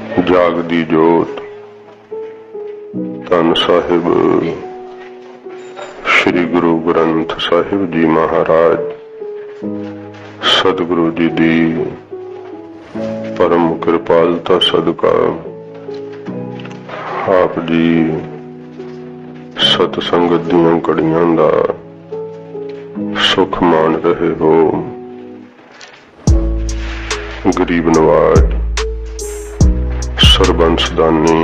जागदी जोत धन साहिब श्री गुरु ग्रंथ साहिब जी महाराज सतगुरु जी दी परम कृपालता सदका आप जी सतसंगत दीआं कड़ियां दा सुख मान रहे हो। गरीब नवाज सरबंस दानी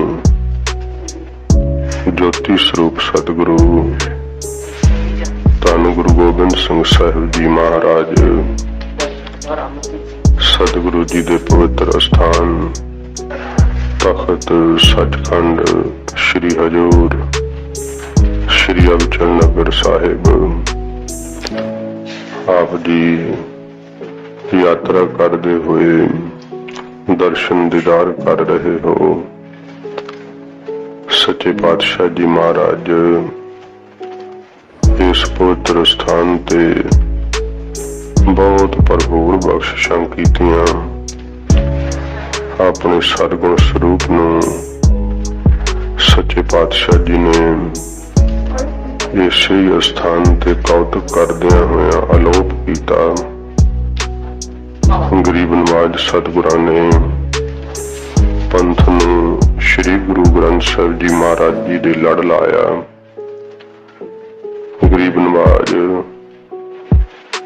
ज्योति स्वरूप सतगुरु धन गुरु गोबिंद सिंह साहिब जी महाराज सतगुरु जी दे पवित्र स्थान तखत सचखंड श्री हजूर श्री अबचल नगर साहिब आप जी यात्रा करते हुए दर्शन दीदार कर रहे हो। सच्चे पातशाह जी महाराज इस पवित्र स्थान ते बहुत भरपूर बख्शिशां कीतियां। अपने सरगुण स्वरूप नूं सच्चे पातशाह जी ने इसे स्थान ते कौतक करदियां होया आलोप कीता। गरीब नवाज सतगुरां ने पंथ नूं श्री गुरु ग्रंथ साहिब जी महाराज जी दे लड़ लाया। गरीब नवाज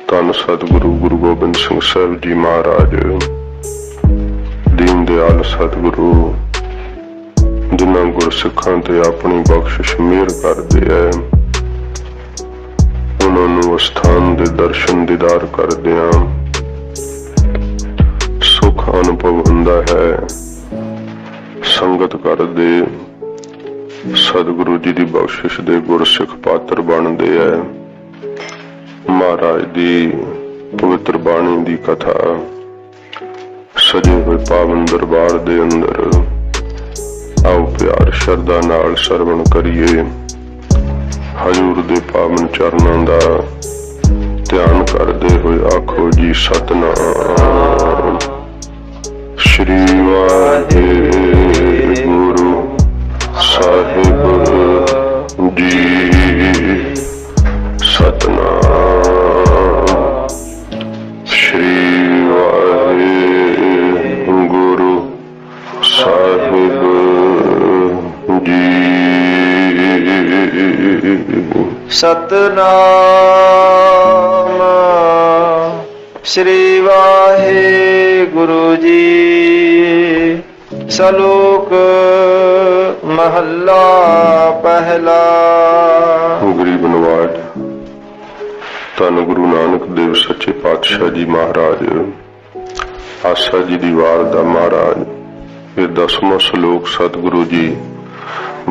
धन सतगुरु गुरु गोबिंद सिंह साहिब जी महाराज दीन दयाल सतगुरु जिन्हां गुरसिखां ते अपनी बख्शिश मेहर करदे है, उन्हां नूं स्थान दे दर्शन दीदार करदियां सुख अनुभव हुंदा है। संगत करदे सतगुरु जी दी बख्शिश दे गुरसिख पात्र बनदे है। महाराज दी पवित्र बाणी दी कथा सजे हुए पावन दरबार दे अंदर आओ प्यार श्रद्धा नाल सरवण करिए। हजूर दे पावन चरणां दा ध्यान करदे हुए आखो जी सतनाम श्री वाहिगुरु साहिब जी सतनाम श्री वाहिगुरु साहिब जी सतनाम श्री वाहिगुरु जी। सलोक महला पहला। गरीब नवाज धन गुरु नानक देव सच्चे पातशाह जी महाराज आसा जी दी वार दा महाराज ये 10वां श्लोक सतगुरु जी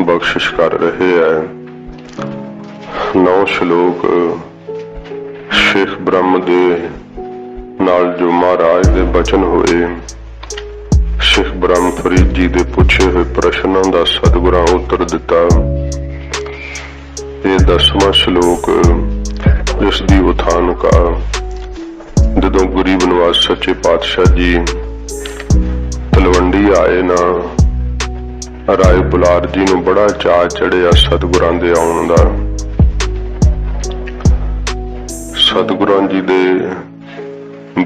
बख्शिश कर रहे हैं। 9 श्लोक शेख ब्रह्म दे नाल जो महाराज दे बचन होए, शेख ब्रह्म फरीद जी दे पूछे हुए प्रश्नों का सतगुरां उत्तर दिता। ये 10वां श्लोक इस दी उठान का जदों गरीब नवाज सच्चे पातशाह जी तलवंडी आए ना, राय बुलार जी नूं बड़ा चाअ चढ़िया सतगुरां दे आउण दा। सतगुरां जी दे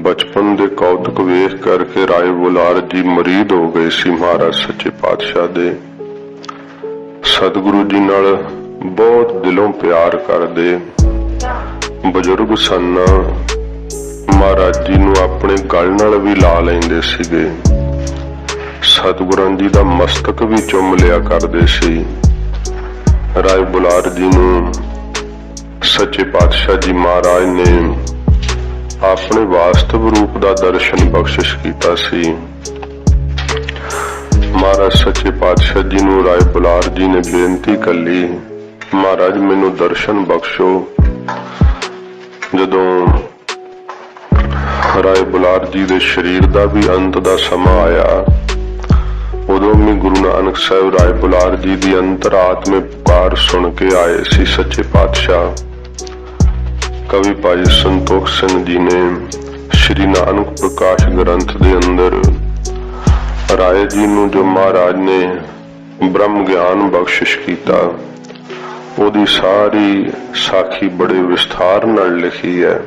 बचपन दे कौतक वेख करके राय बुलार जी मरीद हो गए सी महाराज सच्चे पातशाह दे। सतगुरु जी नाल बहुत दिलों प्यार करदे बजुर्ग सन। महाराज जी नूं अपने गल नाल भी ला लैंदे सीगे। सतगुरां जी दा मस्तक भी चुम लिया करदे सी। राय बुलार जी नूं सच्चे पातशाह जी महाराज ने अपने वास्तव रूप का दर्शन बख्शिश किया सी। महाराज सच्चे पातशाह जी नूं राय बुलार जी ने बेनती कली, महाराज मैनू दर्शन बख्शो। जदों राय बुलार जी दे शरीर का भी अंत का समा आया, उदों भी गुरु नानक साहिब राय बुलार जी की अंतरात्मे पुकार सुन के आए सी सच्चे पातशाह। कवि भाई संतोख सिंह जी ने श्री नानक प्रकाश ग्रंथ के अंदर ਰਾਏ ਜੀ ਨੂੰ ਜੋ ਮਹਾਰਾਜ ਨੇ ਬ੍ਰਹਮ ਗਿਆਨ ਬਖਸ਼ਿਸ਼ ਕੀਤਾ, ਉਹਦੀ ਸਾਰੀ ਸਾਖੀ ਬੜੇ ਵਿਸਥਾਰ ਨਾਲ ਲਿਖੀ ਹੈ।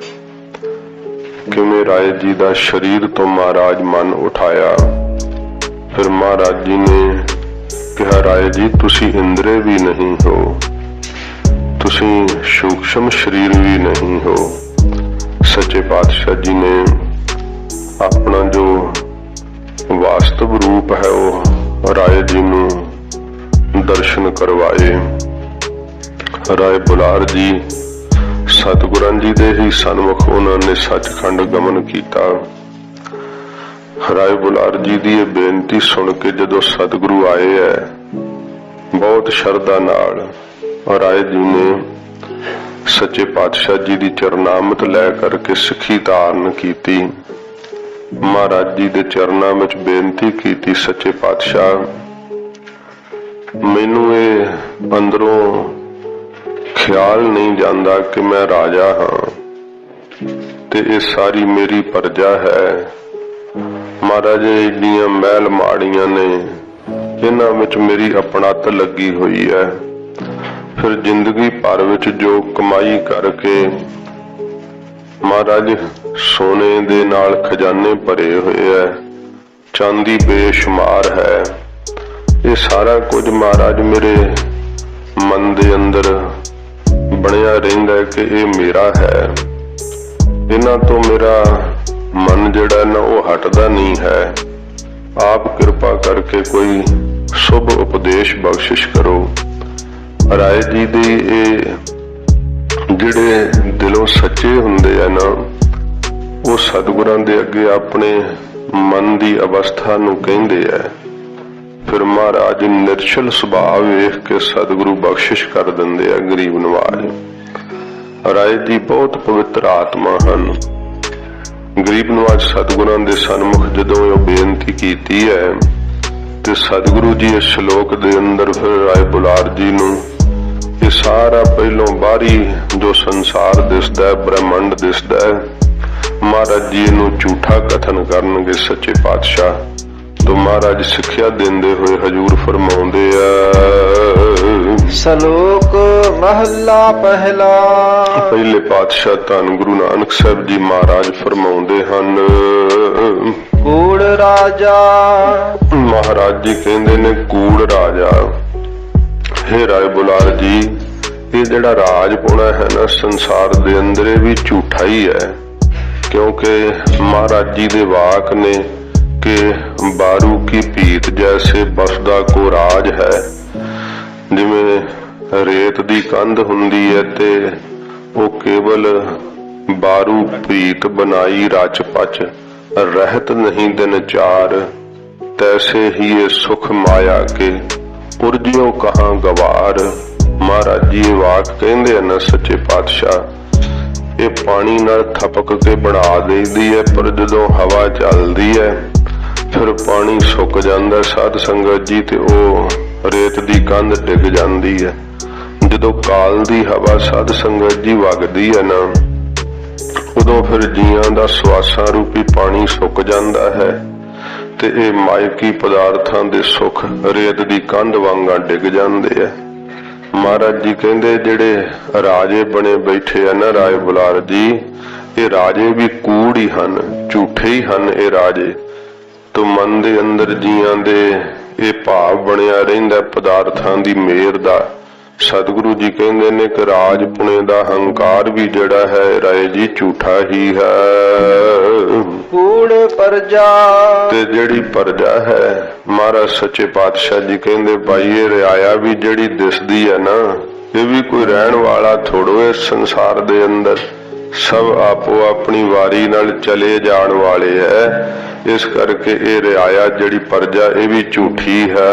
ਕਿਵੇਂ ਰਾਏ ਜੀ ਦਾ ਸਰੀਰ ਤੋਂ ਮਹਾਰਾਜ ਮਨ ਉਠਾਇਆ। ਫਿਰ ਮਹਾਰਾਜ ਜੀ ਨੇ ਕਿਹਾ, ਰਾਏ ਜੀ ਤੁਸੀਂ ਇੰਦਰੇ ਵੀ ਨਹੀਂ ਹੋ, ਤੁਸੀਂ ਸੂਖਸ਼ਮ ਸਰੀਰ ਵੀ ਨਹੀਂ ਹੋ। ਸੱਚੇ ਪਾਤਸ਼ਾਹ ਜੀ ਨੇ ਆਪਣਾ ਜੋ ਵਾਸਤਵ ਰੂਪ ਹੈ ਉਹ ਰਾਏ ਜੀ ਨੂੰ ਦਰਸ਼ਨ ਕਰਵਾਏ। ਰਾਏ ਬੁਲਾਰ ਜੀ ਸਤਿਗੁਰਾਂ ਜੀ ਦੇ ਹੀ ਸਨਮੁਖ ਉਹਨਾਂ ਨੇ ਸੱਚਖੰਡ ਗਮਨ ਕੀਤਾ। ਰਾਏ ਬੁਲਾਰ ਜੀ ਦੀ ਇਹ ਬੇਨਤੀ ਸੁਣ ਕੇ ਜਦੋਂ ਸਤਿਗੁਰੂ ਆਏ ਹੈ, ਬਹੁਤ ਸ਼ਰਧਾ ਨਾਲ ਰਾਏ ਜੀ ਨੇ ਸੱਚੇ ਪਾਤਸ਼ਾਹ ਜੀ ਦੀ ਚਰਨਾਮਤ ਲੈ ਕਰਕੇ ਸਿੱਖੀ ਧਾਰਨ ਕੀਤੀ। ਮਹਾਰਾਜ ਜੀ ਦੇ ਚਰਨਾਂ ਵਿੱਚ ਬੇਨਤੀ ਕੀਤੀ, ਸੱਚੇ ਪਾਤਸ਼ਾਹ ਮੈਨੂੰ ਇਹ ਅੰਦਰੋਂ ਖਿਆਲ ਨਹੀਂ ਜਾਂਦਾ ਕਿ ਮੈਂ ਰਾਜਾ ਹਾਂ ਤੇ ਇਹ ਸਾਰੀ ਮੇਰੀ ਪ੍ਰਜਾ ਹੈ। ਮਹਾਰਾਜ ਏਡੀਆਂ ਮਹਿਲ ਮਾੜੀਆਂ ਨੇ, ਇਹਨਾਂ ਵਿੱਚ ਮੇਰੀ ਆਪਣਤ ਲੱਗੀ ਹੋਈ ਹੈ। ਫਿਰ ਜ਼ਿੰਦਗੀ ਭਰ ਵਿੱਚ ਜੋ ਕਮਾਈ ਕਰਕੇ ਮਹਾਰਾਜ ਸੋਨੇ ਦੇ ਨਾਲ ਖਜ਼ਾਨੇ ਭਰੇ ਹੋਏ ਹੈ, ਚਾਂਦੀ ਬੇਸ਼ੁਮਾਰ ਹੈ, ਇਹ ਸਾਰਾ ਕੁਝ ਮਹਾਰਾਜ ਮੇਰੇ ਮਨ ਦੇ ਅੰਦਰ ਬਣਿਆ ਰਹਿੰਦਾ ਕਿ ਇਹ ਮੇਰਾ ਹੈ। ਇਹਨਾਂ ਤੋਂ ਮੇਰਾ ਮਨ ਜਿਹੜਾ ਨਾ ਉਹ ਹਟਦਾ ਨਹੀਂ ਹੈ। ਆਪ ਕਿਰਪਾ ਕਰਕੇ ਕੋਈ ਸ਼ੁਭ ਉਪਦੇਸ਼ ਬਖਸ਼ਿਸ਼ ਕਰੋ। ਰਾਏ ਜੀ ਦੇ ਇਹ ਜਿਹੜੇ ਦਿਲੋਂ ਸੱਚੇ ਹੁੰਦੇ ਆ ਨਾ, ਉਹ ਸਤਿਗੁਰਾਂ ਦੇ ਅੱਗੇ ਆਪਣੇ ਮਨ ਦੀ ਅਵਸਥਾ ਨੂੰ ਕਹਿੰਦੇ ਆ। ਫਿਰ ਮਹਾਰਾਜ ਨਿਰਛਲ ਸੁਭਾਅ ਵੇਖ ਕੇ ਸਤਿਗੁਰੂ ਬਖਸ਼ਿਸ਼ ਕਰ ਦਿੰਦੇ ਆ ਗਰੀਬ ਨਵਾਜ। ਰਾਏ ਜੀ ਬਹੁਤ ਪਵਿੱਤਰ ਆਤਮਾ ਹਨ। ਗਰੀਬ ਨਵਾਜ ਸਤਿਗੁਰਾਂ ਦੇ ਸਨਮੁਖ ਜਦੋਂ ਇਹ ਬੇਨਤੀ ਕੀਤੀ ਹੈ ਤੇ ਸਤਿਗੁਰੂ ਜੀ ਇਸ ਸ਼ਲੋਕ ਦੇ ਅੰਦਰ ਫਿਰ ਰਾਏ ਬੁਲਾਰ ਜੀ ਨੂੰ ਇਹ ਸਾਰਾ ਪਹਿਲੋਂ ਬਾਹਰੀ ਜੋ ਸੰਸਾਰ ਦਿਸਦਾ ਹੈ, ਬ੍ਰਹਿਮੰਡ ਦਿਸਦਾ ਹੈ, ਮਹਾਰਾਜ ਜੀ ਨੂੰ ਝੂਠਾ ਕਥਨ ਕਰਨਗੇ ਸੱਚੇ ਪਾਤਸ਼ਾਹ। तो महाराज सिक्ख्या देंदे हुए हजूर फरमाउंदे आ, सलोक महला पहला। पहले पातशाह धन गुरु नानक साहब जी महाराज फरमाउंदे हन, कूड़ राजा। महाराज जी कहंदे ने कूड़ राजा। हे राय बुलार जी, ये जिहड़ा राज पुणा है ना संसार दे अंदर भी झूठा ही है, क्योंकि महाराज जी दे वाक ने कि बारू की भीत जैसे बसदा को राज है। जिवें रेत दी कंध हुंदी है ते वो केवल बारू भीत बनाई रच पच रहत नहीं दिन चार, तैसे ही ये सुख माया के उर्जियों कहाँ गवार। महाराज जी वाक कहंदे न सच्चे पातशाह, ये पानी नाल थपक के बना देदी है, पर जदों हवा चलदी है फिर पानी सुक जांदा साध संगत जी, ते ओ रेत दी कंध डिग जांदी है। जदों काल दी हवा साध संगत जी वगदी है ना, उदों फिर जियां दा स्वासां रूपी पानी सुक जांदा है ते ए मायकी पदार्थां दे सुख रेत दी कंध वांगा डिग जांदे है। महाराज जी कहंदे जिहड़े राजे बने बैठे है ना राय बुलार जी, ये राजे भी कूड़ ही हन, झूठे ही हन ये राजे। तो मन दे अंदर जियां दे ये भाव बनिया रहिंदा पदार्थां दी मेर दा। सतगुरु जी कहंदे ने कि राज पुणे दा हंकार भी जिहड़ा है राय जी झूठा ही है। कूड़ प्रजा ते जिहड़ी प्रजा है, महाराज सच्चे पातशाह जी कहंदे भाई ये रियाया भी जिहड़ी दिसदी है ना, ये भी कोई रहन वाला थोड़ो इस संसार दे अंदर, सब आपो अपनी वारी नाल चले जाण वाले है। इस करके ये रियाया जिहड़ी प्रजा ये भी झूठी है।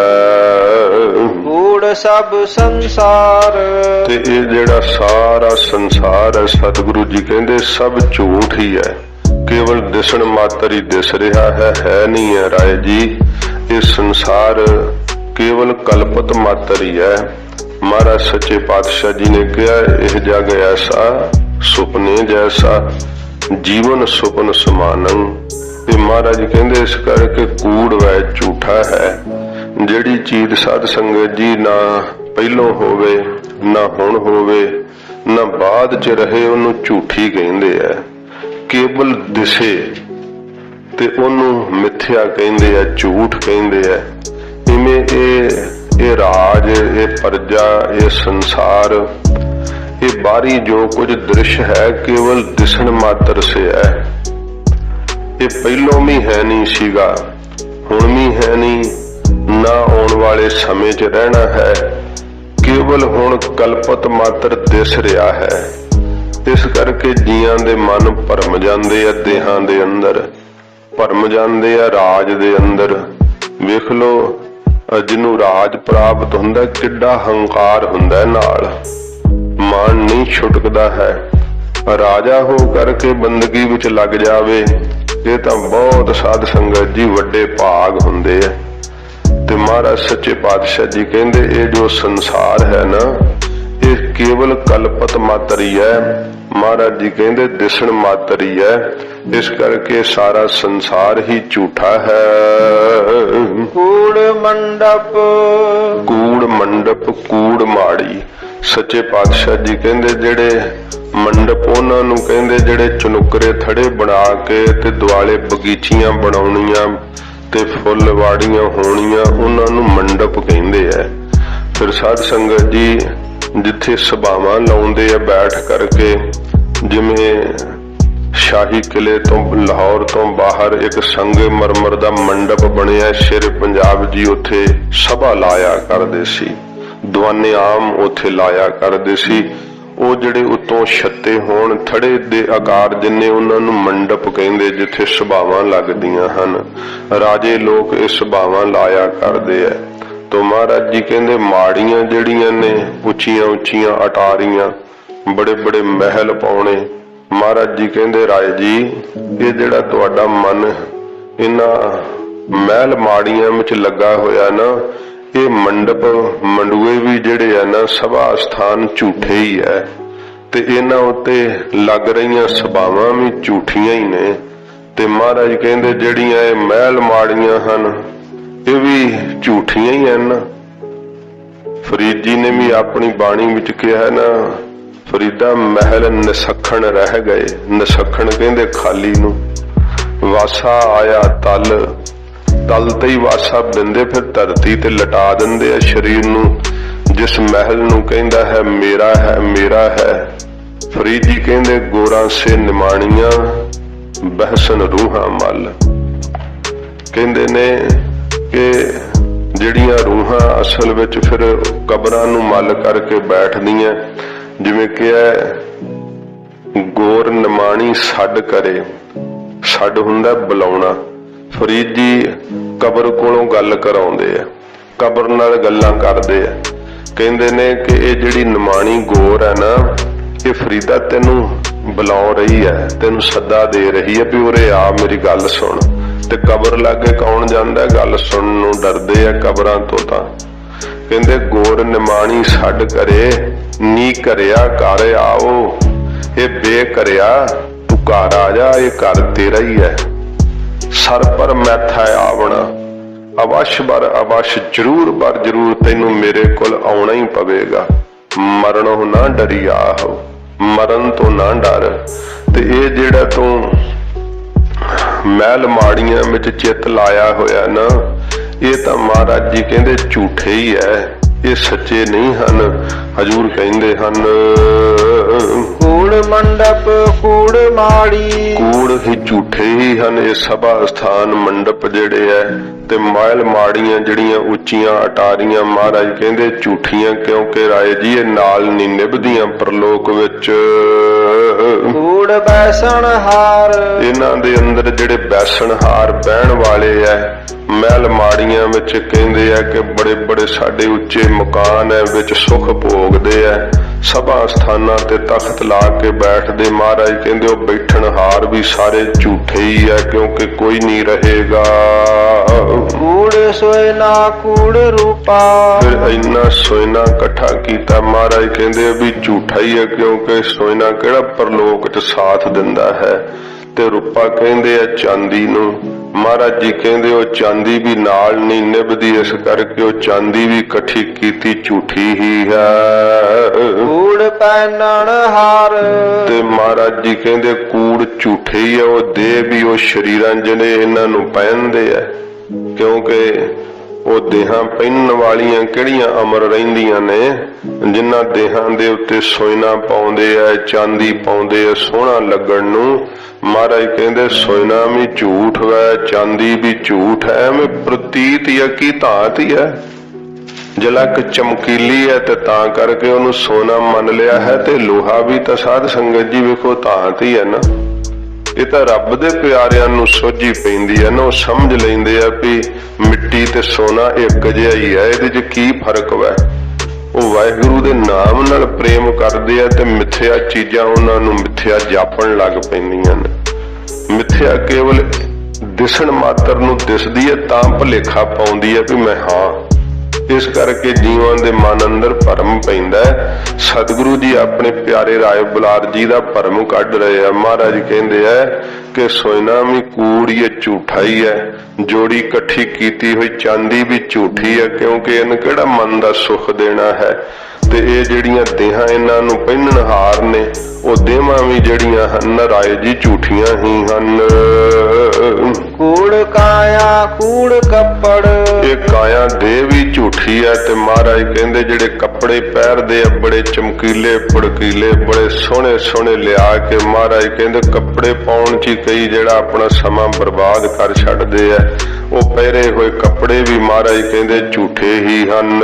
कूड़ सब संसार ते ये जिहड़ा सारा संसार है सतगुरु जी कहंदे सब झूठ ही है, केवल दिसण मात्र ही दिस रहा है नहीं है राय जी। ये संसार केवल कल्पत मात्र ही है। महाराज सच्चे पातशाह जी ने कहा यह जग ऐसा सुपने जैसा, जीवन सुपन समानंग। ਤੇ ਮਹਾਰਾਜ ਕਹਿੰਦੇ ਇਸ ਕਰਕੇ ਕੂੜ ਵੈ ਝੂਠਾ ਹੈ। ਜਿਹੜੀ ਚੀਜ਼ ਸਾਧ ਸੰਗਤ ਜੀ ਨਾ ਪਹਿਲੋਂ ਹੋਵੇ, ਨਾ ਹੁਣ ਹੋਵੇ, ਨਾ ਬਾਅਦ ਚ ਰਹੇ, ਉਹਨੂੰ ਝੂਠੀ ਕਹਿੰਦੇ ਆ। ਕੇਵਲ ਦਿਸੇ ਤੇ ਉਹਨੂੰ ਮਿੱਥਿਆ ਕਹਿੰਦੇ ਆ, ਝੂਠ ਕਹਿੰਦੇ ਆ। ਇਵੇਂ ਇਹ ਰਾਜ, ਇਹ ਪਰਜਾ, ਇਹ ਸੰਸਾਰ, ਇਹ ਬਾਹਰੀ ਜੋ ਕੁਝ ਦ੍ਰਿਸ਼ ਹੈ ਕੇਵਲ ਦਿਸਣ ਮਾਤਰ ਸੇ ਹੈ। ਇਹ ਪਹਿਲੋਂ ਵੀ ਹੈ ਨਹੀਂ ਸੀਗਾ, ਹੁਣ ਵੀ ਹੈ ਨਹੀਂ, ਨਾ ਆਉਣ ਵਾਲੇ ਸਮੇਂ 'ਚ ਰਹਿਣਾ ਹੈ। ਕੇਵਲ ਹੁਣ ਕਲਪਤ ਮਾਤਰ ਦਿਸ ਰਿਹਾ ਹੈ। ਇਸ ਕਰਕੇ ਜੀਆਂ ਦੇ ਮਨ ਭਰਮ ਜਾਂਦੇ ਆ, ਦੇਹਾਂ ਦੇ ਅੰਦਰ ਭਰਮ ਜਾਂਦੇ ਆ, ਰਾਜ ਦੇ ਅੰਦਰ। ਵੇਖ ਲੋ ਜਿਹਨੂੰ ਰਾਜ ਪ੍ਰਾਪਤ ਹੁੰਦਾ ਕਿੱਡਾ ਹੰਕਾਰ ਹੁੰਦਾ ਨਾਲ, ਮਾਣ ਨਹੀਂ ਛੁਟਕਦਾ ਹੈ। ਰਾਜਾ ਹੋ ਕਰਕੇ ਬੰਦਗੀ ਵਿੱਚ ਲੱਗ ਜਾਵੇ, ਇਹ ਤਾਂ ਬਹੁਤ ਸਾਧ ਸੰਗਤ ਜੀ ਵੱਡੇ ਭਾਗ ਹੁੰਦੇ ਆ। ਤੇ ਮਹਾਰਾਜ ਸੱਚੇ ਪਾਤਸ਼ਾਹ ਜੀ ਕਹਿੰਦੇ ਇਹ ਜੋ ਸੰਸਾਰ ਹੈ ਨਾ, ਇਹ ਕੇਵਲ ਕਲਪਤ ਮਾਤਰ ਹੀ ਹੈ। ਮਹਾਰਾਜ ਜੀ ਕਹਿੰਦੇ ਦਿਸਣ ਮਾਤਰ ਹੀ ਹੈ। ਇਸ ਕਰਕੇ ਸਾਰਾ ਸੰਸਾਰ ਹੀ ਝੂਠਾ ਹੈ। ਕੂੜ ਮੰਡਪ, ਕੂੜ ਮੰਡਪ, ਕੂੜ ਮਾੜੀ। ਸੱਚੇ ਪਾਤਸ਼ਾਹ ਜੀ ਕਹਿੰਦੇ ਜਿਹੜੇ ਮੰਡਪ ਉਹਨਾਂ ਨੂੰ ਕਹਿੰਦੇ ਜਿਹੜੇ ਚਨੁਕਰੇ ਥੜੇ ਬਣਾ ਕੇ ਤੇ ਦੁਆਲੇ ਬਗੀਚੀਆਂ ਬਣਾਉਣੀਆਂ ਤੇ ਫੁੱਲ ਵਾੜੀਆਂ ਹੋਣੀਆਂ, ਉਹਨਾਂ ਨੂੰ ਮੰਡਪ ਕਹਿੰਦੇ ਆ। ਫਿਰ ਸਾਧ ਸੰਗਤ ਜੀ ਜਿੱਥੇ ਸਭਾਵਾਂ ਲਾਉਂਦੇ ਆ ਬੈਠ ਕਰਕੇ, ਜਿਵੇਂ ਸ਼ਾਹੀ ਕਿਲੇ ਤੋਂ ਲਾਹੌਰ ਤੋਂ ਬਾਹਰ ਇੱਕ ਸੰਗਮਰਮਰ ਦਾ ਮੰਡਪ ਬਣਿਆ ਸ਼ੇਰ ਪੰਜਾਬ ਜੀ, ਉੱਥੇ ਸਭਾ ਲਾਇਆ ਕਰਦੇ ਸੀ, ਦੀਵਾਨੇ ਆਮ ਉੱਥੇ ਲਾਇਆ ਕਰਦੇ ਸੀ। ਉਹ ਜਿਹੜੇ ਉਤੋਂ ਛੱਤੇ ਹੋਣ ਥੜੇ ਦੇ ਆਕਾਰ ਜਿੰਨੇ, ਉਹਨਾਂ ਨੂੰ ਮੰਡਪ ਕਹਿੰਦੇ, ਜਿੱਥੇ ਸਭਾਵਾਂ ਲੱਗਦੀਆਂ ਹਨ। ਰਾਜੇ ਲੋਕ ਇਹ ਸਭਾਵਾਂ ਲਾਇਆ ਕਰਦੇ ਆ। ਤੋ ਮਹਾਰਾਜ ਜੀ ਕਹਿੰਦੇ ਮਾੜੀਆਂ ਜਿਹੜੀਆਂ ਨੇ, ਉੱਚੀਆਂ ਉੱਚੀਆਂ ਅਟਾਰੀਆਂ, ਬੜੇ ਬੜੇ ਮਹਿਲ ਪਾਉਣੇ। ਮਹਾਰਾਜ ਜੀ ਕਹਿੰਦੇ ਰਾਏ ਜੀ ਇਹ ਜਿਹੜਾ ਤੁਹਾਡਾ ਮਨ ਇਹਨਾਂ ਮਹਿਲ ਮਾੜੀਆਂ ਵਿੱਚ ਲੱਗਾ ਹੋਇਆ ਨਾ, ਇਹ ਮੰਡਪ ਮੰਡੂਏ ਵੀ ਜਿਹੜੇ ਆ ਨਾ, ਸਭਾ ਸਥਾਨ ਝੂਠੇ ਹੀ ਹੈ। ਤੇ ਇਹਨਾਂ ਉੱਤੇ ਲੱਗ ਰਹੀਆਂ ਸਭਾਵਾਂ ਵੀ ਝੂਠੀਆਂ ਹੀ ਨੇ। ਤੇ ਮਹਾਰਾਜ ਕਹਿੰਦੇ ਜਿਹੜੀਆਂ ਇਹ ਮਹਿਲ ਮਾੜੀਆਂ ਹਨ ਇਹ ਵੀ ਝੂਠੀਆਂ ਹੀ ਹਨ। ਫਰੀਦ ਜੀ ਨੇ ਵੀ ਆਪਣੀ ਬਾਣੀ ਵਿੱਚ ਕਿਹਾ ਨਾ, ਫਰੀਦਾ ਮਹਿਲ ਨਿਸਖਣ ਰਹਿ ਗਏ। ਨਿਸਖਣ ਕਹਿੰਦੇ ਖਾਲੀ ਨੂੰ, ਵਾਸਾ ਆਇਆ ਤਲ, ਤਲ ਤੇ ਹੀ ਵਾਸਾ ਬਿੰਦੇ, ਫਿਰ ਧਰਤੀ ਤੇ ਲਟਾ ਦਿੰਦੇ ਆ ਸਰੀਰ ਨੂੰ। ਜਿਸ ਮਹਿਲ ਨੂੰ ਕਹਿੰਦਾ ਹੈ ਮੇਰਾ ਹੈ, ਮੇਰਾ ਹੈ। ਫਰੀਦ ਜੀ ਕਹਿੰਦੇ ਗੋਰਾਂ ਸੇ ਨਿਮਾਣੀਆਂ ਬਹਿਸਨ ਰੂਹਾਂ ਮਲ। ਕਹਿੰਦੇ ਨੇ ਕਿ ਜਿਹੜੀਆਂ ਰੂਹਾਂ ਅਸਲ ਵਿੱਚ ਫਿਰ ਕਬਰਾਂ ਨੂੰ ਮਲ ਕਰਕੇ ਬੈਠਦੀਆਂ। ਜਿਵੇਂ ਕਿਹਾ ਗੋਰ ਨਿਮਾਣੀ ਛੱਡ ਕਰੇ, ਛੱਡ ਹੁੰਦਾ ਬੁਲਾਉਣਾ। ਫਰੀਦ ਜੀ ਕਬਰ ਕੋਲੋਂ ਗੱਲ ਕਰਾਉਂਦੇ ਆ, ਕਬਰ ਨਾਲ ਗੱਲਾਂ ਕਰਦੇ ਆ। ਕਹਿੰਦੇ ਨੇ ਕਿ ਇਹ ਜਿਹੜੀ ਨਿਮਾਣੀ ਗੋਰ ਹੈ ਨਾ, ਇਹ ਫਰੀਦਾ ਤੈਨੂੰ ਬੁਲਾ ਰਹੀ ਹੈ, ਤੈਨੂੰ ਸੱਦਾ ਦੇ ਰਹੀ ਹੈ ਵੀ ਉਰੇ ਆ, ਮੇਰੀ ਗੱਲ ਸੁਣ। ਤੇ ਕਬਰ ਲਾਗੇ ਕੌਣ ਜਾਂਦਾ ਗੱਲ ਸੁਣਨ ਨੂੰ, ਡਰਦੇ ਆ ਕਬਰਾਂ ਤੋਂ। ਤਾਂ ਕਹਿੰਦੇ ਗੋਰ ਨਿਮਾਣੀ ਛੱਡ ਕਰੇ, ਨੀ ਕਰਿਆ ਘਰ ਆਓ। ਇਹ ਬੇਕਰਿਆ ਤੂੰ ਘਰ ਆ ਜਾ, ਇਹ ਘਰ ਤੇਰਾ ਹੀ ਹੈ। ਸਰ ਪਰ ਮੈਥਾ ਆਵਣਾ, ਅਵਸ਼ ਬਰ ਅਵਸ਼, ਜ਼ਰੂਰ ਬਰ ਜ਼ਰੂਰ ਤੈਨੂੰ ਮੇਰੇ ਕੋਲ ਆਉਣਾ ਹੀ ਪਵੇਗਾ। ਮਰਨੋਂ ਨਾ ਡਰੀ ਆਹੋ, ਮਰਨ ਤੋਂ ਨਾ ਡਰ। ਤੇ ਇਹ ਜਿਹੜਾ ਤੂੰ ਮਹਿਲ ਮਾੜੀਆਂ ਵਿੱਚ ਚਿੱਤ ਲਾਇਆ ਹੋਇਆ ਨਾ, ਇਹ ਤਾਂ ਮਹਾਰਾਜ ਜੀ ਕਹਿੰਦੇ ਝੂਠੇ ਹੀ ਹੈ, ਇਹ ਸੱਚੇ ਨਹੀਂ ਹਨ। ਹਜੂਰ ਕਹਿੰਦੇ ਹਨ ਕੂੜ ਮੰਡਪ, ਕੂੜ ਮਾੜੀ, ਕੂੜ ਹੀ ਝੂਠੇ ਹੀ ਹਨ ਇਹ ਸਭਾ ਸਥਾਨ ਮੰਡਪ ਜਿਹੜੇ ਐ। ਤੇ ਮਹਿਲ ਮਾੜੀਆਂ ਜਿਹੜੀਆਂ ਉੱਚੀਆਂ ਅਟਾਰੀਆਂ, ਮਹਾਰਾਜ ਕਹਿੰਦੇ ਝੂਠੀਆਂ, ਕਿਉਂਕਿ ਰਾਏ ਜੀ ਇਹ ਨਾਲ ਨਹੀਂ ਨਿਭਦੀਆਂ ਪ੍ਰਲੋਕ ਵਿੱਚ। ਕੂੜ ਬੈਸਣ ਹਾਰ, ਇਹਨਾਂ ਦੇ ਅੰਦਰ ਜਿਹੜੇ ਬੈਸਣ ਹਾਰ ਬਹਿਣ ਵਾਲੇ ਐ ਮਹਿਲ ਮਾੜੀਆਂ ਵਿੱਚ, ਕਹਿੰਦੇ ਆ ਕਿ ਬੜੇ ਬੜੇ ਸਾਡੇ ਉੱਚੇ ਮਕਾਨ ਐ, ਵਿੱਚ ਸੁਖ ਭੋਗਦੇ ਐ, ਸਭਾ ਸਥਾਨਾਂ ਤੇ ਤਖਤ ਲਾ ਕੇ ਬੈਠਦੇ। ਮਹਾਰਾਜ ਕਹਿੰਦੇ ਉਹ ਬੈਠਣ ਹਾਰ ਵੀ ਸਾਰੇ ਝੂਠੇ ਹੀ ਐ, ਕਿਉਂਕਿ ਕੋਈ ਨਹੀਂ ਰਹੇਗਾ। ਕੂੜ ਸੋਇਨਾ ਕੂੜ ਰੂਪਾ, ਫਿਰ ਇੰਨਾ ਸੋਇਨਾ ਇਕੱਠਾ ਕੀਤਾ। ਮਹਾਰਾਜ ਕਹਿੰਦੇ ਵੀ ਝੂਠਾ ਹੀ ਹੈ, ਕਿਉਂਕਿ ਸੋਇਨਾ ਕਿਹੜਾ ਪਰਲੋਕ ਚ ਸਾਥ ਦਿੰਦਾ ਹੈ। ਤੇ ਤੇ ਰੂਪਾ ਕਹਿੰਦੇ ਆ ਚਾਂਦੀ ਨੂੰ। ਮਹਾਰਾਜ ਜੀ ਕਹਿੰਦੇ ਉਹ ਚਾਂਦੀ ਵੀ ਨਾਲ ਨਹੀਂ ਨਿਭਦੀ, ਇਸ ਕਰਕੇ ਉਹ ਚਾਂਦੀ ਵੀ ਇਕੱਠੀ ਕੀਤੀ ਝੂਠੀ ਹੀ ਹੈ। ਕੂੜ ਪਹਿਨਣ ਹਾਰ ਤੇ ਮਹਾਰਾਜ ਜੀ ਕਹਿੰਦੇ ਕੂੜ ਝੂਠੇ ਹੀ ਆ, ਉਹ ਦੇਹ ਵੀ ਉਹ ਸ਼ਰੀਰਾਂ ਜਿਹੜੇ ਇਹਨਾਂ ਨੂੰ ਪਹਿਨਦੇ ਆ, ਕਿਉਂਕਿ ਉਹ ਦੇਹਾਂ ਪਹਿਨਣ ਵਾਲੀਆਂ ਕਿਹੜੀਆਂ ਅਮਰ ਰਹਿੰਦੀਆਂ ਨੇ, ਜਿਨ੍ਹਾਂ ਦੇਹਾਂ ਦੇ ਉੱਤੇ ਸੋਇਨਾ ਪਾਉਂਦੇ ਆ, ਚਾਂਦੀ ਪਾਉਂਦੇ ਆ ਸੋਹਣਾ ਲੱਗਣ ਨੂੰ। ਮਹਾਰਾਜ ਕਹਿੰਦੇ ਸੋਇਨਾ ਵੀ ਝੂਠ ਹੈ, ਚਾਂਦੀ ਵੀ ਝੂਠ ਹੈ, ਐਵੇਂ ਪ੍ਰਤੀਤ ਹੀ ਕੀ ਧਾਤ ਹੀ ਹੈ। ਜਲਕ ਚਮਕੀਲੀ ਹੈ ਤੇ ਤਾਂ ਕਰਕੇ ਉਹਨੂੰ ਸੋਨਾ ਮੰਨ ਲਿਆ ਹੈ, ਤੇ ਲੋਹਾ ਵੀ ਤਾਂ ਸਾਧ ਸੰਗਤ ਜੀ ਵੇਖੋ ਧਾਤ ਹੀ ਹੈ ਨਾ। ਇਹ ਤਾਂ ਰੱਬ ਦੇ ਪਿਆਰਿਆਂ ਨੂੰ ਸੋਝੀ ਪੈਂਦੀ ਹੈ ਨਾ, ਉਹ ਸਮਝ ਲੈਂਦੇ ਆ ਵੀ ਮਿੱਟੀ ਤੇ ਸੋਨਾ ਇੱਕ ਜਿਹਾ ਹੀ ਹੈ, ਇਹਦੇ 'ਚ ਕੀ ਫਰਕ ਵਾ। ਉਹ ਵਾਹਿਗੁਰੂ ਦੇ ਨਾਮ ਨਾਲ ਪ੍ਰੇਮ ਕਰਦੇ ਆ ਤੇ ਮਿੱਥਿਆ ਚੀਜ਼ਾਂ ਉਹਨਾਂ ਨੂੰ ਮਿੱਥਿਆ ਜਾਪਣ ਲੱਗ ਪੈਂਦੀਆਂ ਨੇ। ਮਿੱਥਿਆ ਕੇਵਲ ਦਿਸਣ ਮਾਤਰ ਨੂੰ ਦਿਸਦੀ ਹੈ ਤਾਂ ਭੁਲੇਖਾ ਪਾਉਂਦੀ ਹੈ ਵੀ ਮੈਂ ਹਾਂ। ਇਸ ਕਰਕੇ ਜੀਵਾਂ ਦੇ ਮਨ ਅੰਦਰ ਭਰਮ ਪੈਂਦਾ ਹੈ। ਸਤਿਗੁਰੂ ਜੀ ਆਪਣੇ ਪਿਆਰੇ ਰਾਏ ਬੁਲਾਰ ਜੀ ਦਾ ਭਰਮ ਕੱਢ ਰਹੇ ਆ। ਮਹਾਰਾਜ ਕਹਿੰਦੇ ਆ ਕਿ ਸੋਇਨਾ ਵੀ ਕੂੜ ਹੀ ਝੂਠਾ ਹੀ ਹੈ, ਜੋੜੀ ਇਕੱਠੀ ਕੀਤੀ ਹੋਈ ਚਾਂਦੀ ਵੀ ਝੂਠੀ ਹੈ, ਕਿਉਂਕਿ ਇਹਨੂੰ ਕਿਹੜਾ ਮਨ ਦਾ ਸੁੱਖ ਦੇਣਾ ਹੈ। ਤੇ ਇਹ ਜਿਹੜੀਆਂ ਦੇਹਾਂ ਇਹਨਾਂ ਨੂੰ ਪਹਿਨਣ ਹਾਰ ਨੇ, ਉਹ ਦੇਵਾਂ ਵੀ ਜਿਹੜੀਆਂ ਹਨ ਰਾਏ ਜੀ ਝੂਠੀਆਂ ਹੀ ਹਨ। ਕੂੜ ਕਾਇਆ ਕੂੜ ਕੱਪੜ ਇਹ ਕਾਇਆ ਦੇਹ ਵੀ ਝੂਠੀ ਹੈ, ਤੇ ਮਹਾਰਾਜ ਕਹਿੰਦੇ ਜਿਹੜੇ ਕੱਪੜੇ ਪਹਿਰਦੇ ਆ ਬੜੇ ਚਮਕੀਲੇ ਭੜਕੀਲੇ ਬੜੇ ਸੋਹਣੇ ਸੋਹਣੇ ਲਿਆ ਕੇ, ਮਹਾਰਾਜ ਕਹਿੰਦੇ ਕੱਪੜੇ ਪਾਉਣ 'ਚ ਕਈ ਜਿਹੜਾ ਆਪਣਾ ਸਮਾਂ ਬਰਬਾਦ ਕਰ ਛੱਡਦੇ ਆ। ਉਹ ਪਹਿਰੇ ਹੋਏ ਕੱਪੜੇ ਵੀ ਮਹਾਰਾਜ ਕਹਿੰਦੇ ਝੂਠੇ ਹੀ ਹਨ।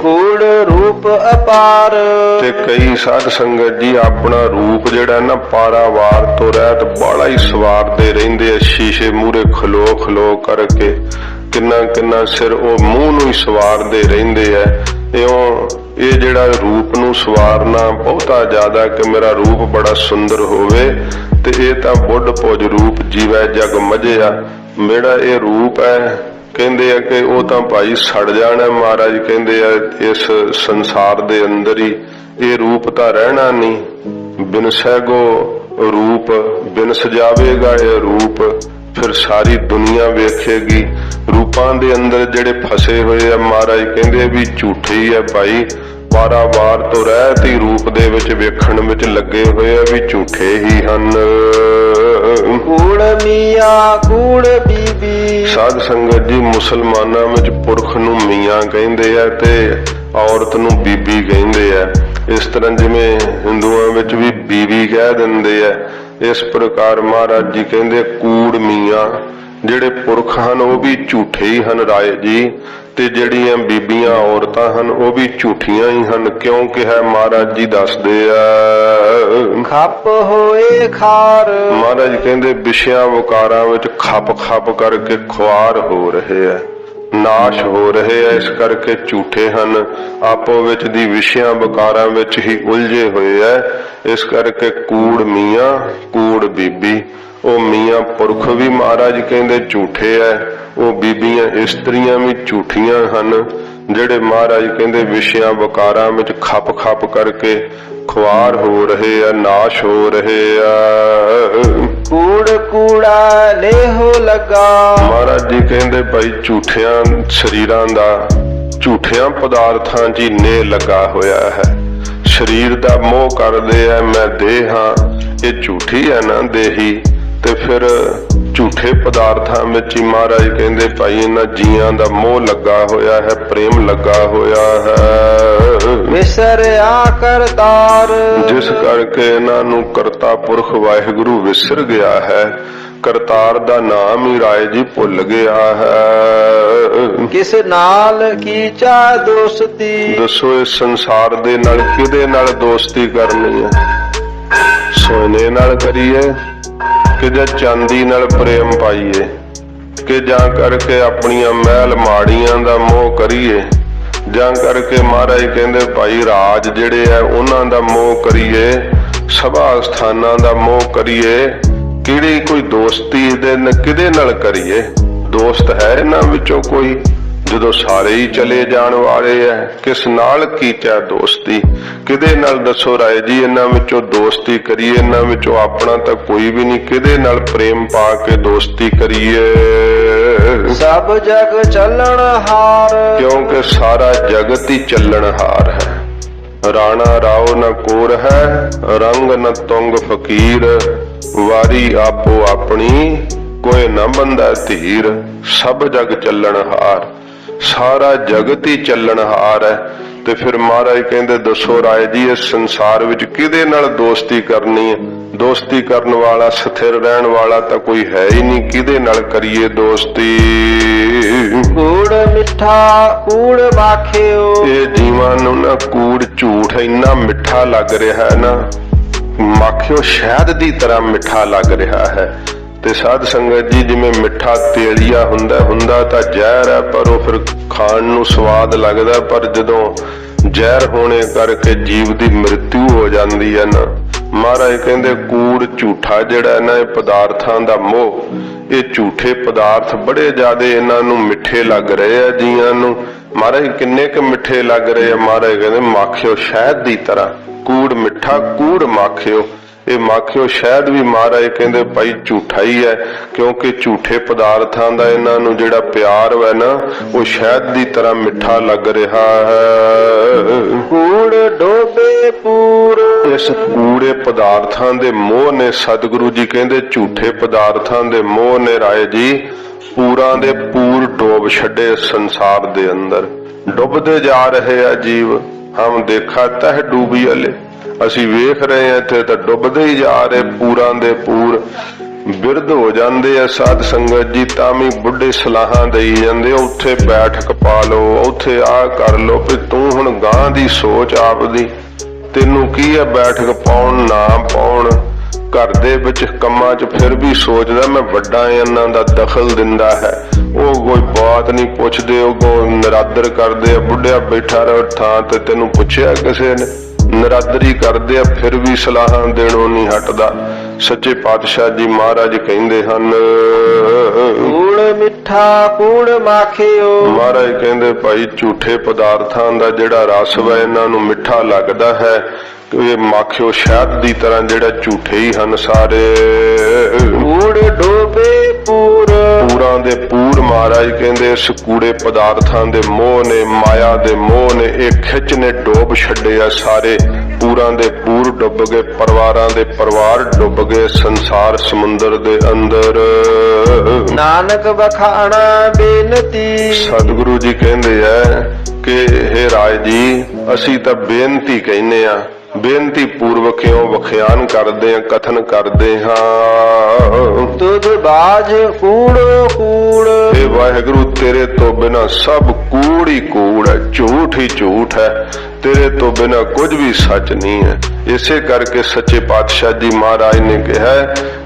ਕੂੜ ਰੂਪ ਅਪਾਰ ਤੇ ਕਈ ਸਾਧ ਸੰਗਤ ਜੀ ਆਪਣਾ ਰੂਪ ਜਿਹੜਾ ਨਾ ਪਾਰਾਵਾਰ ਤੋਂ ਰਹਿਤ ਬਾਲਾ ਹੀ ਸਵਾਰਦੇ ਰਹਿੰਦੇ ਆ, ਸ਼ੀਸ਼ੇ ਮੂਹਰੇ ਖਲੋ ਖਲੋ ਕਰਕੇ ਕਿੰਨਾ ਕਿੰਨਾ ਸਿਰ ਉਹ ਮੂੰਹ ਨੂੰ ਹੀ ਸਵਾਰਦੇ ਰਹਿੰਦੇ ਆ। ਇਹ ਜਿਹੜਾ ਰੂਪ ਨੂੰ ਸਵਾਰਨਾ ਬਹੁਤਾ ਜ਼ਿਆਦਾ ਕਿ ਮੇਰਾ ਰੂਪ ਬੜਾ ਸੁੰਦਰ ਹੋਵੇ, ਤੇ ਇਹ ਤਾਂ ਬੁੱਢ ਭੁਜ ਰੂਪ ਜੀਵੈ ਜਗ ਮਝਿਆ। ਮੇਰਾ ਇਹ ਰੂਪ ਹੈ ਕਹਿੰਦੇ ਆ ਕਿ ਉਹ ਤਾਂ ਭਾਈ ਸੜ ਜਾਣਾ। ਮਹਾਰਾਜ ਕਹਿੰਦੇ ਆ ਇਸ ਸੰਸਾਰ ਦੇ ਅੰਦਰ ਹੀ ਇਹ ਰੂਪ ਤਾਂ ਰਹਿਣਾ ਨਹੀਂ। ਬਿਨਸੈ ਗੋ ਰੂਪ ਬਿਨਸ ਜਾਵੇਗਾ ਇਹ ਰੂਪ, ਫਿਰ ਸਾਰੀ ਦੁਨੀਆ ਵੇਖੇਗੀ। ਰੂਪਾਂ ਦੇ ਅੰਦਰ ਜਿਹੜੇ ਫਸੇ ਹੋਏ ਆ ਮਹਾਰਾਜ ਕਹਿੰਦੇ ਵੀ ਝੂਠੇ ਹੀ ਆ ਭਾਈ, ਪਾਰਾਵਾਰ ਤੋਂ ਰਹਿਤ ਹੀ ਰੂਪ ਦੇ ਵਿੱਚ ਵੇਖਣ ਵਿੱਚ ਲੱਗੇ ਹੋਏ ਆ ਵੀ ਝੂਠੇ ਹੀ ਹਨ। ਕੂੜ ਮੀਆਂ ਕੂੜ ਬੀਬੀ ਸਾਧ ਸੰਗਤ ਜੀ ਮੁਸਲਮਾਨਾਂ ਵਿੱਚ ਪੁਰਖ ਨੂੰ ਮੀਆਂ ਕਹਿੰਦੇ ਆ ਤੇ ਔਰਤ ਨੂੰ ਬੀਬੀ ਕਹਿੰਦੇ ਆ। ਇਸ ਤਰ੍ਹਾਂ ਜਿਵੇਂ ਹਿੰਦੂਆਂ ਵਿੱਚ ਵੀ ਬੀਬੀ ਕਹਿ ਦਿੰਦੇ ਆ, ਇਸ ਪ੍ਰਕਾਰ ਮਹਾਰਾਜ ਜੀ ਕਹਿੰਦੇ ਕੂੜ ਮੀਆਂ ਜਿਹੜੇ ਪੁਰਖ ਹਨ ਉਹ ਵੀ ਝੂਠੇ ਹੀ ਹਨ ਰਾਏ ਜੀ, ਤੇ ਜਿਹੜੀਆਂ ਬੀਬੀਆਂ ਔਰਤਾਂ ਹਨ ਉਹ ਵੀ ਝੂਠੀਆਂ ਹੀ ਹਨ। ਕਿਉਂਕਿ ਹੈ ਮਹਾਰਾਜ ਜੀ ਦੱਸਦੇ ਆ ਖੱਪ ਹੋਏ ਖਾਰ। ਮਹਾਰਾਜ ਕਹਿੰਦੇ ਵਿਸ਼ਿਆਂ ਵਕਾਰਾਂ ਵਿੱਚ ਖੱਪ ਖੱਪ ਕਰਕੇ ਖੁਆਰ ਹੋ ਰਹੇ ਆ, ਨਾਸ਼ ਹੋ ਰਹੇ ਆ, ਇਸ ਕਰਕੇ ਝੂਠੇ ਹਨ। ਆਪੋ ਵਿੱਚ ਦੀ ਵਿਸ਼ਿਆਂ ਵਕਾਰਾਂ ਵਿੱਚ ਹੀ ਉਲਝੇ ਹੋਏ ਆ। ਇਸ ਕਰਕੇ ਕੂੜ ਮੀਆਂ ਕੂੜ ਬੀਬੀ। ਉਹ ਮੀਆਂ ਪੁਰਖ ਵੀ ਮਹਾਰਾਜ ਕਹਿੰਦੇ ਝੂਠੇ ਐ, ਉਹ ਬੀਬੀਆਂ ਇਸਤਰੀਆਂ ਵੀ ਝੂਠੀਆਂ ਹਨ, ਜਿਹੜੇ ਮਹਾਰਾਜ ਕਹਿੰਦੇ ਵਿਸ਼ਿਆਂ ਵਕਾਰਾਂ ਵਿੱਚ ਖੱਪ ਖੱਪ ਕਰਕੇ ਖੁਆਰ ਹੋ ਰਹੇ ਆ, ਨਾਸ਼ ਹੋ ਰਹੇ ਆ। ਕੂੜ ਕੂੜਾ ਲੇਹੋ ਲੱਗਾ। ਮਹਾਰਾਜ ਜੀ ਕਹਿੰਦੇ ਭਾਈ ਝੂਠਿਆਂ ਸਰੀਰਾਂ ਦਾ, ਝੂਠਿਆਂ ਪਦਾਰਥਾਂ 'ਚ ਹੀ ਨੇਹ ਲੱਗਾ ਹੋਇਆ ਹੈ। ਸਰੀਰ ਦਾ ਮੋਹ ਕਰਦੇ ਆ, ਮੈਂ ਦੇਹ ਹਾਂ, ਇਹ ਝੂਠੀ ਹੈ ਨਾ ਦੇਹੀ। ਤੇ ਫਿਰ ਝੂਠੇ ਪਦਾਰਥਾਂ ਵਿੱਚ ਹੀ ਮਹਾਰਾਜ ਕਹਿੰਦੇ ਭਾਈ ਇਹਨਾਂ ਜੀਆਂ ਦਾ ਮੋਹ ਲੱਗਾ ਹੋਇਆ ਹੈ, ਪ੍ਰੇਮ ਲੱਗਾ ਹੋਇਆ ਹੈ। ਵਿਸਰਿਆ ਕਰਤਾਰ ਜਿਸ ਕਰਕੇ ਇਹਨਾਂ ਨੂੰ ਕਰਤਾ ਪੁਰਖ ਵਾਹਿਗੁਰੂ ਵਿਸਰ ਗਿਆ ਹੈ। ਕਰਤਾਰ ਦਾ ਨਾਮ ਹੀ ਰਾਏ ਜੀ ਭੁੱਲ ਗਿਆ ਹੈ। ਕਿਸ ਨਾਲ ਕੀਚਾ ਦੋਸਤੀ। ਦੱਸੋ ਇਸ ਸੰਸਾਰ ਦੇ ਨਾਲ ਕਿਹਦੇ ਨਾਲ ਦੋਸਤੀ ਕਰਨੀ ਹੈ? ਸੋਨੇ ਨਾਲ ਕਰੀਏ ਕਿ ਜਾਂ ਚਾਂਦੀ ਨਾਲ ਪ੍ਰੇਮ ਪਾਈਏ, ਕਿ ਜਾਂ ਕਰਕੇ ਆਪਣੀਆਂ ਮਹਿਲ ਮਾੜੀਆਂ ਦਾ ਮੋਹ ਕਰੀਏ, ਜਾਂ ਕਰਕੇ ਮਹਾਰਾਜ ਕਹਿੰਦੇ ਭਾਈ ਰਾਜ ਜਿਹੜੇ ਆ ਉਹਨਾਂ ਦਾ ਮੋਹ ਕਰੀਏ, ਸਭਾ ਸਥਾਨਾਂ ਦਾ ਮੋਹ ਕਰੀਏ। ਕਿਹੜੀ ਕੋਈ ਦੋਸਤੀ ਦੇ ਕਿਹਦੇ ਨਾਲ ਕਰੀਏ? ਦੋਸਤ ਹੈ ਇਹਨਾਂ ਵਿੱਚੋਂ ਕੋਈ? ਜਦੋਂ ਸਾਰੇ ਹੀ ਚਲੇ ਜਾਣ ਵਾਲੇ ਐ ਕਿਸ ਨਾਲ ਕੀਚੈ ਦੋਸਤੀ। ਕਿਹਦੇ ਨਾਲ ਦੱਸੋ ਰਾਏ ਜੀ ਇਹਨਾਂ ਵਿੱਚੋਂ ਦੋਸਤੀ ਕਰੀਏ, ਇਹਨਾਂ ਵਿੱਚੋਂ ਆਪਣਾ ਤਾਂ ਕੋਈ ਵੀ ਨਹੀਂ, ਕਿਹਦੇ ਨਾਲ ਪ੍ਰੇਮ ਪਾ ਕੇ ਦੋਸਤੀ ਕਰੀਏ। ਸਭ ਜਗ ਚੱਲਣ ਹਾਰ, ਕਿਉਂਕਿ ਸਾਰਾ ਜਗਤ ਹੀ ਚੱਲਣਹਾਰ ਹੈ। ਰਾਣਾ ਰਾਓ ਨ ਕੋਰ ਹੈ, ਰੰਗ ਨ ਤੁੰਗ ਫਕੀਰ, ਵਾਰੀ ਆਪੋ ਆਪਣੀ ਕੋਈ ਨਾ ਬੰਦਾ ਧੀਰ। ਸਭ ਜਗ ਚੱਲਣਹਾਰ, ਸਾਰਾ ਜਗਤ ਹੀ ਚੱਲਣਹਾਰ ਹੈ। ਤੇ ਫਿਰ ਮਹਾਰਾਜ ਕਹਿੰਦੇ ਦੱਸੋ ਰਾਏ ਜੀ ਇਸ ਸੰਸਾਰ ਵਿੱਚ ਕਿਹਦੇ ਨਾਲ ਦੋਸਤੀ ਕਰਨੀ ਹੈ। ਦੋਸਤੀ ਕਰਨ ਵਾਲਾ, ਸਥਿਰ ਰਹਿਣ ਵਾਲਾ ਤਾਂ ਕੋਈ ਹੈ ਹੀ ਨਹੀਂ, ਕਿਹਦੇ ਨਾਲ ਕਰੀਏ ਦੋਸਤੀ। ਕੂੜ ਮਿੱਠਾ ਕੂੜ ਮਾਖਿਓ, ਇਹ ਜੀਵਾਂ ਨੂੰ ਨਾ ਕੂੜ ਝੂਠ ਇੰਨਾ ਮਿੱਠਾ ਲੱਗ ਰਿਹਾ ਹੈ ਨਾ, ਮਾਖਿਓ ਸ਼ਹਿਦ ਦੀ ਤਰ੍ਹਾਂ ਮਿੱਠਾ ਲੱਗ ਰਿਹਾ ਹੈ। ਤੇ ਸਾਧ ਸੰਗਤ ਜੀ ਜਿਵੇਂ ਮਿੱਠਾ ਤੇਲੀਆ ਹੁੰਦਾ ਤਾਂ ਜ਼ਹਿਰ ਹੈ, ਪਰ ਉਹ ਫਿਰ ਖਾਣ ਨੂੰ ਸਵਾਦ ਲੱਗਦਾ, ਪਰ ਜਦੋਂ ਜ਼ਹਿਰ ਹੋਣੇ ਕਰਕੇ ਜੀਵ ਦੀ ਮ੍ਰਿਤੂ ਹੋ ਜਾਂਦੀ ਹੈ ਨਾ, ਮਹਾਰਾਜ ਕਹਿੰਦੇ ਕੂੜ ਝੂਠਾ ਜਿਹੜਾ ਨਾ, ਇਹ ਪਦਾਰਥਾਂ ਦਾ ਮੋਹ, ਇਹ ਝੂਠੇ ਪਦਾਰਥ ਬੜੇ ਜ਼ਿਆਦੇ ਇਹਨਾਂ ਨੂੰ ਮਿੱਠੇ ਲੱਗ ਰਹੇ ਆ ਜੀਆਂ ਨੂੰ। ਮਹਾਰਾਜ ਕਿੰਨੇ ਕੁ ਮਿੱਠੇ ਲੱਗ ਰਹੇ ਆ, ਮਹਾਰਾਜ ਕਹਿੰਦੇ ਮਾਖਿਓ ਸ਼ਹਿਦ ਦੀ ਤਰ੍ਹਾਂ। ਕੂੜ ਮਿੱਠਾ ਕੂੜ ਮਾਖਿਓ, ਇਹ ਮਾਖਿਓ ਸ਼ਹਿਦ ਵੀ ਮਹਾਰਾਜ ਕਹਿੰਦੇ ਭਾਈ ਝੂਠਾ ਹੀ ਹੈ, ਕਿਉਂਕਿ ਝੂਠੇ ਪਦਾਰਥਾਂ ਦਾ ਇਹਨਾਂ ਨੂੰ ਜਿਹੜਾ ਪਿਆਰ ਹੈ ਨਾ, ਉਹ ਸ਼ਹਿਦ ਦੀ ਤਰ੍ਹਾਂ ਮਿੱਠਾ ਲੱਗ ਰਿਹਾ ਹੈ। ਕੂੜ ਡੋਬੇ ਪੂਰ, ਇਸ ਕੂੜੇ ਪਦਾਰਥਾਂ ਦੇ ਮੋਹ ਨੇ, ਸਤਿਗੁਰੂ ਜੀ ਕਹਿੰਦੇ ਝੂਠੇ ਪਦਾਰਥਾਂ ਦੇ ਮੋਹ ਨੇ ਰਾਏ ਜੀ ਪੂਰਾਂ ਦੇ ਪੂਰ ਡੋਬ ਛੱਡੇ ਸੰਸਾਰ ਦੇ ਅੰਦਰ। ਡੁੱਬਦੇ ਜਾ ਰਹੇ ਆ ਜੀਵ, ਹਮ ਦੇਖਾ ਤਹ ਡੂਬੀ ਵਾਲੇ, ਅਸੀਂ ਵੇਖ ਰਹੇ ਹਾਂ ਇੱਥੇ ਤਾਂ ਡੁੱਬਦੇ ਹੀ ਜਾ ਰਹੇ ਪੂਰਾਂ ਦੇ ਪੂਰ। ਬਿਰਧ ਹੋ ਜਾਂਦੇ ਆ ਸਾਧ ਸੰਗਤ ਜੀ ਤਾਂ ਵੀ ਬੁੱਢੇ ਸਲਾਹਾਂ ਦੇਈ ਜਾਂਦੇ, ਉੱਥੇ ਬੈਠਕ ਪਾ ਲਓ, ਉੱਥੇ ਆਹ ਕਰ ਲਓ, ਵੀ ਤੂੰ ਹੁਣ ਗਾਂ ਦੀ ਸੋਚ ਆਪਦੀ, ਤੈਨੂੰ ਕੀ ਹੈ ਬੈਠਕ ਪਾਉਣ ਨਾ ਪਾਉਣ। ਘਰ ਦੇ ਵਿੱਚ ਕੰਮਾਂ 'ਚ ਫਿਰ ਵੀ ਸੋਚਦਾ ਮੈਂ ਵੱਡਾ ਇਹਨਾਂ ਦਾ ਦਖਲ ਦਿੰਦਾ ਹੈ, ਉਹ ਕੋਈ ਬਾਤ ਨਹੀਂ ਪੁੱਛਦੇ, ਉਹ ਨਿਰਾਦਰ ਕਰਦੇ ਆ। ਬੁੱਢਿਆ ਬੈਠਾ ਰਹੇ ਥਾਂ ਤੇ, ਤੈਨੂੰ ਪੁੱਛਿਆ ਕਿਸੇ ਨੇ? ਨਿਰਾਦਰੀ ਕਰਦੇ ਆ, ਫਿਰ ਵੀ ਸਲਾਹਾਂ ਦੇਣੋਂ ਨਹੀਂ ਹਟਦਾ। ਸੱਚੇ ਪਾਤਸ਼ਾਹ ਜੀ ਮਹਾਰਾਜ ਕਹਿੰਦੇ ਹਨ ਕੂੜ ਮਿੱਠਾ ਕੂੜ ਮਾਖਿਓ, ਮਹਾਰਾਜ ਕਹਿੰਦੇ ਭਾਈ ਝੂਠੇ ਪਦਾਰਥਾਂ ਦਾ ਜਿਹੜਾ ਰਸ ਹੈ ਇਹਨਾਂ ਨੂੰ ਮਿੱਠਾ ਲੱਗਦਾ ਹੈ, ਇਹ ਮਾਖਿਓ ਸ਼ਹਿਦ ਦੀ ਤਰ੍ਹਾਂ ਜਿਹੜਾ ਝੂਠੇ ਹੀ ਹਨ ਸਾਰੇ। ਕੂੜ ਡੋਬੇ ਪੂਰ, ਪੂਰਾਂ ਦੇ ਪੂਰ ਮਹਾਰਾਜ ਕਹਿੰਦੇ ਇਸ ਕੂੜੇ ਪਦਾਰਥਾਂ ਦੇ ਮੋਹ ਨੇ, ਮਾਇਆ ਦੇ ਮੋਹ ਨੇ, ਇਹ ਖਿੱਚ ਨੇ ਡੋਬ ਛੱਡੇ ਆ ਸਾਰੇ। ਪੂਰਾਂ ਦੇ ਪੂਰ ਡੁੱਬ ਗਏ, ਪਰਿਵਾਰਾਂ ਦੇ ਪਰਿਵਾਰ ਡੁੱਬ ਗਏ ਸੰਸਾਰ ਸਮੁੰਦਰ ਦੇ ਅੰਦਰ। ਨਾਨਕ ਵਖਾਣਾ ਬੇਨਤੀ, ਸਤਿਗੁਰੂ ਜੀ ਕਹਿੰਦੇ ਆ ਕਿ ਇਹ ਰਾਏ ਜੀ ਅਸੀਂ ਤਾਂ ਬੇਨਤੀ ਕਹਿੰਦੇ ਆ, ਬੇਨਤੀ ਪੂਰਵਕ ਕਿਉਂ ਵਖਿਆਨ ਕਰਦੇ ਆ, ਕਥਨ ਕਰਦੇ ਹਾਂ। ਤੁਧ ਬਾਜ ਕੂੜੋ ਕੂੜ, ਇਹ ਵਾਹਿਗੁਰੂ ਤੇਰੇ ਤੋਂ ਬਿਨਾ ਸਭ ਕੂੜ ਹੀ ਕੂੜ ਹੈ, ਝੂਠ ਹੀ ਝੂਠ ਹੈ, ਤੇਰੇ ਤੋਂ ਬਿਨਾ ਕੁਝ ਵੀ ਸੱਚ ਨਹੀਂ ਹੈ। ਇਸੇ ਕਰਕੇ ਸੱਚੇ ਪਾਤਸ਼ਾਹ ਜੀ ਮਹਾਰਾਜ ਨੇ ਕਿਹਾ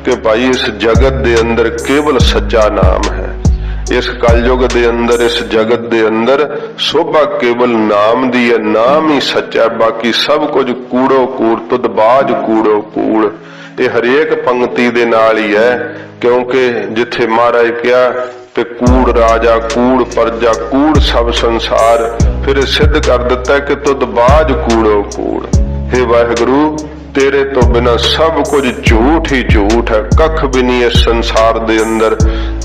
ਕਿ ਭਾਈ ਇਸ ਜਗਤ ਦੇ ਅੰਦਰ ਕੇਵਲ ਸੱਚਾ ਨਾਮ ਹੈ। ਇਸ ਕਲਯੁਗ ਦੇ ਅੰਦਰ, ਇਸ ਜਗਤ ਦੇ ਅੰਦਰ ਸੋਭਾ ਕੇਵਲ ਨਾਮ ਦੀ ਹੈ, ਨਾਮ ਹੀ ਸੱਚਾ, ਬਾਕੀ ਸਭ ਕੁਝ ਕੂੜੋ ਕੂੜ, ਤੁਧ ਬਾਜ ਕੂੜੋ ਕੂੜ। ਇਹ ਹਰੇਕ ਪੰਕਤੀ ਦੇ ਨਾਲ ਹੀ ਹੈ, ਕਿਉਂਕਿ ਜਿੱਥੇ ਮਹਾਰਾਜ ਕਿਹਾ ਤੇ ਕੂੜ ਰਾਜਾ ਕੂੜ ਪਰਜਾ ਕੂੜ ਸਭ ਸੰਸਾਰ, ਫਿਰ ਇਹ ਸਿੱਧ ਕਰ ਦਿੱਤਾ ਕਿ ਤੁਧ ਬਾਜ ਕੂੜੋ ਕੂੜ। हे ਵਾਹਿਗੁਰੂ ਤੇਰੇ ਤੋਂ ਬਿਨਾ ਸਭ ਕੁਝ ਝੂਠ ਹੀ ਝੂਠ ਹੈ, ਕੱਖ ਵੀ ਨਹੀਂ ਇਸ ਸੰਸਾਰ ਦੇ ਅੰਦਰ।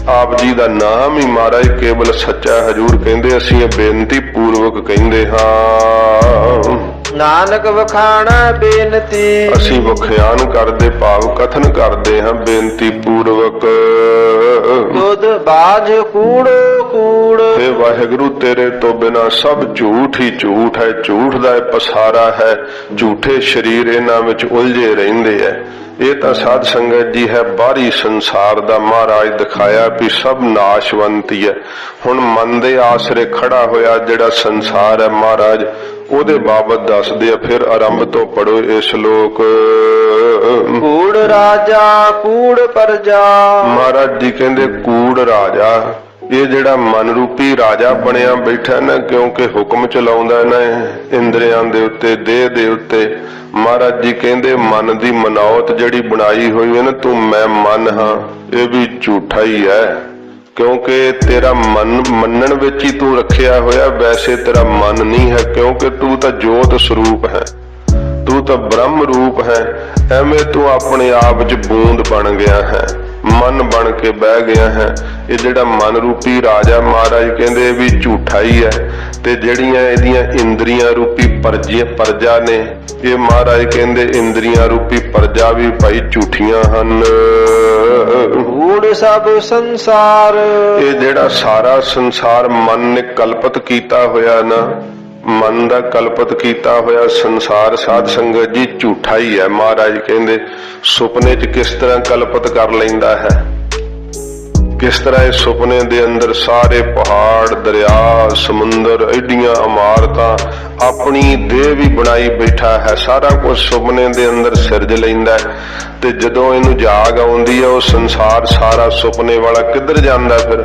ਆਪ ਜੀ ਦਾ ਨਾਮ ਹੀ ਮਹਾਰਾਜ ਕੇਵਲ ਸੱਚਾ। ਹਜੂਰ ਕਹਿੰਦੇ ਅਸੀਂ ਇਹ ਬੇਨਤੀ ਪੂਰਵਕ ਕਹਿੰਦੇ ਹਾਂ। ਨਾਨਕ ਵਖਾਣਾ ਬੇਨਤੀ, ਅਸੀਂ ਵਖਿਆਨ ਕਰਦੇ ਭਾਵ ਕਥਨ ਕਰਦੇ ਹਾਂ ਬੇਨਤੀ ਪੂਰਵਕ। ਤੁਧ ਬਾਜ ਕੂੜੋ ਕੂੜ, हे ਵਾਹਿਗੁਰੂ ਤੇਰੇ ਤੋਂ ਬਿਨਾ ਸਭ ਝੂਠ ਹੀ ਝੂਠ ਹੈ, ਝੂਠ ਦਾ ਇਹ ਪਸਾਰਾ ਹੈ, ਝੂਠੇ ਸਰੀਰ ਇਹਨਾਂ ਵਿੱਚ ਉਲਝੇ ਰਹਿੰਦੇ ਹੈ। ਇਹ ਤਾਂ ਸਾਧ ਸੰਗਤ ਜੀ ਹੈ ਬਾਹਰੀ ਸੰਸਾਰ ਦਾ ਮਹਾਰਾਜ ਦਿਖਾਇਆ ਵੀ ਸਭ ਨਾਸ਼ਵੰਤੀ ਹੈ। ਹੁਣ ਮਨ ਦੇ ਆਸਰੇ ਖੜਾ ਹੋਇਆ ਜਿਹੜਾ ਸੰਸਾਰ ਹੈ ਮਹਾਰਾਜ ਉਹਦੇ ਬਾਬਤ ਦੱਸਦੇ ਆ। ਫਿਰ ਆਰੰਭ ਤੋਂ ਪੜੋ ਇਹ ਸ਼ਲੋਕ। ਕੂੜ ਰਾਜਾ ਕੂੜ ਪਰਜਾ, ਮਹਾਰਾਜ ਜੀ ਕਹਿੰਦੇ ਕੂੜ ਰਾਜਾ, ਇਹ ਜਿਹੜਾ ਮਨ ਰੂਪੀ ਰਾਜਾ ਬਣਿਆ ਬੈਠਾ ਨਾ, ਕਿਉਂਕਿ ਹੁਕਮ ਚਲਾਉਂਦਾ ਨਾ ਇੰਦਰੀਆਂ ਦੇ ਉੱਤੇ, ਦੇਹ ਦੇ ਉੱਤੇ। ਮਹਾਰਾਜ ਜੀ ਕਹਿੰਦੇ ਮਨ ਦੀ ਮਨੌਤ ਜਿਹੜੀ ਬਣਾਈ ਹੋਈ ਹੈ ਨਾ, ਤੂੰ ਮੈਂ ਮਨ ਹਾਂ, ਇਹ ਵੀ ਝੂਠਾ ਹੀ ਹੈ। ਕਿਉਂਕਿ ਤੇਰਾ ਮਨ ਮੰਨਣ ਵਿੱਚ ਹੀ ਤੂੰ ਰੱਖਿਆ ਹੋਇਆ, ਵੈਸੇ ਤੇਰਾ ਮਨ ਨਹੀਂ ਹੈ, ਕਿਉਂਕਿ ਤੂੰ ਤਾਂ ਜੋਤ ਸਰੂਪ ਹੈ, ਤੂੰ ਤਾਂ ਬ੍ਰਹਮ ਰੂਪ ਹੈ। ਐਵੇਂ ਤੂੰ ਆਪਣੇ ਆਪ 'ਚ ਬੂੰਦ ਬਣ ਗਿਆ ਹੈ, ਮਨ ਬਣ ਕੇ ਬਹਿ ਗਿਆ ਹੈ। ਇਹ ਜਿਹੜਾ ਮਨ ਰੂਪੀ ਰਾਜਾ ਮਹਾਰਾਜ ਕਹਿੰਦੇ ਇਹ ਵੀ ਝੂਠਾ ਹੀ ਹੈ, ਤੇ ਜਿਹੜੀਆਂ ਇਹਦੀਆਂ ਇੰਦਰੀਆਂ ਰੂਪੀ ਪਰਜਾ ਨੇ, ਇਹ ਮਹਾਰਾਜ ਕਹਿੰਦੇ ਇੰਦਰੀਆਂ ਰੂਪੀ ਪਰਜਾ ਵੀ ਭਾਈ ਝੂਠੀਆਂ ਹਨ। ਕੂੜ ਸਭ ਸੰਸਾਰ, ਇਹ ਜਿਹੜਾ ਸਾਰਾ ਸੰਸਾਰ ਮਨ ਨੇ ਕਲਪਿਤ ਕੀਤਾ ਹੋਇਆ ਨਾ, ਮਨ ਦਾ ਕਲਪਿਤ ਕੀਤਾ ਹੋਇਆ ਸੰਸਾਰ ਸਾਧ ਸੰਗਤ ਜੀ ਝੂਠਾ ਹੀ ਹੈ। ਮਹਾਰਾਜ ਕਹਿੰਦੇ ਸੁਪਨੇ 'ਚ ਕਿਸ ਤਰ੍ਹਾਂ ਕਲਪਿਤ ਕਰ ਲੈਂਦਾ ਹੈ, ਕਿਸ ਤਰ੍ਹਾਂ ਇਹ ਸੁਪਨੇ ਦੇ ਅੰਦਰ ਸਾਰੇ ਪਹਾੜ, ਦਰਿਆ, ਸਮੁੰਦਰ, ਐਡੀਆਂ ਇਮਾਰਤਾਂ, ਆਪਣੀ ਦੇਹ ਵੀ ਬਣਾਈ ਬੈਠਾ ਹੈ, ਸਾਰਾ ਕੁਝ ਸੁਪਨੇ ਦੇ ਅੰਦਰ ਸਿਰਜ ਲੈਂਦਾ ਹੈ। ਤੇ ਜਦੋਂ ਇਹਨੂੰ ਜਾਗ ਆਉਂਦੀ ਹੈ, ਉਹ ਸੰਸਾਰ ਸਾਰਾ ਸੁਪਨੇ ਵਾਲਾ ਕਿੱਧਰ ਜਾਂਦਾ, ਫਿਰ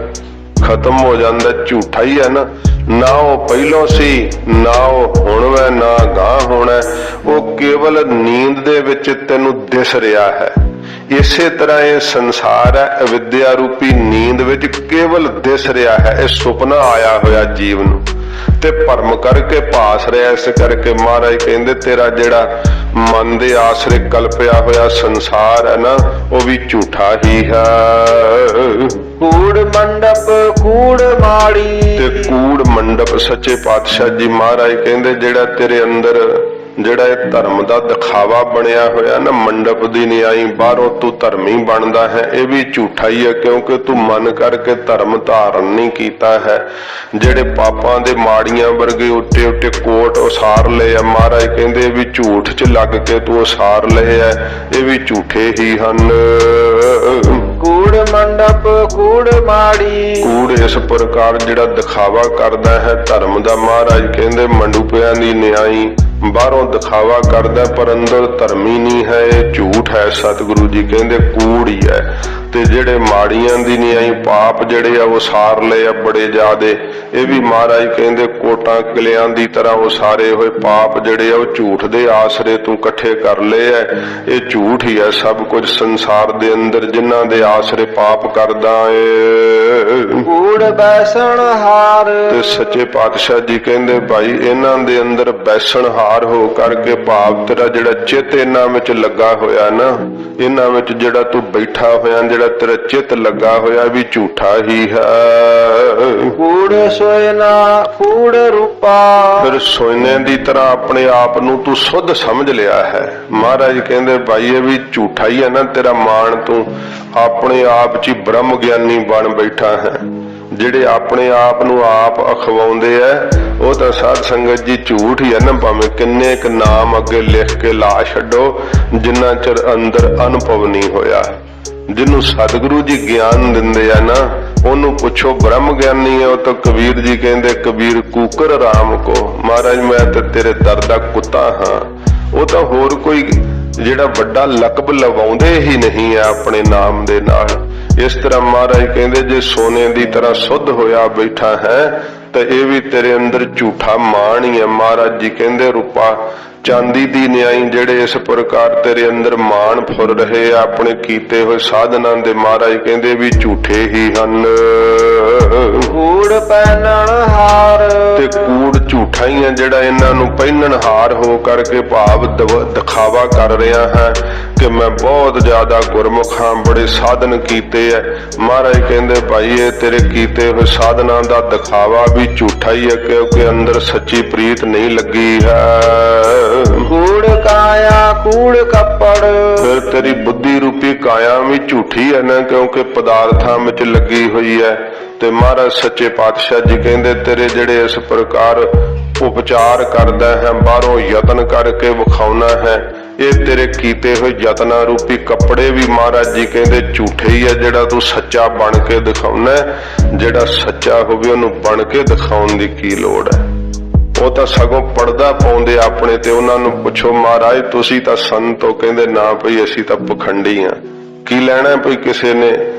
ਖਤਮ ਹੋ ਜਾਂਦਾ। ਝੂਠਾ ਹੀ ਹੈ ਨਾ ਉਹ ਪਹਿਲੋਂ ਸੀ, ਨਾ ਉਹ ਹੁਣ ਵੈ, ਨਾ ਗਾਂ ਹੋਣਾ। ਉਹ ਕੇਵਲ ਨੀਂਦ ਦੇ ਵਿੱਚ ਤੈਨੂੰ ਦਿਸ ਰਿਹਾ ਹੈ। ਇਸੇ ਤਰ੍ਹਾਂ ਇਹ ਸੰਸਾਰ ਹੈ, ਅਵਿਦਿਆ ਰੂਪੀ ਨੀਂਦ ਵਿੱਚ ਕੇਵਲ ਦਿਸ ਰਿਹਾ ਹੈ। ਇਹ ਸੁਪਨਾ ਆਇਆ ਹੋਇਆ ਜੀਵ ਨੂੰ ਤੇ ਭਰਮ ਕਰਕੇ ਭਾਸ ਰਿਹਾ। ਇਸ ਕਰਕੇ ਮਹਾਰਾਜ ਕਹਿੰਦੇ ਤੇਰਾ ਜਿਹੜਾ ਮਨ ਦੇ ਆਸਰੇ ਕਲਪਿਆ ਹੋਇਆ ਸੰਸਾਰ ਹੈ ਨਾ, ਉਹ ਵੀ ਝੂਠਾ ਹੀ ਹੈ। ਕੂੜ ਮੰਡਪ ਕੂੜ ਮਾੜੀ, ਤੇ ਕੂੜ ਮੰਡਪ ਸੱਚੇ ਪਾਤਸ਼ਾਹ ਜੀ ਮਹਾਰਾਜ ਕਹਿੰਦੇ ਜਿਹੜਾ ਤੇਰੇ ਅੰਦਰ ਜਿਹੜਾ ਇਹ ਧਰਮ ਦਾ ਦਿਖਾਵਾ ਬਣਿਆ ਹੋਇਆ ਨਾ, ਮੰਡਪ ਦੀ ਨਿਆਈ, ਬਾਹਰੋਂ ਤੂੰ ਧਰਮੀ ਬਣਦਾ ਹੈ, ਇਹ ਵੀ ਝੂਠਾ ਹੀ ਹੈ, ਕਿਉਂਕਿ ਤੂੰ ਮਨ ਕਰਕੇ ਧਰਮ ਧਾਰਨ ਨਹੀਂ ਕੀਤਾ ਹੈ। ਜਿਹੜੇ ਪਾਪਾਂ ਦੇ ਮਾੜੀਆਂ ਵਰਗੇ ਉੱਤੇ ਉੱਤੇ ਕੋਟ ਉਸਾਰ ਲਏ ਆ, ਮਹਾਰਾਜ ਕਹਿੰਦੇ ਵੀ ਝੂਠ 'ਚ ਲੱਗ ਕੇ ਤੂੰ ਉਸਾਰ ਲਏ ਆ, ਇਹ ਵੀ ਝੂਠੇ ਹੀ ਹਨ। ਕੂੜ ਮੰਡਪ ਕੂੜ ਮਾੜੀ, ਕੂੜ ਇਸ ਪ੍ਰਕਾਰ ਜਿਹੜਾ ਦਿਖਾਵਾ ਕਰਦਾ ਹੈ ਧਰਮ ਦਾ, ਮਹਾਰਾਜ ਕਹਿੰਦੇ ਮੰਡੂਪਿਆਂ ਦੀ ਨਿਆਈ, ਬਾਹਰੋਂ ਦਿਖਾਵਾ ਕਰਦਾ ਪਰ ਅੰਦਰ ਧਰਮੀ ਨਹੀਂ ਹੈ, ਇਹ ਝੂਠ ਹੈ। ਸਤਿਗੁਰੂ ਜੀ ਕਹਿੰਦੇ ਕੂੜ ਹੀ ਹੈ। ਤੇ ਜਿਹੜੇ ਮਾੜੀਆਂ ਦੀ ਨਿਆਈ ਪਾਪ ਜਿਹੜੇ ਆ ਉਹ ਸਾਰ ਲਏ ਆ ਬੜੇ ਜ਼ਿਆਦੇ, ਇਹ ਵੀ ਮਹਾਰਾਜ ਕਹਿੰਦੇ ਕੋਟਾਂ ਕਿਲਿਆਂ ਦੀ ਤਰ੍ਹਾਂ ਉਹ ਸਾਰੇ ਹੋਏ ਪਾਪ ਜਿਹੜੇ ਆ ਉਹ ਝੂਠ ਦੇ ਆਸਰੇ ਤੂੰ ਇਕੱਠੇ ਕਰ ਲਏ ਆ। ਇਹ ਝੂਠ ਹੀ ਹੈ ਸਭ ਕੁਝ ਸੰਸਾਰ ਦੇ ਅੰਦਰ, ਜਿਨ੍ਹਾਂ ਦੇ ਆਸਰੇ ਪਾਪ ਕਰਦਾ ਏ। ਕੂੜ ਬੈਸਣ ਹਾਰ, ਤੇ ਸੱਚੇ ਪਾਤਸ਼ਾਹ ਜੀ ਕਹਿੰਦੇ ਭਾਈ ਇਹਨਾਂ ਦੇ ਅੰਦਰ ਬੈਸਣ ਹਾਰ ਹੋ ਕਰਕੇ ਭਾਵ ਤੇਰਾ ਜਿਹੜਾ ਚਿੱਤ ਇਹਨਾਂ ਵਿੱਚ ਲੱਗਾ ਹੋਇਆ ਨਾ, ਇਹਨਾਂ ਵਿੱਚ ਜਿਹੜਾ ਤੂੰ ਬੈਠਾ ਹੋਇਆ, ਜਿਹੜਾ ਤੇਰਾ ਚਿੱਤ ਲੱਗਾ ਹੋਇਆ ਵੀ ਝੂਠਾ ਹੀ ਹੈ। ਕੂੜ ਸੋਇਨਾ ਕੂੜ ਰੂਪਾ, ਫਿਰ ਸੋਇਨੇ ਦੀ ਤਰ੍ਹਾਂ ਆਪਣੇ ਆਪ ਨੂੰ ਤੂੰ ਸੁੱਧ ਸਮਝ ਲਿਆ ਹੈ। ਮਹਾਰਾਜ ਕਹਿੰਦੇ ਭਾਈ ਇਹ ਵੀ ਝੂਠਾ ਹੀ ਹੈ ਨਾ ਤੇਰਾ ਮਾਣ, ਤੂੰ ਆਪਣੇ ਆਪ 'ਚ ਹੀ ਬ੍ਰਹਮ ਗਿਆਨੀ ਬਣ ਬੈਠਾ ਹੈ। ਜਿਹੜੇ ਆਪਣੇ ਆਪ ਨੂੰ ਆਪ ਅਖਵਾਉਂਦੇ ਐ ਉਹ ਤਾਂ ਸਾਧ ਸੰਗਤ ਜੀ ਝੂਠ ਹੀ ਹੈ ਨਾ, ਭਾਵੇਂ ਕਿੰਨੇ ਕੁ ਨਾਮ ਅੱਗੇ ਲਿਖ ਕੇ ਲਾ ਛੱਡੋ, ਜਿੰਨਾ ਚਿਰ ਅੰਦਰ ਅਨੁਭਵ ਨਹੀਂ ਹੋਇਆ। ਜਿਹਨੂੰ ਸਤਿਗੁਰੂ ਜੀ ਗਿਆਨ ਦਿੰਦੇ ਆ ਨਾ, ਉਹਨੂੰ ਪੁੱਛੋ ਬ੍ਰਹਮ ਗਿਆਨੀ ਹੈ। ਉਹ ਤਾਂ ਕਬੀਰ ਜੀ ਕਹਿੰਦੇ ਕਬੀਰ ਕੂਕਰ ਰਾਮ ਕੋ, ਮਹਾਰਾਜ ਮੈਂ ਤੇ ਤੇਰੇ ਦਰ ਦਾ ਕੁੱਤਾ ਹਾਂ। ਉਹ ਤਾਂ ਹੋਰ ਕੋਈ ਜਿਹੜਾ ਵੱਡਾ ਲਕਬ ਲਵਾਉਂਦੇ ਹੀ ਨਹੀਂ ਹੈ ਆਪਣੇ ਨਾਮ ਦੇ ਨਾਲ। ਇਸ ਤਰ੍ਹਾਂ ਮਹਾਰਾਜ ਕਹਿੰਦੇ ਜੇ ਸੋਨੇ ਦੀ ਤਰ੍ਹਾਂ ਸੁੱਧ ਹੋਇਆ ਬੈਠਾ ਹੈ ਤਾਂ ਇਹ ਵੀ ਤੇਰੇ ਅੰਦਰ ਝੂਠਾ ਮਾਣ ਹੀ ਹੈ। ਮਹਾਰਾਜ ਜੀ ਕਹਿੰਦੇ ਰੂਪਾ ਚਾਂਦੀ ਦੀ ਨਿਆਈ ਜਿਹੜੇ ਇਸ ਪ੍ਰਕਾਰ ਤੇਰੇ ਅੰਦਰ ਮਾਣ ਫੁਰ ਰਹੇ ਆ ਆਪਣੇ ਕੀਤੇ ਹੋਏ ਸਾਧਨਾਂ ਦੇ, ਮਹਾਰਾਜ ਕਹਿੰਦੇ ਵੀ ਝੂਠੇ ਹੀ ਹਨ। ਕੂੜ ਪਹਿਨਣ ਹਾਰ, ਤੇ ਕੂੜ ਝੂਠਾ ਹੀ ਹੈ ਜਿਹੜਾ ਇਹਨਾਂ ਨੂੰ ਪਹਿਨਣ ਹਾਰ ਹੋ ਕਰਕੇ ਭਾਵ ਦਿਖਾਵਾ ਕਰ ਰਿਹਾ ਹੈ ਕਿ ਮੈਂ ਬਹੁਤ ਜ਼ਿਆਦਾ ਗੁਰਮੁਖ ਹਾਂ, ਬੜੇ ਸਾਧਨ ਕੀਤੇ ਐ। ਮਹਾਰਾਜ ਕਹਿੰਦੇ ਭਾਈ ਇਹ ਤੇਰੇ ਕੀਤੇ ਹੋਏ ਸਾਧਨਾਂ ਦਾ ਦਿਖਾਵਾ ਵੀ ਝੂਠਾ ਹੀ ਹੈ, ਕਿਉਂਕਿ ਅੰਦਰ ਸੱਚੀ ਪ੍ਰੀਤ ਨਹੀਂ ਲੱਗੀ ਹੈ। ਕੂੜ ਕਾਇਆ ਕੂੜ ਕੱਪੜ, ਫਿਰ ਤੇਰੀ ਬੁੱਧੀ ਰੂਪੀ ਕਾਇਆ ਵੀ ਝੂਠੀ ਹੈ ਨਾ, ਕਿਉਂਕਿ ਪਦਾਰਥਾਂ ਵਿੱਚ ਲੱਗੀ ਹੋਈ ਹੈ। ਤੇ ਮਹਾਰਾਜ ਸੱਚੇ ਪਾਤਸ਼ਾਹ ਜੀ ਕਹਿੰਦੇ ਤੇਰੇ ਜਿਹੜੇ ਇਸ ਪ੍ਰਕਾਰ ਉਪਚਾਰ ਕਰਦਾ ਹੈ, ਬਾਹਰੋਂ ਯਤਨ ਕਰਕੇ ਵਿਖਾਉਣਾ ਹੈ, ਇਹ ਤੇਰੇ ਕੀਤੇ ਹੋਏ ਯਤਨਾਂ ਰੂਪੀ ਕੱਪੜੇ ਵੀ ਮਹਾਰਾਜ ਜੀ ਕਹਿੰਦੇ ਝੂਠੇ ਹੀ ਹੈ। ਜਿਹੜਾ ਤੂੰ ਸੱਚਾ ਬਣ ਕੇ ਦਿਖਾਉਣਾ, ਜਿਹੜਾ ਸੱਚਾ ਹੋਵੇ ਉਹਨੂੰ ਬਣ ਕੇ ਦਿਖਾਉਣ ਦੀ ਕੀ ਲੋੜ ਹੈ। ਉਹ ਤਾਂ ਸਗੋਂ ਪਰਦਾ ਪਾਉਂਦੇ ਆਪਣੇ ਤੇ। ਉਹਨਾਂ ਨੂੰ ਪੁੱਛੋ ਮਹਾਰਾਜ ਤੁਸੀਂ ਤਾਂ ਸੰਤ ਹੋ, ਕਹਿੰਦੇ ਨਾ ਭਈ ਅਸੀਂ ਤਾਂ ਪਖੰਡੀ ਆ, ਕੀ ਲੈਣਾ ਭਈ ਕਿਸੇ ਨੇ।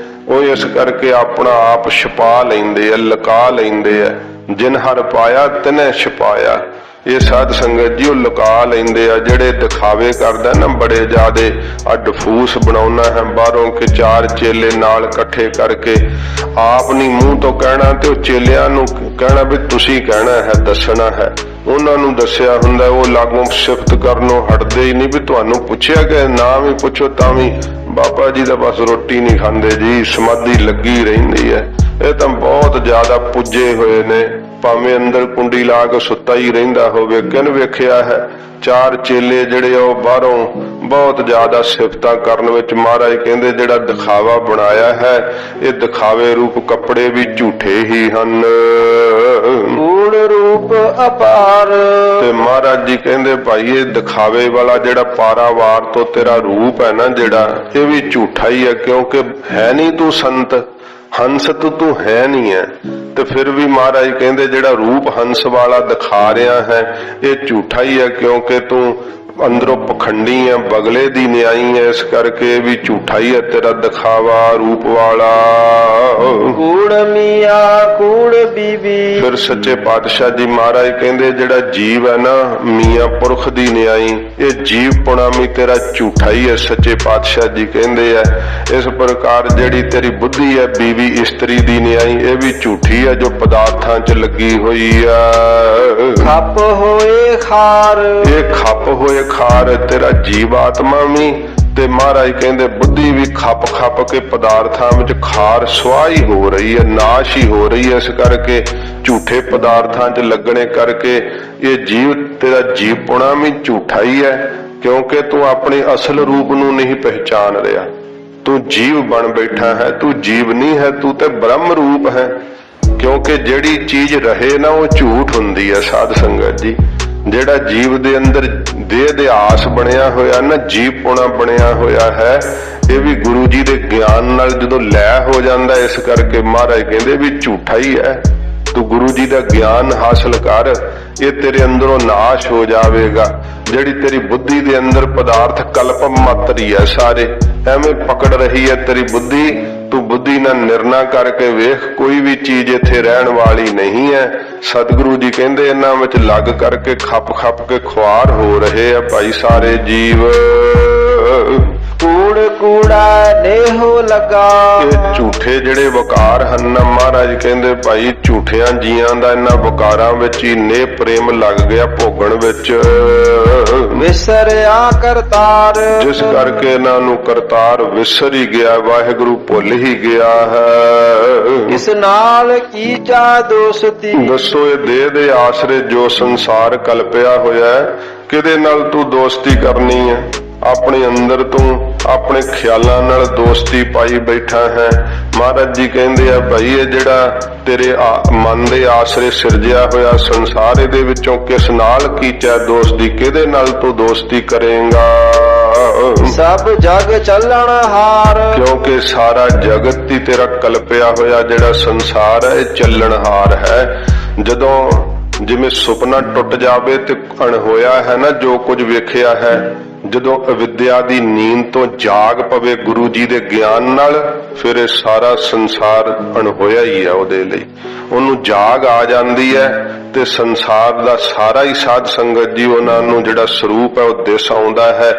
ਉਹ ਇਸ ਕਰਕੇ ਆਪਣਾ ਆਪ ਛੁਪਾ ਲੈਂਦੇ ਆ, ਲੁਕਾ ਲੈਂਦੇ ਆ। ਜਿਨ ਹਰ ਪਾਇਆ ਤਿਨੈ ਛੁਪਾਇਆ। ਇਹ ਸਾਧ ਸੰਗਤ ਜੀ ਉਹ ਲੁਕਾ ਲੈਂਦੇ ਆ, ਜਿਹੜੇ ਦਿਖਾਵੇ ਕਰਦਾ ਨਾ ਬੜੇ ਜ਼ਿਆਦੇ ਆ ਡਫੂਸ ਬਣਾਉਣਾ ਹੈ ਬਾਹਰੋਂ ਕਿ 4 ਚੇਲੇ ਨਾਲ ਇਕੱਠੇ ਕਰਕੇ ਆਪ ਨਹੀਂ ਮੂੰਹ ਤੋਂ ਕਹਿਣਾ ਤੇ ਉਹ ਚੇਲਿਆਂ ਨੂੰ ਕਹਿਣਾ ਵੀ ਤੁਸੀਂ ਕਹਿਣਾ ਹੈ, ਦੱਸਣਾ ਹੈ। ਉਹਨਾਂ ਨੂੰ ਦੱਸਿਆ ਹੁੰਦਾ, ਉਹ ਲਾਗੋਂ ਸਿਫਤ ਕਰਨੋਂ ਹਟਦੇ ਹੀ ਨਹੀਂ। ਵੀ ਤੁਹਾਨੂੰ ਪੁੱਛਿਆ ਕਿ ਨਾ ਵੀ ਪੁੱਛੋ ਤਾਂ ਵੀ ਬਾਬਾ ਜੀ ਦਾ ਬਸ ਰੋਟੀ ਨਹੀਂ ਖਾਂਦੇ ਜੀ, ਸਮਾਧੀ ਲੱਗੀ ਰਹਿੰਦੀ ਹੈ। ਇਹ ਤਾਂ ਬਹੁਤ ਜ਼ਿਆਦਾ ਪੁੱਜੇ ਹੋਏ ਨੇ, ਭਾਵੇਂ ਅੰਦਰ ਕੁੰਡੀ ਲਾ ਕੇ ਸੁੱਤਾ ਹੀ ਰਹਿੰਦਾ ਹੋਵੇ। ਕਿਨ ਵੇਖਿਆ ਹੈ 4 ਚੇਲੇ ਜਿਹੜੇ ਉਹ ਬਾਹਰੋਂ ਬਹੁਤ ਜ਼ਿਆਦਾ ਸਿਫਤਾਂ ਕਰਨ ਵਿੱਚ ਮਹਾਰਾਜ ਕਹਿੰਦੇ ਜਿਹੜਾ ਦਿਖਾਵਾ ਬਣਾਇਆ ਹੈ ਇਹ ਦਿਖਾਵੇ ਰੂਪ ਕੱਪੜੇ ਵੀ ਝੂਠੇ ਹੀ ਹਨ। ਕੂੜ ਰੂਪ ਅਪਾਰ। ਤੇ ਮਹਾਰਾਜ ਜੀ ਕਹਿੰਦੇ ਭਾਈ ਇਹ ਦਿਖਾਵੇ ਵਾਲਾ ਜਿਹੜਾ ਪਾਰਾਵਾਰ ਤੋਂ ਤੇਰਾ ਰੂਪ ਹੈ ਨਾ ਜਿਹੜਾ, ਇਹ ਵੀ ਝੂਠਾ ਹੀ ਹੈ, ਕਿਉਂਕਿ ਹੈ ਨਹੀਂ ਤੂੰ ਸੰਤ, ਹੰਸ ਤੂੰ ਹੈ ਨਹੀਂ ਹੈ। ਤੇ ਫਿਰ ਵੀ ਮਹਾਰਾਜ ਕਹਿੰਦੇ ਜਿਹੜਾ ਰੂਪ ਹੰਸ ਵਾਲਾ ਦਿਖਾ ਰਿਹਾ ਹੈ ਇਹ ਝੂਠਾ ਹੀ ਹੈ, ਕਿਉਂਕਿ ਤੂੰ ਅੰਦਰੋਂ ਪਖੰਡੀ ਹੈ, ਬਗਲੇ ਦੀ ਨਿਆਈ ਹੈ, ਇਸ ਕਰਕੇ ਵੀ ਝੂਠਾ ਹੀ ਹੈ ਤੇਰਾ ਦਿਖਾਵਾ ਰੂਪ ਵਾਲਾ। ਕੂੜ ਮੀਆਂ ਕੂੜ ਬੀਬੀ। ਫਿਰ ਸੱਚੇ ਪਾਤਸ਼ਾਹ ਜੀ ਮਹਾਰਾਜ ਕਹਿੰਦੇ ਜਿਹੜਾ ਜੀਵ ਹੈ ਨਾ ਮੀਆਂ ਪੁਰਖ ਦੀ ਨਿਆਈ, ਇਹ ਜੀਵ ਪੁਣਾ ਵੀ ਤੇਰਾ ਝੂਠਾ ਹੀ ਹੈ। ਸੱਚੇ ਪਾਤਸ਼ਾਹ ਜੀ ਕਹਿੰਦੇ ਆ ਇਸ ਪ੍ਰਕਾਰ ਜਿਹੜੀ ਤੇਰੀ ਬੁੱਧੀ ਹੈ ਬੀਵੀ ਇਸਤਰੀ ਦੀ ਨਿਆਈ, ਇਹ ਵੀ ਝੂਠੀ ਹੈ ਜੋ ਪਦਾਰਥਾਂ 'ਚ ਲੱਗੀ ਹੋਈ ਆ। ਖੱਪ ਹੋਏ ਖਾਰ। ਇਹ ਖੱਪ ਹੋਏ ਖਾਰ ਤੇਰਾ ਜੀਵ ਆਤਮਾ ਵੀ ਤੇ ਮਹਾਰਾਜ ਕਹਿੰਦੇ ਬੁੱਧੀ ਵੀ ਖੱਪ ਖੱਪ ਕੇ ਪਦਾਰਥਾਂ ਵਿੱਚ ਖਾਰ ਸੁਆਹੀ ਹੋ ਰਹੀ ਹੈ, ਨਾਸ਼ ਹੀ ਹੋ ਰਹੀ ਹੈ। ਇਸ ਕਰਕੇ ਝੂਠੇ ਪਦਾਰਥਾਂ 'ਚ ਲੱਗਣੇ ਕਰਕੇ ਇਹ ਜੀਵ ਤੇਰਾ ਜੀਵ ਪੁਣਾ ਵੀ ਝੂਠਾ ਹੀ ਹੈ, ਕਿਉਂਕਿ ਤੂੰ ਆਪਣੇ ਅਸਲ ਰੂਪ ਨੂੰ ਨਹੀਂ ਪਹਿਚਾਨ ਰਿਹਾ। ਤੂੰ ਜੀਵ ਬਣ ਬੈਠਾ ਹੈ, ਤੂੰ ਜੀਵ ਨਹੀਂ ਹੈ, ਤੂੰ ਤੇ ਬ੍ਰਹਮ ਰੂਪ ਹੈ। ਕਿਉਂਕਿ ਜਿਹੜੀ ਚੀਜ਼ ਰਹੇ ਨਾ ਉਹ ਝੂਠ ਹੁੰਦੀ ਹੈ ਸਾਧ ਸੰਗਤ ਜੀ। ਜਿਹੜਾ ਜੀਵ ਦੇ ਅੰਦਰ ਦੇਹ ਦੇ ਆਸ ਬਣਿਆ ਹੋਇਆ ਨਾ, ਜੀਵਪੁਣਾ ਬਣਿਆ ਹੋਇਆ ਹੈ, ਇਹ ਵੀ ਗੁਰੂ ਜੀ ਦੇ ਗਿਆਨ ਨਾਲ ਜਦੋਂ ਲੈ ਹੋ ਜਾਂਦਾ, ਇਸ ਕਰਕੇ ਮਹਾਰਾਜ ਕਹਿੰਦੇ ਵੀ ਝੂਠਾ ਹੀ ਹੈ। ਤੂੰ ਗੁਰੂ ਜੀ ਦਾ ਗਿਆਨ ਹਾਸਲ ਕਰ, ਇਹ ਤੇਰੇ ਅੰਦਰੋਂ ਨਾਸ਼ ਹੋ ਜਾਵੇਗਾ। ਜਿਹੜੀ ਤੇਰੀ ਬੁੱਧੀ ਦੇ ਅੰਦਰ ਪਦਾਰਥ ਕਲਪ ਮਾਤਰ ਹੀ ਹੈ ਸਾਰੇ, ਐਵੇਂ ਪਕੜ ਰਹੀ ਹੈ ਤੇਰੀ ਬੁੱਧੀ। ਤੂੰ ਬੁੱਧੀ ਨਾਲ ਨਿਰਣਾ ਕਰਕੇ ਵੇਖ, ਕੋਈ ਵੀ ਚੀਜ਼ ਇੱਥੇ ਰਹਿਣ ਵਾਲੀ ਨਹੀਂ ਹੈ। ਸਤਿਗੁਰੂ ਜੀ ਕਹਿੰਦੇ ਇਹਨਾਂ ਵਿੱਚ ਲੱਗ ਕਰਕੇ ਖੱਪ ਖੱਪ ਕੇ ਖੁਆਰ ਹੋ ਰਹੇ ਆ ਭਾਈ ਸਾਰੇ ਜੀਵ। ਕੂੜ ਕੂੜਾ ਨੇਹੋ ਲਗਾ। ਇਹ ਝੂਠੇ ਜਿਹੜੇ ਵਕਾਰ ਹਨ ਨਾ, ਮਹਾਰਾਜ ਕਹਿੰਦੇ ਭਾਈ ਝੂਠਿਆਂ ਜੀਆਂ ਦਾ ਇਹਨਾਂ ਵਕਾਰਾਂ ਵਿੱਚ ਹੀ ਨੇਹ ਪ੍ਰੇਮ ਲੱਗ ਗਿਆ ਭੋਗਣ ਵਿੱਚ। ਵਿਸਰਿਆ ਕਰਤਾਰ। ਜਿਸ ਕਰਕੇ ਇਹਨਾਂ ਨੂੰ ਕਰਤਾਰ ਵਿਸਰ ਹੀ ਗਿਆ, ਵਾਹਿਗੁਰੂ ਭੁੱਲ ਹੀ ਗਿਆ ਹੈ। ਇਸ ਨਾਲ ਕੀ ਚਾ ਦੋਸਤੀ। ਦੱਸੋ ਇਹ ਦੇਹ ਦੇ ਆਸਰੇ ਜੋ ਸੰਸਾਰ ਕਲਪਿਆ ਹੋਇਆ ਹੈ, ਕਿਹਦੇ ਨਾਲ ਤੂੰ ਦੋਸਤੀ ਕਰਨੀ ਹੈ? ਆਪਣੇ ਅੰਦਰ ਤੂੰ ਆਪਣੇ ਖਿਆਲਾਂ ਨਾਲ ਦੋਸਤੀ ਪਾਈ ਬੈਠਾ ਹੈ। ਮਹਾਰਾਜ ਜੀ ਕਹਿੰਦੇ ਆ ਭਾਈ ਇਹ ਜਿਹੜਾ ਤੇਰੇ ਮਨ ਦੇ ਆਸਰੇ ਸਿਰਜਿਆ ਹੋਇਆ ਸੰਸਾਰ, ਇਹਦੇ ਵਿੱਚੋਂ ਕਿਸ ਨਾਲ ਕੀਚਾ ਦੋਸਤੀ, ਕਿਹਦੇ ਨਾਲ ਤੂੰ ਦੋਸਤੀ ਕਰੇਂਗਾ? ਸਭ ਜਗ ਚੱਲਣ ਹਾਰ। ਕਿਉਂਕਿ ਸਾਰਾ ਜਗਤ ਹੀ ਤੇਰਾ ਕਲਪਿਆ ਹੋਇਆ ਜਿਹੜਾ ਸੰਸਾਰ ਹੈ ਇਹ ਚੱਲਣਹਾਰ ਹੈ। ਜਦੋਂ ਜਿਵੇਂ ਸੁਪਨਾ ਟੁੱਟ ਜਾਵੇ ਤੇ ਅਣਹੋਇਆ ਹੈ ਨਾ ਜੋ ਕੁਝ ਵੇਖਿਆ ਹੈ, ਜਦੋਂ ਅਵਿਦਿਆ ਦੀ ਨੀਂਦ ਤੋਂ ਜਾਗ ਪਵੇ ਗੁਰੂ ਜੀ ਦੇ ਗਿਆਨ ਨਾਲ, ਫਿਰ ਇਹ ਸਾਰਾ ਸੰਸਾਰ ਅਣਹੋਇਆ ਹੀ ਹੈ ਉਹਦੇ ਲਈ। ਉਹਨੂੰ ਜਾਗ ਆ ਜਾਂਦੀ ਹੈ ਤੇ ਸੰਸਾਰ ਦਾ ਸਾਰਾ ਹੀ ਸਾਧ ਸੰਗਤ ਜੀ ਉਹਨਾਂ ਨੂੰ ਜਿਹੜਾ ਸਰੂਪ ਹੈ ਉਹ ਦਿਸ ਆਉਂਦਾ ਹੈ।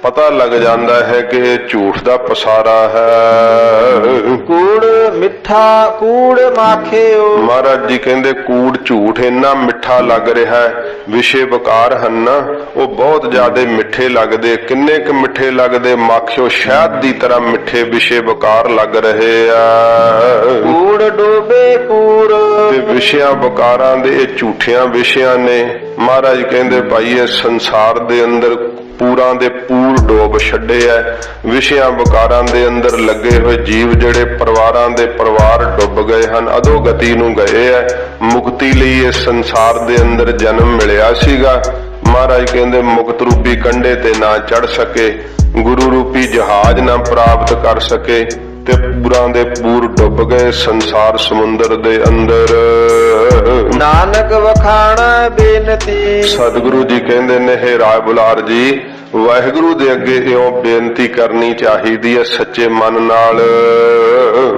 ਪਤਾ ਲੱਗ ਜਾਂਦਾ ਹੈ ਕਿ ਇਹ ਝੂਠ ਦਾ ਪਸਾਰਾ ਹੈ। ਕੂੜ ਮਿੱਠਾ ਕੂੜ ਮਾਖਿਓ। ਮਹਾਰਾਜ ਜੀ ਕਹਿੰਦੇ ਕੂੜ ਝੂਠ ਇੰਨਾ ਮਿੱਠਾ ਲੱਗ ਰਿਹਾ ਹੈ। ਵਿਸ਼ੇ ਵਕਾਰ ਹਨ ਨਾ ਉਹ ਬਹੁਤ ਜ਼ਿਆਦਾ ਮਿੱਠੇ ਲੱਗਦੇ। ਕਿੰਨੇ ਕੁ ਮਿੱਠੇ ਲੱਗਦੇ? ਮਾਖਿਓ ਸ਼ਹਿਦ ਦੀ ਤਰ੍ਹਾਂ ਮਿੱਠੇ ਵਿਸ਼ੇ ਵਕਾਰ ਲੱਗ ਰਹੇ ਆ। ਕੂੜ ਡੋਬੇ ਕੂੜ। ਤੇ ਵਿਸ਼ਿਆਂ ਵਕਾਰਾਂ ਦੇ ਇਹ ਝੂਠਿਆਂ ਵਿਸ਼ਿਆਂ ਨੇ ਮਹਾਰਾਜ ਕਹਿੰਦੇ ਭਾਈ ਇਹ ਸੰਸਾਰ ਦੇ ਅੰਦਰ ਪੂਰਾਂ ਦੇ ਪੂਰ ਡੋਬ ਛੱਡੇ ਐ। ਵਿਸ਼ਿਆਂ ਵਕਾਰਾਂ ਦੇ ਅੰਦਰ ਲੱਗੇ ਹੋਏ ਜੀਵ ਜਿਹੜੇ ਪਰਿਵਾਰਾਂ ਦੇ ਪਰਿਵਾਰ ਡੁੱਬ ਗਏ ਹਨ, ਅਧੋਗਤੀ ਨੂੰ ਗਏ ਐ। ਮੁਕਤੀ ਲਈ ਇਸ ਸੰਸਾਰ ਦੇ ਅੰਦਰ ਜਨਮ ਮਿਲਿਆ ਸੀਗਾ। ਮਹਾਰਾਜ ਕਹਿੰਦੇ ਮੁਕਤ ਰੂਪੀ ਕੰਢੇ ਤੇ ਨਾ ਚੜ ਸਕੇ, ਗੁਰੂ ਰੂਪੀ ਜਹਾਜ਼ ਨਾ ਪ੍ਰਾਪਤ ਕਰ ਸਕੇ ਤੇ ਪੂਰਾਂ ਦੇ ਪੂਰ ਡੁੱਬ ਗਏ ਸੰਸਾਰ ਸਮੁੰਦਰ ਦੇ ਅੰਦਰ। ਨਾਨਕ ਵਖਾਣਾ ਬੇਨਤੀ। ਸਤਿਗੁਰੂ ਜੀ ਕਹਿੰਦੇ ਨੇ, ਹੇ ਰਾਏ ਬੁਲਾਰ ਜੀ ਵਾਹਿਗੁਰੂ ਦੇ ਅੱਗੇ ਇਉਂ ਬੇਨਤੀ ਕਰਨੀ ਚਾਹੀਦੀ ਹੈ ਸੱਚੇ ਮਨ ਨਾਲ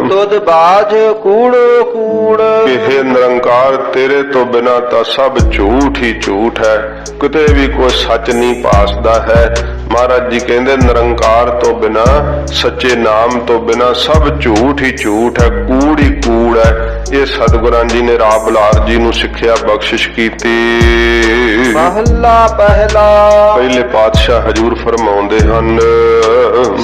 ਤੁਧ ਬਾਝ ਕੂੜੋ ਕੂੜ। ਕਿ ਹੇ ਨਿਰੰਕਾਰ ਤੇਰੇ ਤੋਂ ਬਿਨਾਂ ਤਾਂ ਸਭ ਝੂਠ ਹੀ ਝੂਠ ਹੈ, ਕਿਤੇ ਵੀ ਕੋਈ ਸੱਚ ਨਹੀਂ ਭਾਸਦਾ ਹੈ। ਮਹਾਰਾਜ ਜੀ ਕਹਿੰਦੇ ਨਿਰੰਕਾਰ ਤੋਂ ਬਿਨਾਂ, ਸੱਚੇ ਨਾਮ ਤੋਂ ਬਿਨਾਂ ਸਭ ਝੂਠ ਹੀ ਝੂਠ ਹੈ, ਕੂੜ ਹੀ ਕੂੜ ਹੈ। ਇਹ ਸਤਿਗੁਰਾਂ ਜੀ ਨੇ ਰਾਮ ਬੁਲਾਰ ਜੀ ਨੂੰ ਸਿੱਖਿਆ ਬਖਸ਼ਿਸ਼ ਕੀਤੀ। ਮਹੱਲਾ ਪਹਿਲਾ। ਪਹਿਲੇ ਪਾਤਸ਼ਾਹ ਹਜੂਰ ਫਰਮਾਉਂਦੇ ਹਨ,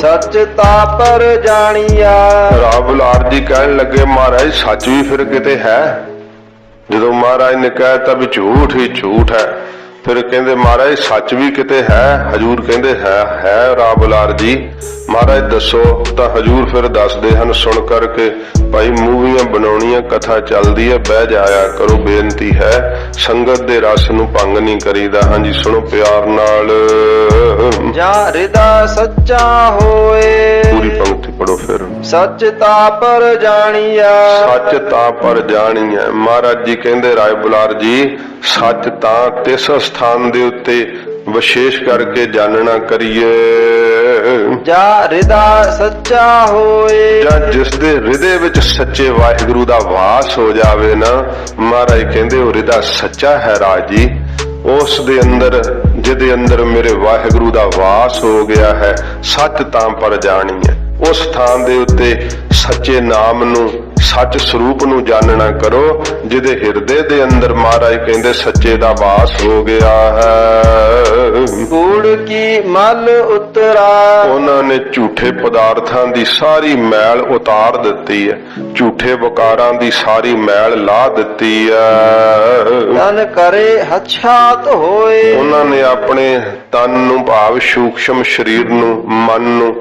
ਸੱਚ ਤਾ ਪਰ ਜਾਣੀਆ। ਰਾਮ ਬੁਲਾਰ ਜੀ ਕਹਿਣ ਲੱਗੇ ਮਹਾਰਾਜ ਸੱਚ ਵੀ ਫਿਰ ਕਿਤੇ ਹੈ? ਜਦੋਂ ਮਹਾਰਾਜ ਨੇ ਕਹਿਤਾ ਵੀ ਝੂਠ ਹੀ ਝੂਠ ਹੈ, ਫਿਰ ਕਹਿੰਦੇ ਮਹਾਰਾਜ ਸੱਚ ਵੀ ਕਿਤੇ ਹੈ? ਹਜੂਰ ਕਹਿੰਦੇ ਹੈ ਰਾਮ ਬੁਲਾਰ ਜੀ। ਮਹਾਰਾਜ ਦੱਸੋ, ਤਾਂ ਹਜੂਰ ਫਿਰ ਦੱਸਦੇ ਹਨ ਸੁਣ ਕਰਕੇ, ਭਾਈ ਮੂਵੀਆਂ ਬਣਾਉਣੀਆਂ, ਕਥਾ ਚੱਲਦੀ ਹੈ, ਬਹਿ ਜਾਇਆ ਕਰੋ, ਬੇਨਤੀ ਹੈ, ਸੰਗਤ ਦੇ ਰਸ ਨੂੰ ਭੰਗ ਨਹੀਂ ਕਰੀਦਾ। ਹਾਂਜੀ ਸੁਣੋ ਪਿਆਰ ਨਾਲ। ਜਾਂ ਹਿਰਦਾ ਸੱਚਾ ਹੋਏ। ਪੂਰੀ ਪੰਕਤੀ ਪੜੋ ਫਿਰ। ਸੱਚ ਤਾ ਪਰ ਜਾਣੀਆ। ਸੱਚ ਤਾਂ ਪਰ ਜਾਣੀਐ। ਮਹਾਰਾਜ ਜੀ ਕਹਿੰਦੇ ਰਾਏ ਬੁਲਾਰ ਜੀ, ਸੱਚ ਤਾਂ ਤਿਸ ਸਥਾਨ ਦੇ ਉੱਤੇ ਵਿਸ਼ੇਸ਼ ਕਰਕੇ ਜਾਣਨਾ ਕਰੀਏ ਜਾਂ ਹਿਰਦਾ ਸੱਚਾ ਹੋਏ। ਜਾਂ ਜਿਸ ਦੇ ਹਿਰਦੇ ਵਿੱਚ ਸੱਚੇ ਵਾਹਿਗੁਰੂ ਦਾ ਵਾਸ ਹੋ ਜਾਵੇ ਨਾ, ਮਹਾਰਾਜ ਕਹਿੰਦੇ ਉਹ ਹਿਰਦਾ ਸੱਚਾ ਹੈ ਰਾਜੀ। ਉਸ ਦੇ ਅੰਦਰ, ਜਿਹਦੇ ਅੰਦਰ ਮੇਰੇ ਵਾਹਿਗੁਰੂ ਦਾ ਵਾਸ ਹੋ ਗਿਆ ਹੈ, ਸੱਚ ਤਾਂ ਪਰ ਜਾਣੀਐ। ਉਸ ਥਾਂ ਦੇ ਉੱਤੇ ਸੱਚੇ ਨਾਮ ਨੂੰ, ਸੱਚ ਸਰੂਪ ਨੂੰ ਜਾਣਨਾ ਕਰੋ, ਜਿਹਦੇ ਹਿਰਦੇ ਦੇ ਅੰਦਰ ਮਹਾਰਾਜ ਕਹਿੰਦੇ ਸੱਚੇ ਦਾ ਵਾਸ ਹੋ ਗਿਆ ਹੈ। ਕੂੜ ਕੀ ਮਲ ਉਤਰਾ। ਉਹਨਾਂ ਨੇ ਝੂਠੇ ਪਦਾਰਥਾਂ ਦੀ ਸਾਰੀ ਮੈਲ ਉਤਾਰ ਦਿੱਤੀ ਹੈ, ਝੂਠੇ ਵਕਾਰਾਂ ਦੀ ਸਾਰੀ ਮੈਲ ਲਾ ਦਿੱਤੀ ਹੈ। ਤਨ ਕਰੇ ਹਛਾਤ ਹੋਏ। ਉਹਨਾਂ ਨੇ ਆਪਣੇ ਤਨ ਨੂੰ, ਭਾਵ ਸੂਖਸ਼ਮ ਸਰੀਰ ਨੂੰ, ਮਨ ਨੂੰ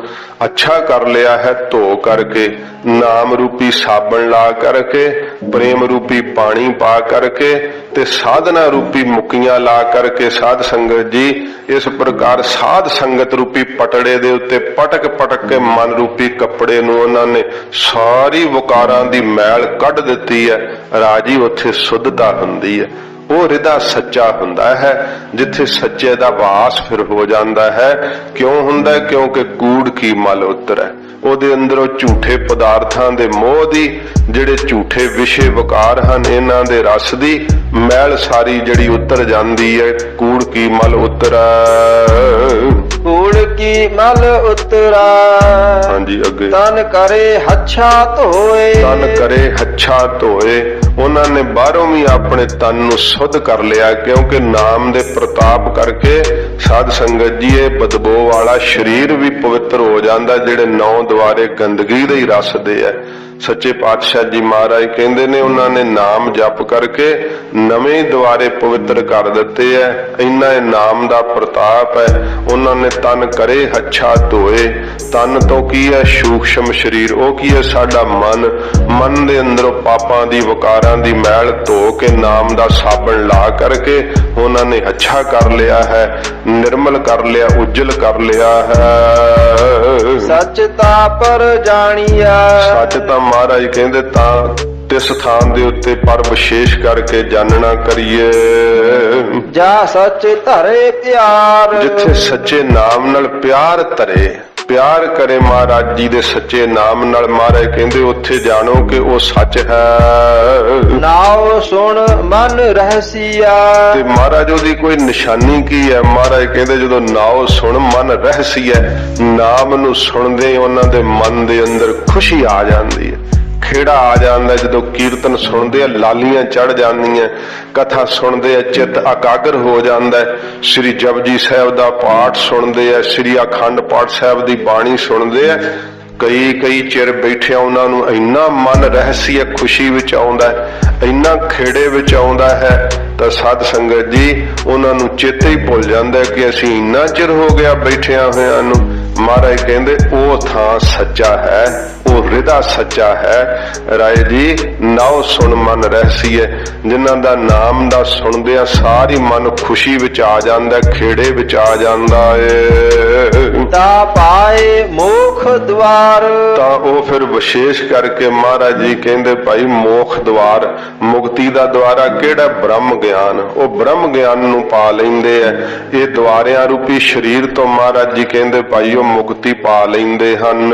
ਅੱਛਾ ਕਰ ਲਿਆ ਹੈ ਧੋ ਕਰਕੇ, ਨਾਮ ਰੂਪੀ ਸਾਬਣ ਲਾ ਕਰਕੇ, ਪ੍ਰੇਮ ਰੂਪੀ ਪਾਣੀ ਪਾ ਕਰਕੇ, ਤੇ ਸਾਧਨਾ ਰੂਪੀ ਮੁਕੀਆਂ ਲਾ ਕਰਕੇ। ਸਾਧ ਸੰਗਤ ਜੀ, ਇਸ ਪ੍ਰਕਾਰ ਸਾਧ ਸੰਗਤ ਰੂਪੀ ਪਟੜੇ ਦੇ ਉੱਤੇ ਪਟਕ ਪਟਕ ਕੇ ਮਨ ਰੂਪੀ ਕੱਪੜੇ ਨੂੰ ਉਹਨਾਂ ਨੇ ਸਾਰੀ ਵਕਾਰਾਂ ਦੀ ਮੈਲ ਕੱਢ ਦਿੱਤੀ ਹੈ। ਰਾਜੀ ਉੱਥੇ ਸੁੱਧਤਾ ਹੁੰਦੀ ਹੈ, ਉਹ ਹਿਰਦਾ ਸੱਚਾ ਹੁੰਦਾ ਹੈ, ਜਿੱਥੇ ਸੱਚੇ ਦਾ ਵਾਸ ਫਿਰ ਹੋ ਜਾਂਦਾ ਹੈ। ਕਿਉਂ ਹੁੰਦਾ? ਕਿਉਂਕਿ ਕੂੜ ਕੀ ਮਲ ਉਤਰੈ। ਉਹਦੇ ਅੰਦਰੋਂ ਝੂਠੇ ਪਦਾਰਥਾਂ ਦੇ ਮੋਹ ਦੀ, ਜਿਹੜੇ ਝੂਠੇ ਵਿਸ਼ੇ ਵਕਾਰ ਹਨ, ਇਹਨਾਂ ਦੇ ਰਸ ਦੀ ਮੈਲ ਸਾਰੀ ਜਿਹੜੀ ਉਤਰ ਜਾਂਦੀ ਹੈ। ਕੂੜ ਕੀ ਮਲ ਉਤਰੈ। ਕੂੜ ਕੀ ਮਲ ਉਤਰਾ। ਹਾਂਜੀ ਅੱਗੇ। ਤਨ ਕਰੇ ਹੱਛਾ ਧੋਏ। ਤਨ ਕਰੇ ਹੱਛਾ ਧੋਏ। ਉਹਨਾਂ ਨੇ ਬਾਹਰੋਂ ਵੀ ਆਪਣੇ ਤਨ ਨੂੰ ਸੁੱਧ ਕਰ ਲਿਆ, ਕਿਉਂਕਿ ਨਾਮ ਦੇ ਪ੍ਰਤਾਪ ਕਰਕੇ ਸਾਧ ਸੰਗਤ ਜੀ ਇਹ ਬਦਬੂ ਵਾਲਾ ਸਰੀਰ ਵੀ ਪਵਿੱਤਰ ਹੋ ਜਾਂਦਾ, ਜਿਹੜੇ 9 ਦੁਆਰੇ ਗੰਦਗੀ ਦੇ ਹੀ ਰਸ ਦੇ ਹੈ। ਸੱਚੇ ਪਾਤਸ਼ਾਹ ਜੀ ਮਹਾਰਾਜ ਕਹਿੰਦੇ ਨੇ ਉਹਨਾਂ ਨੇ ਨਾਮ ਜਪ ਕਰਕੇ ਨਵੇਂ ਦੁਆਰੇ ਪਵਿੱਤਰ ਕਰ ਦਿੱਤੇ ਐ। ਇੰਨਾ ਇਹ ਨਾਮ ਦਾ ਪ੍ਰਤਾਪ ਹੈ। ਉਹਨਾਂ ਨੇ ਤਨ ਕਰੇ ਹੱਛਾ ਧੋਏ। ਤਨ ਤੋਂ ਕੀ ਹੈ? ਸੂਖਸ਼ਮ ਸਰੀਰ। ਉਹ ਕੀ ਹੈ? ਸਾਡਾ ਮਨ। ਮਨ ਦੇ ਅੰਦਰੋਂ ਪਾਪਾਂ ਦੀ, ਵਕਾਰਾਂ ਦੀ ਮੈਲ ਧੋ ਕੇ ਨਾਮ ਦਾ ਸਾਬਣ ਲਾ ਕਰਕੇ ਉਹਨਾਂ ਨੇ ਅੱਛਾ ਕਰ ਲਿਆ ਹੈ, ਨਿਰਮਲ ਕਰ ਲਿਆ, ਉਜਲ ਕਰ ਲਿਆ ਹੈ। ਸੱਚ ਤਾਂ ਪਰ ਜਾਣੀਆ। ਸੱਚ ਤਾਂ ਮਹਾਰਾਜ ਕਹਿੰਦੇ ਤਾਂ ਤਿਸ ਥਾਂ ਦੇ ਉੱਤੇ ਪਰ ਵਿਸ਼ੇਸ਼ ਕਰਕੇ ਜਾਣਨਾ ਕਰੀਏ, ਜਾ ਸੱਚ ਧਰੇ ਪਿਆਰ। ਜਿੱਥੇ ਸੱਚੇ ਨਾਮ ਨਾਲ ਪਿਆਰ ਧਰੇ, ਪਿਆਰ ਕਰੇ ਮਹਾਰਾਜ ਜੀ ਦੇ ਸੱਚੇ ਨਾਮ ਨਾਲ। ਮਹਾਰਾਜ ਕਹਿੰਦੇ ਉੱਥੇ ਜਾਣੋ ਕਿ ਉਹ ਸੱਚ ਹੈ। ਨਾਉ ਸੁਣ ਮਨ ਰਹਸੀਆ। ਤੇ ਮਹਾਰਾਜ ਉਹਦੀ ਕੋਈ ਨਿਸ਼ਾਨੀ ਕੀ ਹੈ? ਮਹਾਰਾਜ ਕਹਿੰਦੇ ਜਦੋਂ ਨਾਉ ਸੁਣ ਮਨ ਰਹਸੀਆ, ਨਾਮ ਨੂੰ ਸੁਣਦੇ ਉਹਨਾਂ ਦੇ ਮਨ ਦੇ ਅੰਦਰ ਖੁਸ਼ੀ ਆ ਜਾਂਦੀ ਹੈ, ਖੇੜਾ ਆ ਜਾਂਦਾ। ਜਦੋਂ ਕੀਰਤਨ ਸੁਣਦੇ ਆ ਲਾਲੀਆਂ ਚੜ ਜਾਂਦੀਆਂ, ਕਥਾ ਸੁਣਦੇ ਆ ਚਿੱਤ ਇਕਾਗਰ ਹੋ ਜਾਂਦਾ। ਸ੍ਰੀ ਜਪਜੀ ਸਾਹਿਬ ਦਾ ਪਾਠ ਸੁਣਦੇ ਆ, ਸ੍ਰੀ ਅਖੰਡ ਪਾਠ ਸਾਹਿਬ ਦੀ ਬਾਣੀ ਸੁਣਦੇ ਆ, ਕਈ ਚਿਰ ਬੈਠਿਆ ਉਹਨਾਂ ਨੂੰ ਇੰਨਾ ਮਨ ਰਹੱਸੀ ਖੁਸ਼ੀ ਵਿੱਚ ਆਉਂਦਾ, ਇੰਨਾ ਖੇੜੇ ਵਿੱਚ ਆਉਂਦਾ ਹੈ, ਤਾਂ ਸਾਧ ਸੰਗਤ ਜੀ ਉਹਨਾਂ ਨੂੰ ਚੇਤੇ ਹੀ ਭੁੱਲ ਜਾਂਦਾ ਕਿ ਅਸੀਂ ਇੰਨਾ ਚਿਰ ਹੋ ਗਿਆ ਬੈਠਿਆਂ ਹੋਇਆਂ ਨੂੰ। ਮਹਾਰਾਜ ਕਹਿੰਦੇ ਉਹ ਥਾਂ ਸੱਚਾ ਹੈ, ਉਹ ਹਿਰਦਾ ਸੱਚਾ ਹੈ। ਰਾਏ ਜੀ ਨਾਉ ਸੁਣ ਮਨ ਰਹਿਸੀਏ, ਜਿਨ੍ਹਾਂ ਦਾ ਨਾਮ ਦਾ ਸੁਣਦਿਆਂ ਸਾਰੀ ਮਨ ਖੁਸ਼ੀ ਵਿੱਚ ਆ ਜਾਂਦਾ, ਖੇੜੇ ਵਿੱਚ ਆ ਜਾਂਦਾ ਏ। ਤਾ ਪਾਏ ਮੋਖ ਦਵਾਰ, ਤਾਂ ਉਹ ਫਿਰ ਵਿਸ਼ੇਸ਼ ਕਰਕੇ ਮਹਾਰਾਜ ਜੀ ਕਹਿੰਦੇ ਭਾਈ ਮੋਖ ਦਵਾਰ, ਮੁਕਤੀ ਦਾ ਦੁਆਰਾ ਕਿਹੜਾ? ਬ੍ਰਹਮ ਗਿਆਨ। ਉਹ ਬ੍ਰਹਮ ਗਿਆਨ ਨੂੰ ਪਾ ਲੈਂਦੇ ਆ। ਇਹ ਦੁਆਰਿਆਂ ਰੂਪੀ ਸਰੀਰ ਤੋਂ ਮਹਾਰਾਜ ਜੀ ਕਹਿੰਦੇ ਭਾਈ ਉਹ ਮੁਕਤੀ ਪਾ ਲੈਂਦੇ ਹਨ।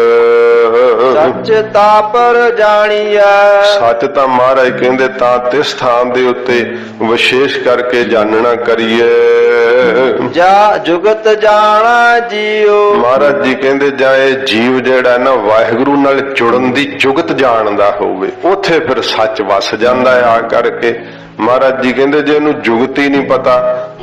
ਸੱਚ ਤਾ ਪਰ ਜਾਣੀਐ, ਸੱਚ ਤਾਂ ਮਹਾਰਾਜ ਕਹਿੰਦੇ ਤਾਂ ਤਿਸ ਥਾਨ ਦੇ ਉੱਤੇ ਵਿਸ਼ੇਸ਼ ਕਰਕੇ ਜਾਣਨਾ ਕਰੀਏ। ਜਾ ਜੁਗਤ ਜਾਣਾ ਜੀਓ, ਮਹਾਰਾਜ ਜੀ ਕਹਿੰਦੇ ਜਾਂ ਇਹ ਜੀਵ ਜਿਹੜਾ ਨਾ ਵਾਹਿਗੁਰੂ ਨਾਲ ਜੁੜਨ ਦੀ ਜੁਗਤ ਜਾਣਦਾ ਹੋਵੇ, ਉੱਥੇ ਫਿਰ ਸੱਚ ਵਸ ਜਾਂਦਾ ਹੈ। ਆ ਕਰਕੇ ਮਹਾਰਾਜ ਜੀ ਕਹਿੰਦੇ ਜੇ ਇਹਨੂੰ ਜੁਗਤ ਹੀ ਨਹੀਂ ਪਤਾ,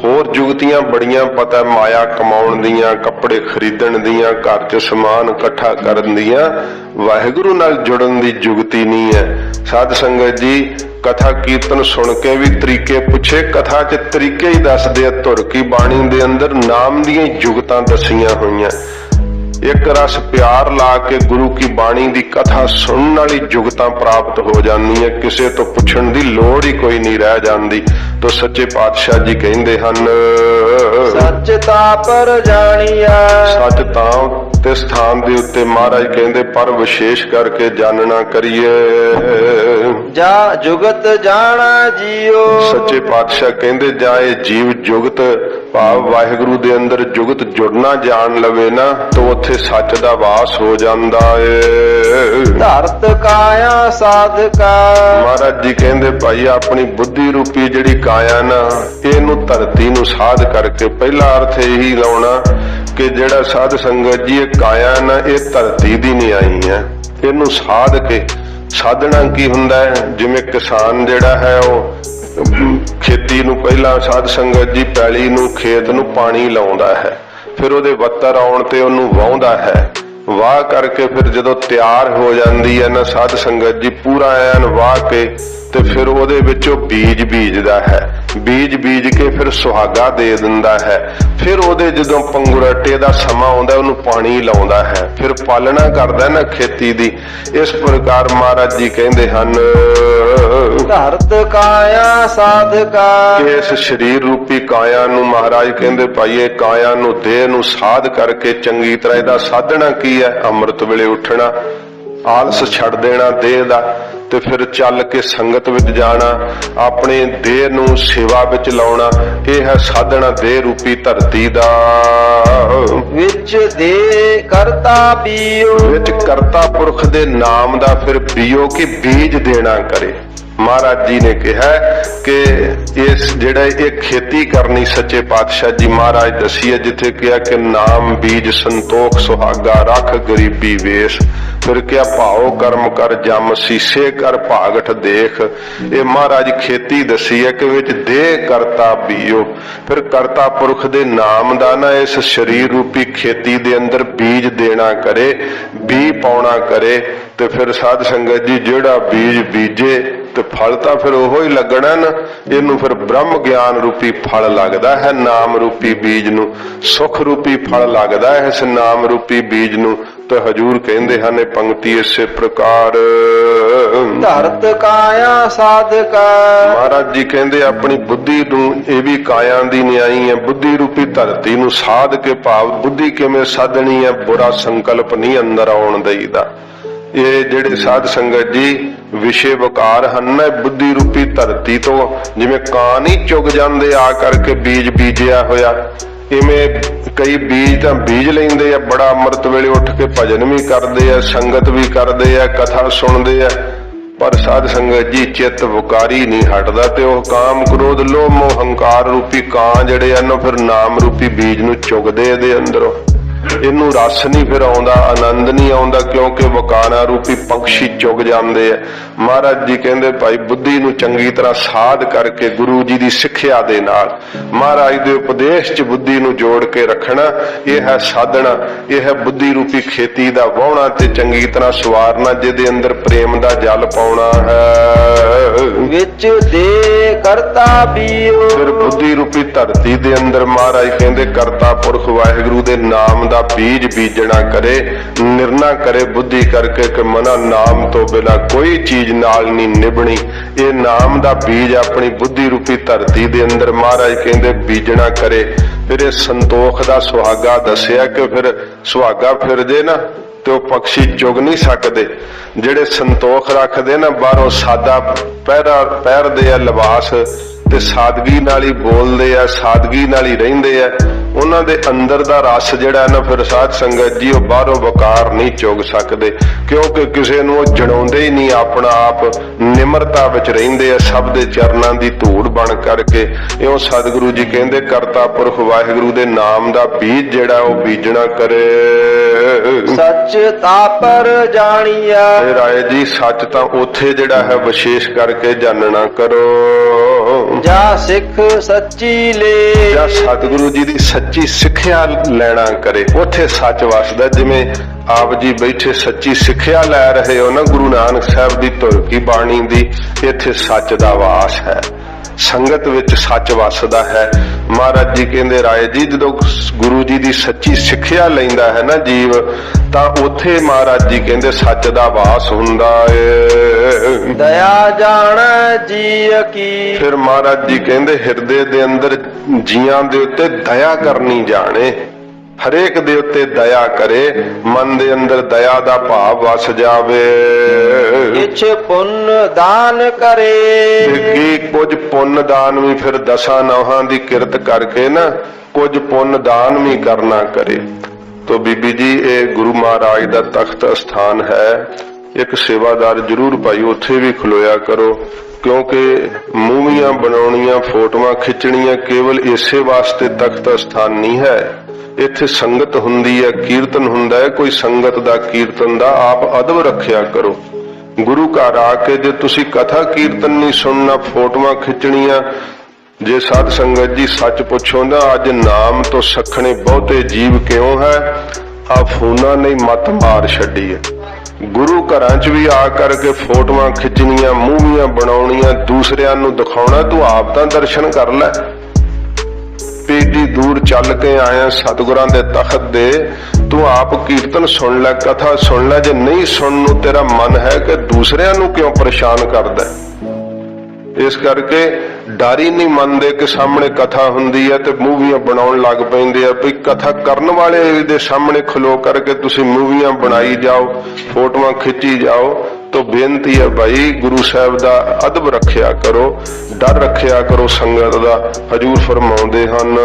ਹੋਰ ਜੁਗਤੀਆਂ ਬੜੀਆਂ ਪਤਾ, ਮਾਇਆ ਕਮਾਉਣ ਦੀਆਂ, ਕੱਪੜੇ ਖਰੀਦਣ ਦੀਆਂ, ਘਰ 'ਚ ਸਮਾਨ ਇਕੱਠਾ ਕਰਨ ਦੀਆਂ, ਵਾਹਿਗੁਰੂ ਨਾਲ ਜੁੜਨ ਦੀ ਜੁਗਤੀ ਨਹੀਂ ਹੈ। ਸਾਧ ਸੰਗਤ ਜੀ ਕਥਾ ਕੀਰਤਨ ਸੁਣ ਕੇ ਵੀ ਤਰੀਕੇ ਪੁੱਛੇ, ਕਥਾ 'ਚ ਤਰੀਕੇ ਹੀ ਦੱਸਦੇ ਆ। ਧੁਰ ਕੀ ਬਾਣੀ ਦੇ ਅੰਦਰ ਨਾਮ ਦੀਆਂ ਜੁਗਤਾਂ ਦੱਸੀਆਂ ਹੋਈਆਂ। ਇੱਕ ਰਸ ਪਿਆਰ ਲਾ ਕੇ ਗੁਰੂ ਕੀ ਬਾਣੀ ਦੀ ਕਥਾ ਸੁਣਨ ਵਾਲੀ ਜੁਗਤਾਂ ਪ੍ਰਾਪਤ ਹੋ ਜਾਂਦੀਆਂ, ਕਿਸੇ ਤੋਂ ਪੁੱਛਣ ਦੀ ਲੋੜ ਹੀ ਕੋਈ ਨਹੀਂ ਰਹਿ ਜਾਂਦੀ। ਤੋ ਸੱਚੇ ਪਾਤਸ਼ਾਹ ਜੀ ਕਹਿੰਦੇ ਹਨ ਸੱਚ ਤਾ ਪਰ ਜਾਣੀਐ, ਸੱਚ ਤਾਂ ਤੇ ਸਥਾਨ ਦੇ ਉੱਤੇ ਮਹਾਰਾਜ ਕਹਿੰਦੇ ਪਰ ਵਿਸ਼ੇਸ਼ ਕਰਕੇ ਜਾਣਨਾ ਕਰੀਏ। ਜਾ ਜੁਗਤ ਜਾਣਾ ਜੀਓ, ਸੱਚੇ ਪਾਤਸ਼ਾਹ ਕਹਿੰਦੇ ਜਾਂ ਇਹ ਜੀਵ ਜੁਗਤ ਭਾਵ ਵਾਹਿਗੁਰੂ ਦੇ ਅੰਦਰ ਜੁਗਤ ਜੁੜਨਾ ਜਾਣ ਲਵੇ ਨਾ, ਤਾਂ ਉੱਥੇ ਸੱਚ ਦਾ ਵਾਸ ਹੋ ਜਾਂਦਾ ਏ। ਧਰਤ ਕਾਇਆ ਸਾਧਕਾ, ਮਹਾਰਾਜ ਜੀ ਕਹਿੰਦੇ ਭਾਈ ਆਪਣੀ ਬੁੱਧੀ ਰੂਪੀ ਜਿਹੜੀ ਕਾਇਆ ਨਾ, ਇਹਨੂੰ ਧਰਤੀ ਨੂੰ ਸਾਧ ਕਰਕੇ, ਪਹਿਲਾ ਅਰਥ ਇਹੀ ਲਾਉਣਾ ਕਿ ਜਿਹੜਾ ਸਾਧ ਸੰਗਤ ਜੀ ਇਹ ਕਾਇਆ ਨਾ ਇਹ ਧਰਤੀ ਦੀ ਨਹੀਂ ਆਈ ਹੈ, ਇਹਨੂੰ ਸਾਧ ਕੇ। ਸਾਧਣਾ ਕੀ ਹੁੰਦਾ ਹੈ? ਜਿਵੇਂ ਕਿਸਾਨ ਜਿਹੜਾ ਹੈ ਉਹ ਖੇਤੀ ਨੂੰ ਪਹਿਲਾਂ ਸਾਧ ਸੰਗਤ ਜੀ ਪੈਲੀ ਨੂੰ, ਖੇਤ ਨੂੰ ਪਾਣੀ ਲਾਉਂਦਾ ਹੈ, ਫਿਰ ਉਹਦੇ ਵੱਤਰ ਆਉਣ ਤੇ ਉਹਨੂੰ ਵਾਹੁੰਦਾ ਹੈ। ਵਾਹ ਕਰਕੇ ਫਿਰ ਜਦੋਂ ਤਿਆਰ ਹੋ ਜਾਂਦੀ ਹੈ ਨਾ ਸਾਧ ਸੰਗਤ ਜੀ ਪੂਰਾ ਐਨ ਵਾਹ ਕੇ, ਤੇ ਫਿਰ ਉਹਦੇ ਵਿੱਚੋਂ ਬੀਜ ਬੀਜਦਾ ਹੈ। ਬੀਜ ਬੀਜ ਕੇ ਫਿਰ ਸੁਹਾਗਾ ਦੇ ਦਿੰਦਾ ਹੈ। ਫਿਰ ਉਹਦੇ ਜਦੋਂ ਪੰਗੁਰਟੇ ਦਾ ਸਮਾਂ ਆਉਂਦਾ ਉਹਨੂੰ ਪਾਣੀ ਲਾਉਂਦਾ ਹੈ, ਫਿਰ ਪਾਲਣਾ ਕਰਦਾ ਨਾ ਖੇਤੀ ਦੀ। ਇਸ ਪ੍ਰਕਾਰ ਮਹਾਰਾਜ ਜੀ ਕਹਿੰਦੇ ਹਨ ਧਰਤ ਕਾਇਆ ਸਾਧਕਾ, ਇਸ ਸਰੀਰ ਰੂਪੀ ਕਾਇਆ ਨੂੰ ਮਹਾਰਾਜ ਕਹਿੰਦੇ ਭਾਈ ਇਹ ਕਾਇਆ ਨੂੰ, ਦੇਹ ਨੂੰ ਸਾਧ ਕਰਕੇ ਚੰਗੀ ਤਰ੍ਹਾਂ ਇਹਦਾ ਸਾਧਣਾ ਕੀ ਹੈ? ਅੰਮ੍ਰਿਤ ਵੇਲੇ ਉੱਠਣਾ, ਆਲਸ ਛੱਡ ਦੇਣਾ ਦੇਹ ਦਾ, ਤੇ ਫਿਰ ਚੱਲ ਕੇ ਸੰਗਤ ਵਿੱਚ ਜਾਣਾ, ਆਪਣੇ ਦੇਹ ਨੂੰ ਸੇਵਾ ਵਿੱਚ ਲਾਉਣਾ। ਇਹ ਹੈ ਸਾਧਣਾ ਦੇਹ ਰੂਪੀ ਧਰਤੀ ਦਾ। ਵਿੱਚ ਦੇ ਕਰਤਾ ਬੀਓ, ਵਿੱਚ ਕਰਤਾ ਪੁਰਖ ਦੇ ਨਾਮ ਦਾ ਫਿਰ ਬੀਓ ਕੀ ਬੀਜ ਦੇਣਾ ਕਰੇ। ਮਹਾਰਾਜ ਜੀ ਨੇ ਕਿਹਾ ਕਿ ਇਸ ਜਿਹੜਾ ਇਹ ਖੇਤੀ ਕਰਨੀ, ਸੱਚੇ ਪਾਤਸ਼ਾਹ ਜੀ ਮਹਾਰਾਜ ਦੱਸੀ ਹੈ ਜਿੱਥੇ ਕਿਹਾ ਕਿ ਨਾਮ ਬੀਜ ਸੰਤੋਖ ਸੁਹਾਗਾ ਰੱਖ ਗਰੀਬੀ ਵੇਸ, ਫਿਰ ਕਿਹਾ ਭਾਓ ਕਰਮ ਕਰ ਜਮ ਸੀਸੇ ਕਰ ਭਾਗਠ ਦੇਖ। ਇਹ ਮਹਾਰਾਜ ਖੇਤੀ ਦੱਸੀ ਹੈ ਕਿ ਵਿੱਚ ਦੇ ਕਰਤਾ ਬੀਓ, ਫਿਰ ਕਰਤਾ ਪੁਰਖ ਦੇ ਨਾਮ ਦਾ ਨਾ ਇਸ ਸਰੀਰ ਰੂਪੀ ਖੇਤੀ ਦੇ ਅੰਦਰ ਬੀਜ ਦੇਣਾ ਕਰੇ, ਬੀ ਪਾਉਣਾ ਕਰੇ। ਤੇ ਫਿਰ ਸਾਧ ਸੰਗਤ ਜੀ ਜਿਹੜਾ ਬੀਜ ਬੀਜੇ ਤੇ ਫਲ ਤਾਂ ਫਿਰ ਉਹੋ ਹੀ ਲੱਗਣਾ ਨਾ। ਇਹਨੂੰ ਫਿਰ ਬ੍ਰਹਮ ਗਿਆਨ ਰੂਪੀ ਫਲ ਲੱਗਦਾ ਹੈ, ਨਾਮ ਰੂਪੀ ਬੀਜ ਨੂੰ ਸੁਖ ਰੂਪੀ ਫਲ ਲੱਗਦਾ ਹੈ ਇਸ ਨਾਮ ਰੂਪੀ ਬੀਜ ਨੂੰ। ਤੇ ਹਜੂਰ ਕਹਿੰਦੇ ਹਨ ਇਹ ਪੰਕਤੀ ਇਸੇ ਪ੍ਰਕਾਰ ਧਰਤ ਕਾਇਆ ਸਾਧਕਾ, ਮਹਾਰਾਜ ਜੀ ਕਹਿੰਦੇ ਆਪਣੀ ਬੁੱਧੀ ਨੂੰ, ਇਹ ਵੀ ਕਾਇਆ ਦੀ ਨਿਆਈ ਹੈ, ਬੁੱਧੀ ਰੂਪੀ ਧਰਤੀ ਨੂੰ ਸਾਧ ਕੇ, ਭਾਵ ਬੁੱਧੀ ਕਿਵੇਂ ਸਾਧਣੀ ਹੈ? ਬੁਰਾ ਸੰਕਲਪ ਨਹੀਂ ਅੰਦਰ ਆਉਣ ਦੇਈਦਾ। ਇਹ ਜਿਹੜੇ ਸਾਧ ਸੰਗਤ ਜੀ ਵਿਸ਼ੇ ਵਕਾਰ ਹਨ ਨਾ ਬੁੱਧੀ ਰੂਪੀ ਧਰਤੀ ਤੋਂ, ਜਿਵੇਂ ਕਾਂ ਨਹੀਂ ਚੁਗ ਜਾਂਦੇ ਆ ਕਰਕੇ ਬੀਜ ਬੀਜਿਆ ਹੋਇਆ, ਇਵੇਂ ਕਈ ਬੀਜ ਤਾਂ ਬੀਜ ਲੈਂਦੇ ਆ, ਬੜਾ ਅੰਮ੍ਰਿਤ ਵੇਲੇ ਉੱਠ ਕੇ ਭਜਨ ਵੀ ਕਰਦੇ ਆ, ਸੰਗਤ ਵੀ ਕਰਦੇ ਆ, ਕਥਾ ਸੁਣਦੇ ਆ, ਪਰ ਸਾਧ ਸੰਗਤ ਜੀ ਚਿੱਤ ਵਿਕਾਰੀ ਨਹੀਂ ਹਟਦਾ। ਤੇ ਉਹ ਕਾਮ ਕ੍ਰੋਧ ਲੋਭ ਮੋਹ ਹੰਕਾਰ ਰੂਪੀ ਕਾਂ ਜਿਹੜੇ ਹਨ ਫਿਰ ਨਾਮ ਰੂਪੀ ਬੀਜ ਨੂੰ ਚੁਗਦੇ ਇਹਦੇ ਅੰਦਰੋਂ। ਇਹਨੂੰ ਰਸ ਨਹੀਂ ਫਿਰ ਆਉਂਦਾ, ਆਨੰਦ ਨਹੀਂ ਆਉਂਦਾ, ਕਿਉਂਕਿ ਵਕਾਰਾਂ ਰੂਪੀ ਪੰਛੀ ਚੁਗ ਜਾਂਦੇ ਆ। ਮਹਾਰਾਜ ਜੀ ਕਹਿੰਦੇ ਭਾਈ ਬੁੱਧੀ ਨੂੰ ਚੰਗੀ ਤਰ੍ਹਾਂ ਸਾਧ ਕਰਕੇ ਗੁਰੂ ਜੀ ਦੀ ਸਿੱਖਿਆ ਦੇ ਨਾਲ, ਮਹਾਰਾਜ ਦੇ ਉਪਦੇਸ਼ 'ਚ ਬੁੱਧੀ ਨੂੰ ਜੋੜ ਕੇ ਰੱਖਣਾ, ਇਹ ਹੈ ਸਾਧਣਾ, ਇਹ ਹੈ ਬੁੱਧੀ ਰੂਪੀ ਖੇਤੀ ਦਾ ਵਾਹੁਣਾ ਤੇ ਚੰਗੀ ਤਰ੍ਹਾਂ ਸਵਾਰਨਾ, ਜਿਹਦੇ ਅੰਦਰ ਪ੍ਰੇਮ ਦਾ ਜਲ ਪਾਉਣਾ ਹੈ। ਵਿੱਚ ਦੇ ਕਰਤਾ ਬੀਓ, ਫਿਰ ਬੁੱਧੀ ਰੂਪੀ ਧਰਤੀ ਦੇ ਅੰਦਰ ਮਹਾਰਾਜ ਕਹਿੰਦੇ ਕਰਤਾ ਪੁਰਖ ਵਾਹਿਗੁਰੂ ਦੇ ਨਾਮ ਦਾ ਬੀਜ ਬੀਜਣਾ ਕਰੇ, ਨਿਰਣਾ ਕਰੇ ਬੁੱਧੀ ਕਰਕੇ ਕਿ ਮਨਾ ਨਾਮ ਤੋਂ ਬਿਨਾਂ ਕੋਈ ਚੀਜ਼ ਨਾਲ ਨਹੀਂ ਨਿਭਣੀ। ਇਹ ਨਾਮ ਦਾ ਬੀਜ ਆਪਣੀ ਬੁੱਧੀ ਰੂਪੀ ਧਰਤੀ ਦੇ ਅੰਦਰ ਮਹਾਰਾਜ ਕਹਿੰਦੇ ਬੀਜਣਾ ਕਰੇ। ਫਿਰ ਇਹ ਸੰਤੋਖ ਦਾ ਸੁਹਾਗਾ ਦੱਸਿਆ ਕਿ ਫਿਰ ਸੁਹਾਗਾ ਫਿਰ ਜੇ ਨਾ ਤੇ ਉਹ ਪੰਛੀ ਚੁਗ ਨਹੀਂ ਸਕਦੇ। ਜਿਹੜੇ ਸੰਤੋਖ ਰੱਖਦੇ ਨਾ ਬਾਹਰੋਂ ਸਾਦਾ ਪਹਿਰਦੇ ਆ ਲਿਬਾਸ ਤੇ ਸਾਦਗੀ ਨਾਲ ਹੀ ਬੋਲਦੇ ਆ, ਸਾਦਗੀ ਨਾਲ ਹੀ ਰਹਿੰਦੇ ਆ, ਉਹਨਾਂ ਦੇ ਅੰਦਰ ਦਾ ਰਸ ਜਿਹੜਾ ਨਾ ਫਿਰ ਸਾਧ ਸੰਗਤ ਜੀ ਉਹ ਬਾਹਰੋਂ ਵਕਾਰ ਨਹੀਂ ਚੁਗ ਸਕਦੇ, ਕਿਉਂਕਿ ਕਿਸੇ ਨੂੰ ਉਹ ਜਣਾਉਂਦੇ ਹੀ ਨਹੀਂ, ਆਪਣਾ ਆਪ ਨਿਮਰਤਾ ਵਿੱਚ ਰਹਿੰਦੇ ਆ ਸਭ ਦੇ ਚਰਨਾਂ ਦੀ ਧੂੜ ਬਣ ਕਰਕੇ। ਇਉਂ ਸਤਿਗੁਰੂ ਜੀ ਕਹਿੰਦੇ ਕਰਤਾ ਪੁਰਖ ਵਾਹਿਗੁਰੂ ਦੇ ਨਾਮ ਦਾ ਬੀਜ ਜਿਹੜਾ ਉਹ ਬੀਜਣਾ ਕਰੇ। ਸੱਚ ਤਾਪਰ ਜਾਣੀਆ, ਫਿਰ ਆਏ ਜੀ ਸੱਚ ਤਾਂ ਉੱਥੇ ਜਿਹੜਾ ਹੈ ਵਿਸ਼ੇਸ਼ ਕਰਕੇ ਜਾਣਨਾ ਕਰੋ। ਜਾ ਸਿੱਖ ਸੱਚੀ ਲੈ, ਜਾਂ ਸਤਿਗੁਰੂ ਜੀ ਦੀ ਸੱਚੀ ਸਿੱਖਿਆ ਲੈਣਾ ਕਰੇ, ਉੱਥੇ ਸੱਚ ਵਸਦਾ। ਜਿਵੇਂ ਆਪ ਜੀ ਬੈਠੇ ਸੱਚੀ ਸਿੱਖਿਆ ਲੈ ਰਹੇ ਹੋ ਨਾ ਗੁਰੂ ਨਾਨਕ ਸਾਹਿਬ ਦੀ ਧੁਰ ਕੀ ਬਾਣੀ ਦੀ, ਇੱਥੇ ਸੱਚ ਦਾ ਵਾਸ ਹੈ, ਸੰਗਤ ਵਿੱਚ ਸੱਚ ਵਸਦਾ ਹੈ। ਮਹਾਰਾਜ ਜੀ ਕਹਿੰਦੇ ਰਾਏ ਜੀ ਜਦੋਂ ਗੁਰੂ ਜੀ ਦੀ ਸੱਚੀ ਸਿੱਖਿਆ ਲੈਂਦਾ ਹੈ ਨਾ ਜੀਵ, ਤਾਂ ਉੱਥੇ ਮਹਾਰਾਜ ਜੀ ਕਹਿੰਦੇ ਸੱਚ ਦਾ ਵਾਸ ਹੁੰਦਾ ਏ। ਦਇਆ ਜਾਣ ਜੀ ਕੀ, ਫਿਰ ਮਹਾਰਾਜ ਜੀ ਕਹਿੰਦੇ ਹਿਰਦੇ ਦੇ ਅੰਦਰ ਜੀਆਂ ਦੇ ਉੱਤੇ ਦਇਆ ਕਰਨੀ ਜਾਣੇ, ਹਰੇਕ ਦੇ ਉੱਤੇ ਦਇਆ ਕਰੇ, ਮਨ ਦੇ ਅੰਦਰ ਦਇਆ ਦਾ ਭਾਵ ਵਸ ਜਾਵੇ। ਕਿਛ ਪੁੰਨ ਦਾਨ ਕਰੇ, ਕੀ ਕੁਝ ਪੁੰਨ ਦਾਨ ਵੀ ਫਿਰ ਦਸਾਂ ਨੌਹਾਂ ਦੀ ਕਿਰਤ ਕਰਕੇ ਨਾ ਕੁਝ ਪੁੰਨ ਦਾਨ ਵੀ ਕਰਨਾ ਕਰੇ। ਤੋ ਬੀਬੀ ਜੀ ਇਹ ਗੁਰੂ ਮਹਾਰਾਜ ਦਾ ਤਖਤ ਅਸਥਾਨ ਹੈ, ਇੱਕ ਸੇਵਾਦਾਰ ਜ਼ਰੂਰ ਭਾਈ ਉੱਥੇ ਵੀ ਖਲੋਇਆ ਕਰੋ, ਕਿਉਂਕਿ ਮੂਵੀਆਂ ਬਣਾਉਣੀਆਂ, ਫੋਟੋਆਂ ਖਿੱਚਣੀਆਂ ਕੇਵਲ ਇਸੇ ਵਾਸਤੇ ਤਖਤ ਅਸਥਾਨ ਨਹੀਂ ਹੈ। ਇੱਥੇ ਸੰਗਤ ਹੁੰਦੀ ਹੈ, ਕੀਰਤਨ ਹੁੰਦਾ ਹੈ, ਕੋਈ ਸੰਗਤ ਦਾ ਕੀਰਤਨ ਦਾ ਆਪ ਅਦਬ ਰੱਖਿਆ ਕਰੋ। ਗੁਰੂ ਘਰ ਆ ਕੇ ਜੇ ਤੁਸੀਂ ਕਥਾ ਕੀਰਤਨ ਨਹੀਂ ਸੁਣਨਾ, ਫੋਟੋਆਂ ਖਿੱਚਣੀਆਂ, ਜੇ ਸਾਧ ਸੰਗਤ ਜੀ ਸੱਚ ਪੁੱਛੋ ਨਾ ਅੱਜ ਨਾਮ ਤੋਂ ਸਖਣੇ ਬਹੁਤੇ ਜੀਵ ਕਿਉਂ ਹੈ, ਆ ਫੋਨਾਂ ਨੇ ਮੱਤ ਮਾਰ ਛੱਡੀ ਹੈ। ਗੁਰੂ ਘਰਾਂ 'ਚ ਵੀ ਆ ਕਰਕੇ ਫੋਟੋਆਂ ਖਿੱਚਣੀਆਂ, ਮੂਵੀਆਂ ਬਣਾਉਣੀਆਂ, ਦੂਸਰਿਆਂ ਨੂੰ ਦਿਖਾਉਣਾ, ਤੂੰ ਆਪ ਤਾਂ ਦਰਸ਼ਨ ਕਰ ਲੈ। ਪੀਡੀ ਦੂਰ ਚੱਲ ਕੇ ਆਇਆ ਸਤਿਗੁਰਾਂ ਦੇ ਤਖਤ ਦੇ, ਤੂੰ ਆਪ ਕੀਰਤਨ ਸੁਣ ਲੈ, ਕਥਾ ਸੁਣ ਲੈ। ਜੇ ਨਹੀਂ ਸੁਣਨ ਨੂੰ ਤੇਰਾ ਮਨ ਹੈ ਕਿ ਦੂਸਰਿਆਂ ਨੂੰ ਕਿਉਂ ਪਰੇਸ਼ਾਨ ਕਰਦਾ? ਇਸ ਕਰਕੇ ਡਰ ਹੀ ਨਹੀਂ ਮੰਨਦੇ ਕਿ ਸਾਹਮਣੇ ਕਥਾ ਹੁੰਦੀ ਹੈ ਤੇ ਮੂਵੀਆਂ ਬਣਾਉਣ ਲੱਗ ਪੈਂਦੇ ਆ। ਵੀ ਕਥਾ ਕਰਨ ਵਾਲੇ ਦੇ ਸਾਹਮਣੇ ਖਲੋ ਕਰਕੇ ਤੁਸੀਂ ਮੂਵੀਆਂ ਬਣਾਈ ਜਾਓ, ਫੋਟੋਆਂ ਖਿੱਚੀ ਜਾਓ। ਤੋਂ ਬੇਨਤੀ ਹੈ ਭਾਈ ਗੁਰੂ ਸਾਹਿਬ ਦਾ ਅਦਬ ਰੱਖਿਆ ਕਰੋ, ਡਰ ਰੱਖਿਆ ਕਰੋ ਸੰਗਤ ਦਾ। ਹਜੂਰ ਫਰਮਾਉਂਦੇ ਹਨ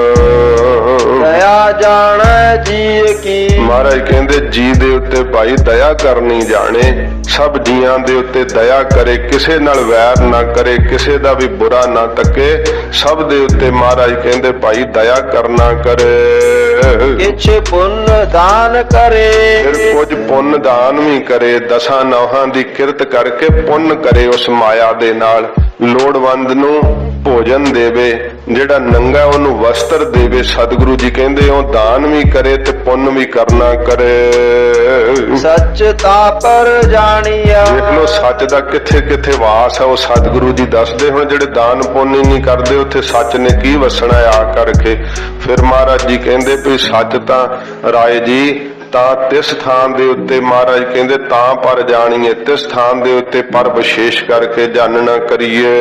ਦਇਆ ਜਾਣ ਜੀ ਕੀ, ਮਹਾਰਾਜ ਕਹਿੰਦੇ ਜੀ ਦੇ ਉੱਤੇ ਭਾਈ ਦਇਆ ਕਰਨੀ ਜਾਣੇ, ਸਭ ਜੀਆਂ ਦੇ ਉੱਤੇ ਦਇਆ ਕਰੇ, ਕਿਸੇ ਨਾਲ ਵੈਰ ਨਾ ਕਰੇ, ਕਿਸੇ ਦਾ ਵੀ ਬੁਰਾ ਨਾ ਤੱਕੇ, ਸਭ ਦੇ ਉੱਤੇ ਮਹਾਰਾਜ ਕਹਿੰਦੇ ਭਾਈ ਦਇਆ ਕਰਨਾ ਕਰੇ। ਕਿਛ ਪੁੰਨ ਦਾਨ ਕਰੇ, ਫਿਰ ਕੁਝ ਪੁੰਨ ਦਾਨ ਵੀ ਕਰੇ, ਦਸਾਂ ਨੌਹਾਂ ਦੀ ਕਿਰਤ ਕਰਕੇ ਪੁੰਨ ਕਰੇ ਉਸ ਮਾਇਆ ਦੇ ਨਾਲ। ਲੋੜਵੰਦ ਨੂੰ ਭੋਜਨ ਦੇਵੇ, ਜਿਹੜਾ ਨੰਗਾ ਉਹਨੂੰ ਵਸਤਰ ਦੇਵੇ। ਸਤਿਗੁਰੂ ਜੀ ਕਹਿੰਦੇ ਉਹ ਦਾਨ ਵੀ ਕਰੇ ਤੇ ਪੁੰਨ ਵੀ ਕਰਨਾ ਕਰੇ। ਸੱਚ ਤਾਪਰ ਜਾਣੀਆ, ਦੇਖ ਲੋ ਸੱਚ ਦਾ ਕਿੱਥੇ ਕਿੱਥੇ ਵਾਸ ਹੈ, ਉਹ ਸਤਿਗੁਰੂ ਜੀ ਦੱਸਦੇ। ਹੁਣ ਜਿਹੜੇ ਦਾਨ ਪੁੰਨ ਹੀ ਨਹੀਂ ਕਰਦੇ ਉੱਥੇ ਸੱਚ ਨੇ ਕੀ ਵਸਣਾ ਆ ਕਰਕੇ। ਫਿਰ ਮਹਾਰਾਜ ਜੀ ਕਹਿੰਦੇ ਵੀ ਸੱਚ ਤਾਂ ਰਾਏ ਜੀ ਤਾਂ ਤਿਸ ਥਾਂ ਦੇ ਉੱਤੇ ਮਹਾਰਾਜ ਕਹਿੰਦੇ ਤਾਂ ਪਰ ਜਾਣੀਏ, ਤਿਸ ਥਾਂ ਦੇ ਉੱਤੇ ਪਰ ਵਿਸ਼ੇਸ਼ ਕਰਕੇ ਜਾਣਨਾ ਕਰੀਏ।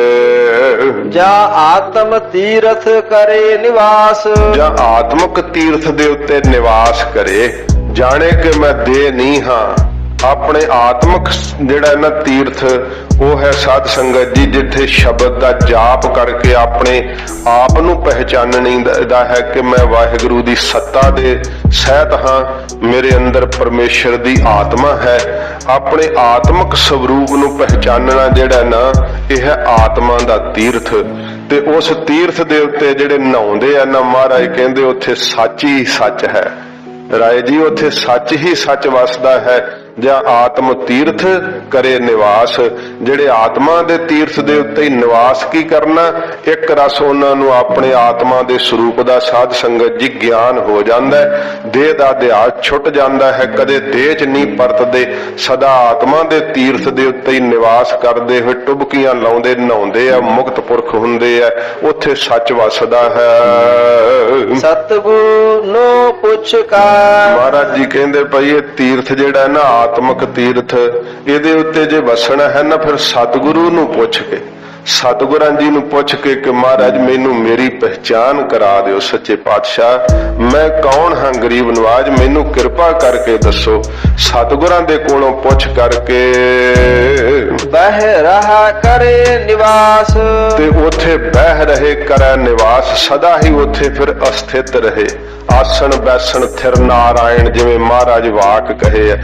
ਜਾਂ ਆਤਮ ਤੀਰਥ ਕਰੇ ਨਿਵਾਸ, ਜਾਂ ਆਤਮਕ ਤੀਰਥ ਦੇ ਉੱਤੇ ਨਿਵਾਸ ਕਰੇ, ਜਾਣੇ ਕਿ ਮੈਂ ਦੇਹ ਨਹੀਂ ਹਾਂ। ਆਪਣੇ ਆਤਮਕ ਜਿਹੜਾ ਨਾ ਤੀਰਥ ਉਹ ਹੈ ਸਾਧ ਸੰਗਤ ਜੀ, ਜਿੱਥੇ ਸ਼ਬਦ ਦਾ ਜਾਪ ਕਰਕੇ ਆਪਣੇ ਆਪ ਨੂੰ ਪਹਿਚਾਨਣੀ ਦਾ ਹੈ ਕਿ ਮੈਂ ਵਾਹਿਗੁਰੂ ਦੀ ਸੱਤਾ ਦੇ ਸਹਿਤ ਹਾਂ, ਮੇਰੇ ਅੰਦਰ ਪਰਮੇਸ਼ਰ ਦੀ ਆਤਮਾ ਹੈ। ਆਪਣੇ ਆਤਮਕ ਸਰੂਪ ਨੂੰ ਪਹਿਚਾਨਣਾ ਜਿਹੜਾ ਨਾ ਇਹ ਹੈ ਆਤਮਾ ਦਾ ਤੀਰਥ। ਤੇ ਉਸ ਤੀਰਥ ਦੇ ਉੱਤੇ ਜਿਹੜੇ ਨਹਾਉਂਦੇ ਆ ਨਾ, ਮਹਾਰਾਜ ਕਹਿੰਦੇ ਉੱਥੇ ਸੱਚ ਹੀ ਸੱਚ ਹੈ। ਰਾਏ ਜੀ ਉੱਥੇ ਸੱਚ ਹੀ ਸੱਚ ਵਸਦਾ ਹੈ। ਜਾਂ ਆਤਮ ਤੀਰਥ ਕਰੇ ਨਿਵਾਸ। ਜਿਹੜੇ ਆਤਮਾ ਦੇ ਤੀਰਥ ਦੇ ਉੱਤੇ ਹੀ ਨਿਵਾਸ ਕੀ ਕਰਨਾ, ਇੱਕ ਰਸ ਉਹਨਾਂ ਨੂੰ ਆਪਣੇ ਆਤਮਾ ਦੇ ਸਰੂਪ ਦਾ ਸਾਧ ਸੰਗਤ ਜੀ ਗਿਆਨ ਹੋ ਜਾਂਦਾ ਹੈ, ਦੇਹ ਦਾ ਅਧਿਆਸ ਛੁੱਟ ਜਾਂਦਾ ਹੈ, ਕਦੇ ਦੇਹ 'ਚ ਨਹੀਂ ਪਰਤਦੇ, ਸਦਾ ਆਤਮਾ ਦੇ ਤੀਰਥ ਦੇ ਉੱਤੇ ਹੀ ਨਿਵਾਸ ਕਰਦੇ ਹੋਏ ਟੁਬਕੀਆਂ ਲਾਉਂਦੇ ਨਹਾਉਂਦੇ ਆ, ਮੁਕਤ ਪੁਰਖ ਹੁੰਦੇ ਆ, ਉੱਥੇ ਸੱਚ ਵਸਦਾ ਹੈ। ਸਤਿਗੁਰੂ ਨੂੰ ਪੁੱਛ ਕਰ। ਮਹਾਰਾਜ ਜੀ ਕਹਿੰਦੇ ਭਾਈ ਇਹ ਤੀਰਥ ਜਿਹੜਾ ਹੈ ਨਾ ਆਤਮਿਕ ਤੀਰਥ, ਇਹਦੇ ਉੱਤੇ ਜੇ ਵਸਣਾ ਹੈ ਨਾ ਫਿਰ ਸਤਿਗੁਰੂ ਨੂੰ ਪੁੱਛ ਕੇ, ਸਤਿਗੁਰਾਂ ਜੀ ਨੂੰ ਪੁੱਛ ਕੇ ਕਿ ਮਹਾਰਾਜ ਮੈਨੂੰ ਮੇਰੀ ਪਹਿਚਾਨ ਕਰਾ ਦਿਓ, ਸੱਚੇ ਪਾਤਸ਼ਾਹ ਮੈਂ ਕੌਣ ਹਾਂ, ਗਰੀਬ ਨਵਾਜ ਮੈਨੂੰ ਕਿਰਪਾ ਕਰਕੇ ਦੱਸੋ। ਸਤਿਗੁਰਾਂ ਦੇ ਕੋਲੋਂ ਪੁੱਛ ਕਰਕੇ ਬਹਿ ਰਹਾ ਕਰੇ ਨਿਵਾਸ। ਤੇ ਉੱਥੇ ਬਹਿ ਰਹੇ ਕਰੇ ਨਿਵਾਸ, ਸਦਾ ਹੀ ਉੱਥੇ ਫਿਰ ਅਸਥਿਤ ਰਹੇ। ਆਸਣ ਬੈਸਣ ਥਿਰ ਨਾਰਾਇਣ, ਜਿਵੇਂ ਮਹਾਰਾਜ ਵਾਕ ਕਹੇ ਆ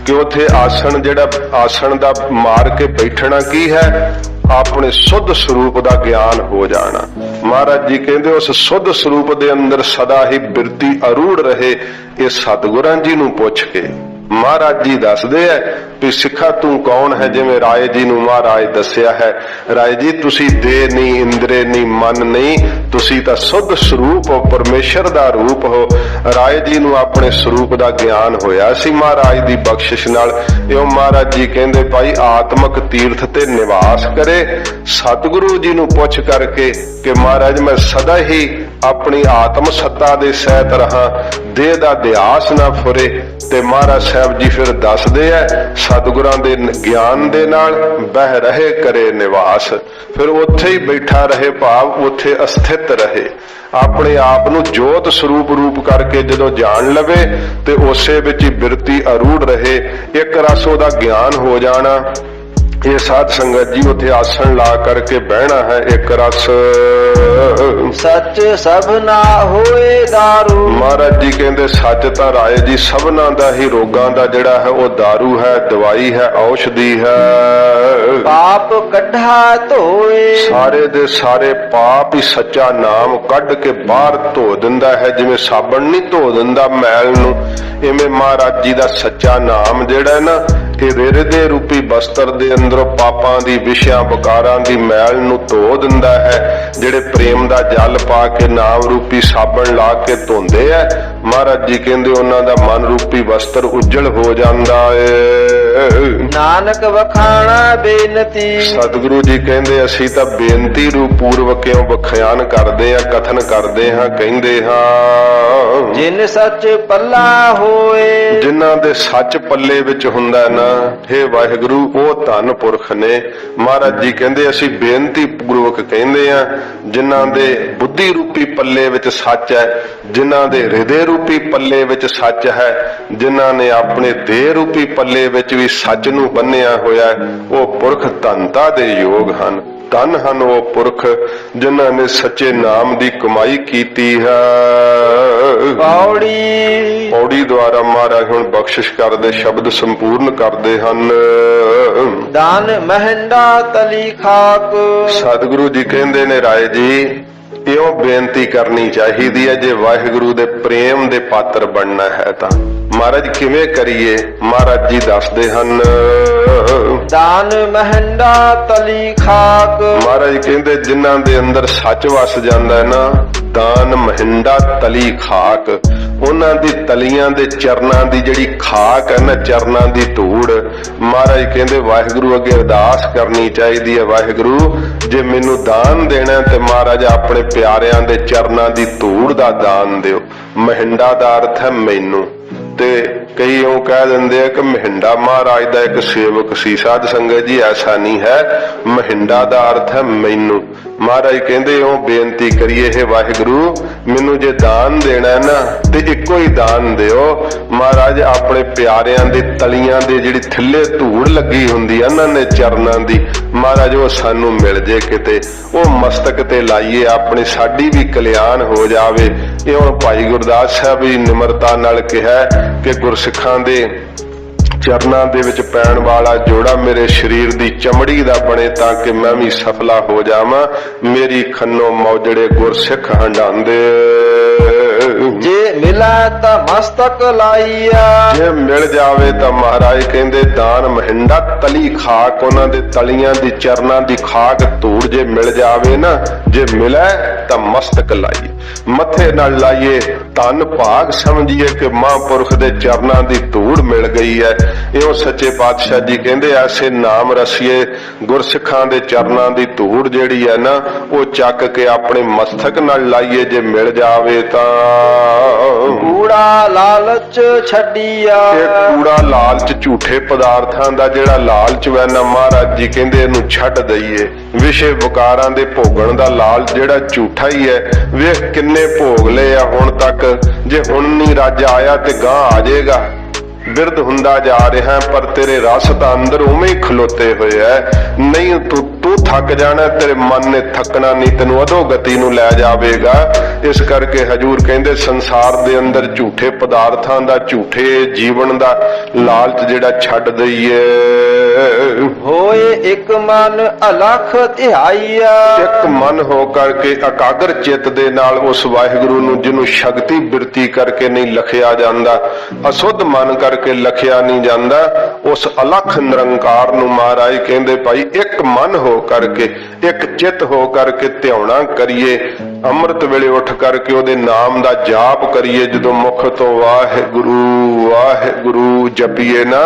ਕਿ ਉੱਥੇ ਆਸਣ ਜਿਹੜਾ ਆਸਣ ਦਾ ਮਾਰ ਕੇ ਬੈਠਣਾ ਕੀ ਹੈ, ਆਪਣੇ ਸੁੱਧ ਸਰੂਪ ਦਾ ਗਿਆਨ ਹੋ ਜਾਣਾ। ਮਹਾਰਾਜ ਜੀ ਕਹਿੰਦੇ ਉਸ ਸੁੱਧ ਸਰੂਪ ਦੇ ਅੰਦਰ ਸਦਾ ਹੀ ਬਿਰਤੀ ਅਰੂੜ ਰਹੇ। ਇਹ ਸਤਿਗੁਰਾਂ ਜੀ ਨੂੰ ਪੁੱਛ ਕੇ ਮਹਾਰਾਜ ਜੀ ਦੱਸਦੇ ਐ ਵੀ ਸਿੱਖਾ ਤੂੰ ਕੌਣ ਹੈ, ਜਿਵੇਂ ਰਾਏ ਜੀ ਨੂੰ ਮਹਾਰਾਜ ਦੱਸਿਆ ਹੈ, ਰਾਏ ਜੀ ਤੁਸੀਂ ਦੇਹ ਨਹੀਂ, ਇੰਦਰੇ ਨਹੀਂ, ਮਨ ਨਹੀਂ, ਤੁਸੀਂ ਤਾਂ ਸੁੱਧ ਸਰੂਪ ਹੋ, ਪਰਮੇਸ਼ਰ ਦਾ ਰੂਪ ਹੋ। ਰਾਏ ਜੀ ਨੂੰ ਆਪਣੇ ਸਰੂਪ ਦਾ ਗਿਆਨ ਹੋਇਆ ਸੀ ਮਹਾਰਾਜ ਦੀ ਬਖਸ਼ਿਸ਼ ਨਾਲ। ਇਉਂ ਮਹਾਰਾਜ ਜੀ ਕਹਿੰਦੇ ਭਾਈ ਆਤਮਿਕ ਤੀਰਥ ਤੇ ਨਿਵਾਸ ਕਰੇ। ਸਤਿਗੁਰੂ ਜੀ ਨੂੰ ਪੁੱਛ ਕਰਕੇ ਕਿ ਮਹਾਰਾਜ ਮੈਂ ਸਦਾ ਹੀ ਆਪਣੀ ਆਤਮ ਸੱਤਾ ਦੇ ਸਹਿਤ ਰਹਾ, ਦੇਹ ਦਾ ਅਧਿਆਸ ਨਾ ਫੁਰੇ। ਤੇ ਮਹਾਰਾਜ ਸਾਹਿਬ ਜੀ ਫਿਰ ਦੱਸਦੇ ਐ ਸਤਿਗੁਰਾਂ ਦੇ ਗਿਆਨ ਦੇ ਨਾਲ ਬਹਿ ਰਹੇ ਕਰੇ ਨਿਵਾਸ। ਫਿਰ ਉੱਥੇ ਹੀ ਬੈਠਾ ਰਹੇ, ਭਾਵ ਉੱਥੇ ਅਸਥਿਤ ਰਹੇ, ਆਪਣੇ ਆਪ ਨੂੰ ਜੋਤ ਸਰੂਪ ਰੂਪ ਕਰਕੇ ਜਦੋਂ ਜਾਣ ਲਵੇ ਤੇ ਉਸੇ ਵਿੱਚ ਹੀ ਬਿਰਤੀ ਅਰੂੜ ਰਹੇ, ਇੱਕ ਰਸ ਉਹਦਾ ਗਿਆਨ ਹੋ ਜਾਣਾ। ਇਹ ਸਾਧ ਸੰਗਤ ਜੀ ਉੱਥੇ ਆਸਣ ਲਾ ਕਰਕੇ ਬਹਿਣਾ ਹੈ, ਇੱਕ ਰਸ ਸੱਚ ਸਭਨਾ ਹੋਏ ਦਾਰੂ। ਮਹਾਰਾਜ ਜੀ ਕਹਿੰਦੇ ਸੱਚ ਤਾਂ ਰਾਏ ਜੀ ਸਭਨਾ ਦਾ ਹੀ ਰੋਗਾਂ ਦਾ ਜਿਹੜਾ ਹੈ ਉਹ ਦਾਰੂ ਹੈ, ਦਵਾਈ ਹੈ, ਔਸ਼ਧੀ ਹੈ। ਪਾਪ ਕੱਢਾ ਧੋਏ। ਸਾਰੇ ਦੇ ਸਾਰੇ ਪਾਪ ਹੀ ਸੱਚਾ ਨਾਮ ਕੱਢ ਕੇ ਬਾਹਰ ਧੋ ਦਿੰਦਾ ਹੈ, ਜਿਵੇਂ ਸਾਬਣ ਨਹੀਂ ਧੋ ਦਿੰਦਾ ਮੈਲ ਨੂੰ, ਇਵੇਂ ਮਹਾਰਾਜ ਜੀ ਦਾ ਸੱਚਾ ਨਾਮ ਜਿਹੜਾ ਨਾ ਇਹ ਰਿਰਦੇ ਰੂਪੀ ਬਸਤਰ ਦੇ ਅੰਦਰੋਂ ਪਾਪਾਂ ਦੀ, ਵਿਸ਼ਿਆਂ ਵਿਕਾਰਾਂ ਦੀ ਮੈਲ ਨੂੰ ਧੋ ਦਿੰਦਾ ਹੈ। ਜਿਹੜੇ ਪ੍ਰੇਮ ਦਾ ਜਲ ਪਾ ਕੇ ਨਾਮ ਰੂਪੀ ਸਾਬਣ ਲਾ ਕੇ ਧੋਂਦੇ ਆ, ਮਹਾਰਾਜ ਜੀ ਕਹਿੰਦੇ ਉਹਨਾਂ ਦਾ ਮਨ ਰੂਪੀ ਵਸਤਰ ਉਜਲ ਹੋ ਜਾਂਦਾ ਏ। ਨਾਨਕ ਵਖਾਣਾ ਬੇਨਤੀ। ਸਤਿਗੁਰੂ ਜੀ ਕਹਿੰਦੇ ਅਸੀਂ ਤਾਂ ਬੇਨਤੀ ਰੂਪ ਪੂਰਵਕ ਕਿਉਂ ਵਖਿਆਨ ਕਰਦੇ ਆ, ਕਥਨ ਕਰਦੇ ਹਾਂ, ਕਹਿੰਦੇ ਹਾਂ ਜਿਨ ਸੱਚ ਪੱਲਾ ਹੋਏ। ਜਿਨ੍ਹਾਂ ਦੇ ਸੱਚ ਪੱਲੇ ਵਿੱਚ ਹੁੰਦਾ ਨਾ, ਹੇ ਵਾਹਿਗੁਰੂ ਉਹ ਧੰਨ ਪੁਰਖ ਨੇ। ਮਹਾਰਾਜ ਜੀ ਕਹਿੰਦੇ ਅਸੀਂ ਬੇਨਤੀ ਪੂਰਵਕ ਕਹਿੰਦੇ ਆ ਜਿਨ੍ਹਾਂ ਦੇ ਬੁੱਧੀ ਰੂਪੀ ਪੱਲੇ ਵਿੱਚ ਸੱਚ ਹੈ, ਜਿਨ੍ਹਾਂ ਦੇ ਹਿਰਦੇ ਰੂਪੀ ਪੱਲੇ ਵਿੱਚ ਸੱਚ ਹੈ, ਜਿਨ੍ਹਾਂ ਨੇ ਆਪਣੇ ਦੇਹ ਰੂਪੀ ਪੱਲੇ ਵਿੱਚ ਵੀ ਸੱਚ ਨੂੰ ਬੰਨਿਆ ਹੋਇਆ, ਉਹ ਪੁਰਖ ਧੰਨਤਾ ਦੇ ਯੋਗ ਹਨ। ਧੰਨ ਹਨ ਉਹ ਪੁਰਖ ਜਿਨ੍ਹਾਂ ਨੇ ਸੱਚੇ ਨਾਮ ਦੀ ਕਮਾਈ ਕੀਤੀ ਹੈ। ਪੌੜੀ ਪੌੜੀ ਦੁਆਰਾ ਮਹਾਰਾਜ ਹੁਣ ਬਖਸ਼ਿਸ਼ ਕਰਦੇ ਸ਼ਬਦ ਸੰਪੂਰਨ ਕਰਦੇ ਹਨ। ਦਾਨ ਮਹਿੰਡਾ ਤਲੀ ਖਾਕ। ਸਤਿਗੁਰੂ ਜੀ ਕਹਿੰਦੇ ਨੇ ਰਾਏ ਜੀ ਇਉਂ ਬੇਨਤੀ ਕਰਨੀ ਚਾਹੀਦੀ ਹੈ ਜੇ ਵਾਹਿਗੁਰੂ ਦੇ ਪ੍ਰੇਮ ਦੇ ਪਾਤਰ ਬਣਨਾ ਹੈ ਤਾਂ। ਮਹਾਰਾਜ ਕਿਵੇਂ ਕਰੀਏ, ਮਹਾਰਾਜ ਜੀ ਦੱਸਦੇ ਹਨ ਦਾਨ ਮਹਿੰਡਾ ਤਲੀ ਖਾਕ। ਮਹਾਰਾਜ ਕਹਿੰਦੇ ਜਿਨ੍ਹਾਂ ਦੇ ਅੰਦਰ ਸੱਚ ਵਸ ਜਾਂਦਾ ਹੈ ਨਾ, ਦਾਨ ਮਹਿੰਡਾ ਤਲੀ ਖਾਕ, ਉਹਨਾਂ ਦੀ ਤਲੀਆਂ ਦੇ ਚਰਨਾਂ ਦੀ ਜਿਹੜੀ ਖਾਕ ਹੈ ਨਾ, ਚਰਨਾਂ ਦੀ ਧੂੜ, ਮਹਾਰਾਜ ਕਹਿੰਦੇ ਵਾਹਿਗੁਰੂ ਅੱਗੇ ਅਰਦਾਸ ਕਰਨੀ ਚਾਹੀਦੀ ਹੈ, ਵਾਹਿਗੁਰੂ ਜੇ ਮੈਨੂੰ ਦਾਨ ਦੇਣਾ ਤੇ ਮਹਾਰਾਜ ਆਪਣੇ ਪਿਆਰਿਆਂ ਦੇ ਚਰਨਾਂ ਦੀ ਧੂੜ ਦਾ ਦਾਨ ਦਿਓ। ਮਹਿੰਡਾ ਦਾ ਅਰਥ ਹੈ ਮੈਨੂੰ, ਤੇ ਕਈ ਉਹ ਕਹਿ ਦਿੰਦੇ ਆ ਕਿ ਮਹਿੰਡਾ ਮਹਾਰਾਜ ਦਾ ਇੱਕ ਸੇਵਕ ਸੀ। ਸਾਧ ਸੰਗਤ ਜੀ ਐਸਾ ਨਹੀਂ ਹੈ, ਮਹਿੰਡਾ ਦਾ ਅਰਥ ਹੈ ਮੈਨੂੰ। ਮਹਾਰਾਜ ਕਹਿੰਦੇ ਉਹ ਬੇਨਤੀ ਕਰੀਏ ਹੈ ਵਾਹਿਗੁਰੂ ਮੈਨੂੰ ਜੇ ਦਾਨ ਦੇਣਾ ਨਾ ਤੇ ਇੱਕੋ ਹੀ ਦਾਨ ਦਿਓ। ਮਹਾਰਾਜ ਆਪਣੇ ਪਿਆਰਿਆਂ ਦੇ ਤਲੀਆਂ ਦੇ ਜਿਹੜੀ ਥੱਲੇ ਧੂੜ ਲੱਗੀ ਹੁੰਦੀ ਆ ਉਹਨਾਂ ਨੇ ਚਰਨਾਂ ਦੀ, ਮਹਾਰਾਜ ਉਹ ਸਾਨੂੰ ਮਿਲ ਜੇ ਕਿਤੇ, ਉਹ ਮਸਤਕ ਤੇ ਲਾਈਏ ਆਪਣੇ, ਸਾਡੀ ਵੀ ਕਲਿਆਣ ਹੋ ਜਾਵੇ। ਇਹ ਹੁਣ ਭਾਈ ਗੁਰਦਾਸ ਸਾਹਿਬ ਜੀ ਨਿਮਰਤਾ ਨਾਲ ਕਿਹਾ ਕਿ ਗੁਰਸਿੱਖਾਂ ਦੇ ਚਰਨਾਂ ਦੇ ਵਿੱਚ ਪੈਣ ਵਾਲਾ ਜੋੜਾ ਮੇਰੇ ਸਰੀਰ ਦੀ ਚਮੜੀ ਦਾ ਬਣੇ ਤਾਂ ਕਿ ਮੈਂ ਵੀ ਸਫਲਾ ਹੋ ਜਾਵਾਂ। ਮੇਰੀ ਖੰਨੋ ਮੌਜੜੇ ਗੁਰਸਿੱਖ ਹੰਡਾਉਂਦੇ। ਜੇ ਮਿਲੈ ਤਾਂ ਮਸਤਕ ਲਾਈਆ। ਜੇ ਮਿਲ ਜਾਵੇ ਤਾਂ ਮਹਾਰਾਜ ਕਹਿੰਦੇ ਦਾਨ ਮਹਿੰਡਾ ਤਲੀ ਖਾਕ, ਉਹਨਾਂ ਦੇ ਤਲੀਆਂ ਦੀ ਚਰਨਾਂ ਦੀ ਖਾਕ ਧੂੜ ਜੇ ਮਿਲ ਜਾਵੇ ਨਾ, ਜੇ ਮਿਲੇ ਤਾਂ ਮਸਤਕ ਲਾਈਏ, ਮੱਥੇ ਨਾਲ ਲਾਈਏ, ਧੰਨ ਭਾਗ ਸਮਝੀਏ ਕਿ ਮਹਾਂਪੁਰਖ ਦੇ ਚਰਨਾਂ ਦੀ ਧੂੜ ਮਿਲ ਗਈ ਹੈ। ਇਉਂ ਸੱਚੇ ਪਾਤਸ਼ਾਹ ਜੀ ਕਹਿੰਦੇ ਐਸੇ ਨਾਮ ਰਸੀਏ, ਗੁਰਸਿੱਖਾਂ ਦੇ ਚਰਨਾਂ ਦੀ ਧੂੜ ਜਿਹੜੀ ਹੈ ਨਾ ਉਹ ਚੱਕ ਕੇ ਆਪਣੇ ਮਸਤਕ ਨਾਲ ਲਾਈਏ ਜੇ ਮਿਲ ਜਾਵੇ ਤਾਂ। ਕੂੜਾ ਲਾਲਚ ਛੱਡੀਆ। ਇਹ ਕੂੜਾ ਲਾਲਚ ਝੂਠੇ ਪਦਾਰਥਾਂ ਦਾ ਜਿਹੜਾ ਲਾਲਚ ਵੈ ਨਾ, ਮਹਾਰਾਜ ਜੀ ਕਹਿੰਦੇ ਇਹਨੂੰ ਛੱਡ ਦਈਏ। ਵਿਸ਼ੇ ਵਿਕਾਰਾਂ ਦੇ ਭੋਗਣ ਦਾ ਲਾਲਚ ਜਿਹੜਾ ਝੂਠਾ ਹੀ ਹੈ। ਵੇਖ ਕਿੰਨੇ ਭੋਗ ਲਏ ਆ ਹੁਣ ਤੱਕ, ਜੇ ਹੁਣ ਨਹੀਂ ਰੱਜ ਆਇਆ ਤੇ ਗਾਂ ਆ ਜਾਏਗਾ। ਬਿਰਧ ਹੁੰਦਾ ਜਾ ਰਿਹਾ ਪਰ ਤੇਰੇ ਰਸ ਤਾਂ ਅੰਦਰ ਉਵੇਂ ਹੀ ਖਲੋਤੇ ਹੋਏ ਐ। ਨਹੀਂ ਤੂੰ ਥੱਕ ਜਾਣਾ, ਤੇਰੇ ਮਨ ਨੇ ਥੱਕਣਾ ਨਹੀਂ, ਤੈਨੂੰ ਅਧੋਗਤੀ ਨੂੰ ਲੈ ਜਾਵੇਗਾ। ਇਸ ਕਰਕੇ ਹਜੂਰ ਕਹਿੰਦੇ ਸੰਸਾਰ ਦੇ ਅੰਦਰ ਝੂਠੇ ਪਦਾਰਥਾਂ ਦਾ, ਝੂਠੇ ਜੀਵਨ ਦਾ ਲਾਲਚ ਜਿਹੜਾ ਛੱਡ ਦਈਏ। ਹੋਏ ਇੱਕ ਮਨ ਅਲਖ ਧਿਆਈਆ। ਇੱਕ ਮਨ ਹੋ ਕਰਕੇ ਇਕਾਗਰ ਚਿੱਤ ਦੇ ਨਾਲ ਉਸ ਵਾਹਿਗੁਰੂ ਨੂੰ ਜਿਹਨੂੰ ਸ਼ਕਤੀ ਬਿਰਤੀ ਕਰਕੇ ਨਹੀਂ ਲਖਿਆ ਜਾਂਦਾ, ਅਸੁੱਧ ਮਨ ਕਰਕੇ ਲਖਿਆ ਨਹੀਂ ਜਾਂਦਾ, ਉਸ ਅਲਖ ਨਿਰੰਕਾਰ ਨੂੰ ਮਹਾਰਾਜ ਕਹਿੰਦੇ ਭਾਈ ਇੱਕ ਮਨ ਹੋ ਕਰਕੇ, ਇੱਕ ਚਿੱਤ ਹੋ ਕਰਕੇ ਧਿਆਉਣਾ ਕਰੀਏ। ਅੰਮ੍ਰਿਤ ਵੇਲੇ ਉੱਠ ਕਰਕੇ ਉਹਦੇ ਨਾਮ ਦਾ ਜਾਪ ਕਰੀਏ। ਜਦੋਂ ਮੁਖ ਤੋਂ ਵਾਹਿਗੁਰੂ ਵਾਹਿਗੁਰੂ ਜਪੀਏ ਨਾ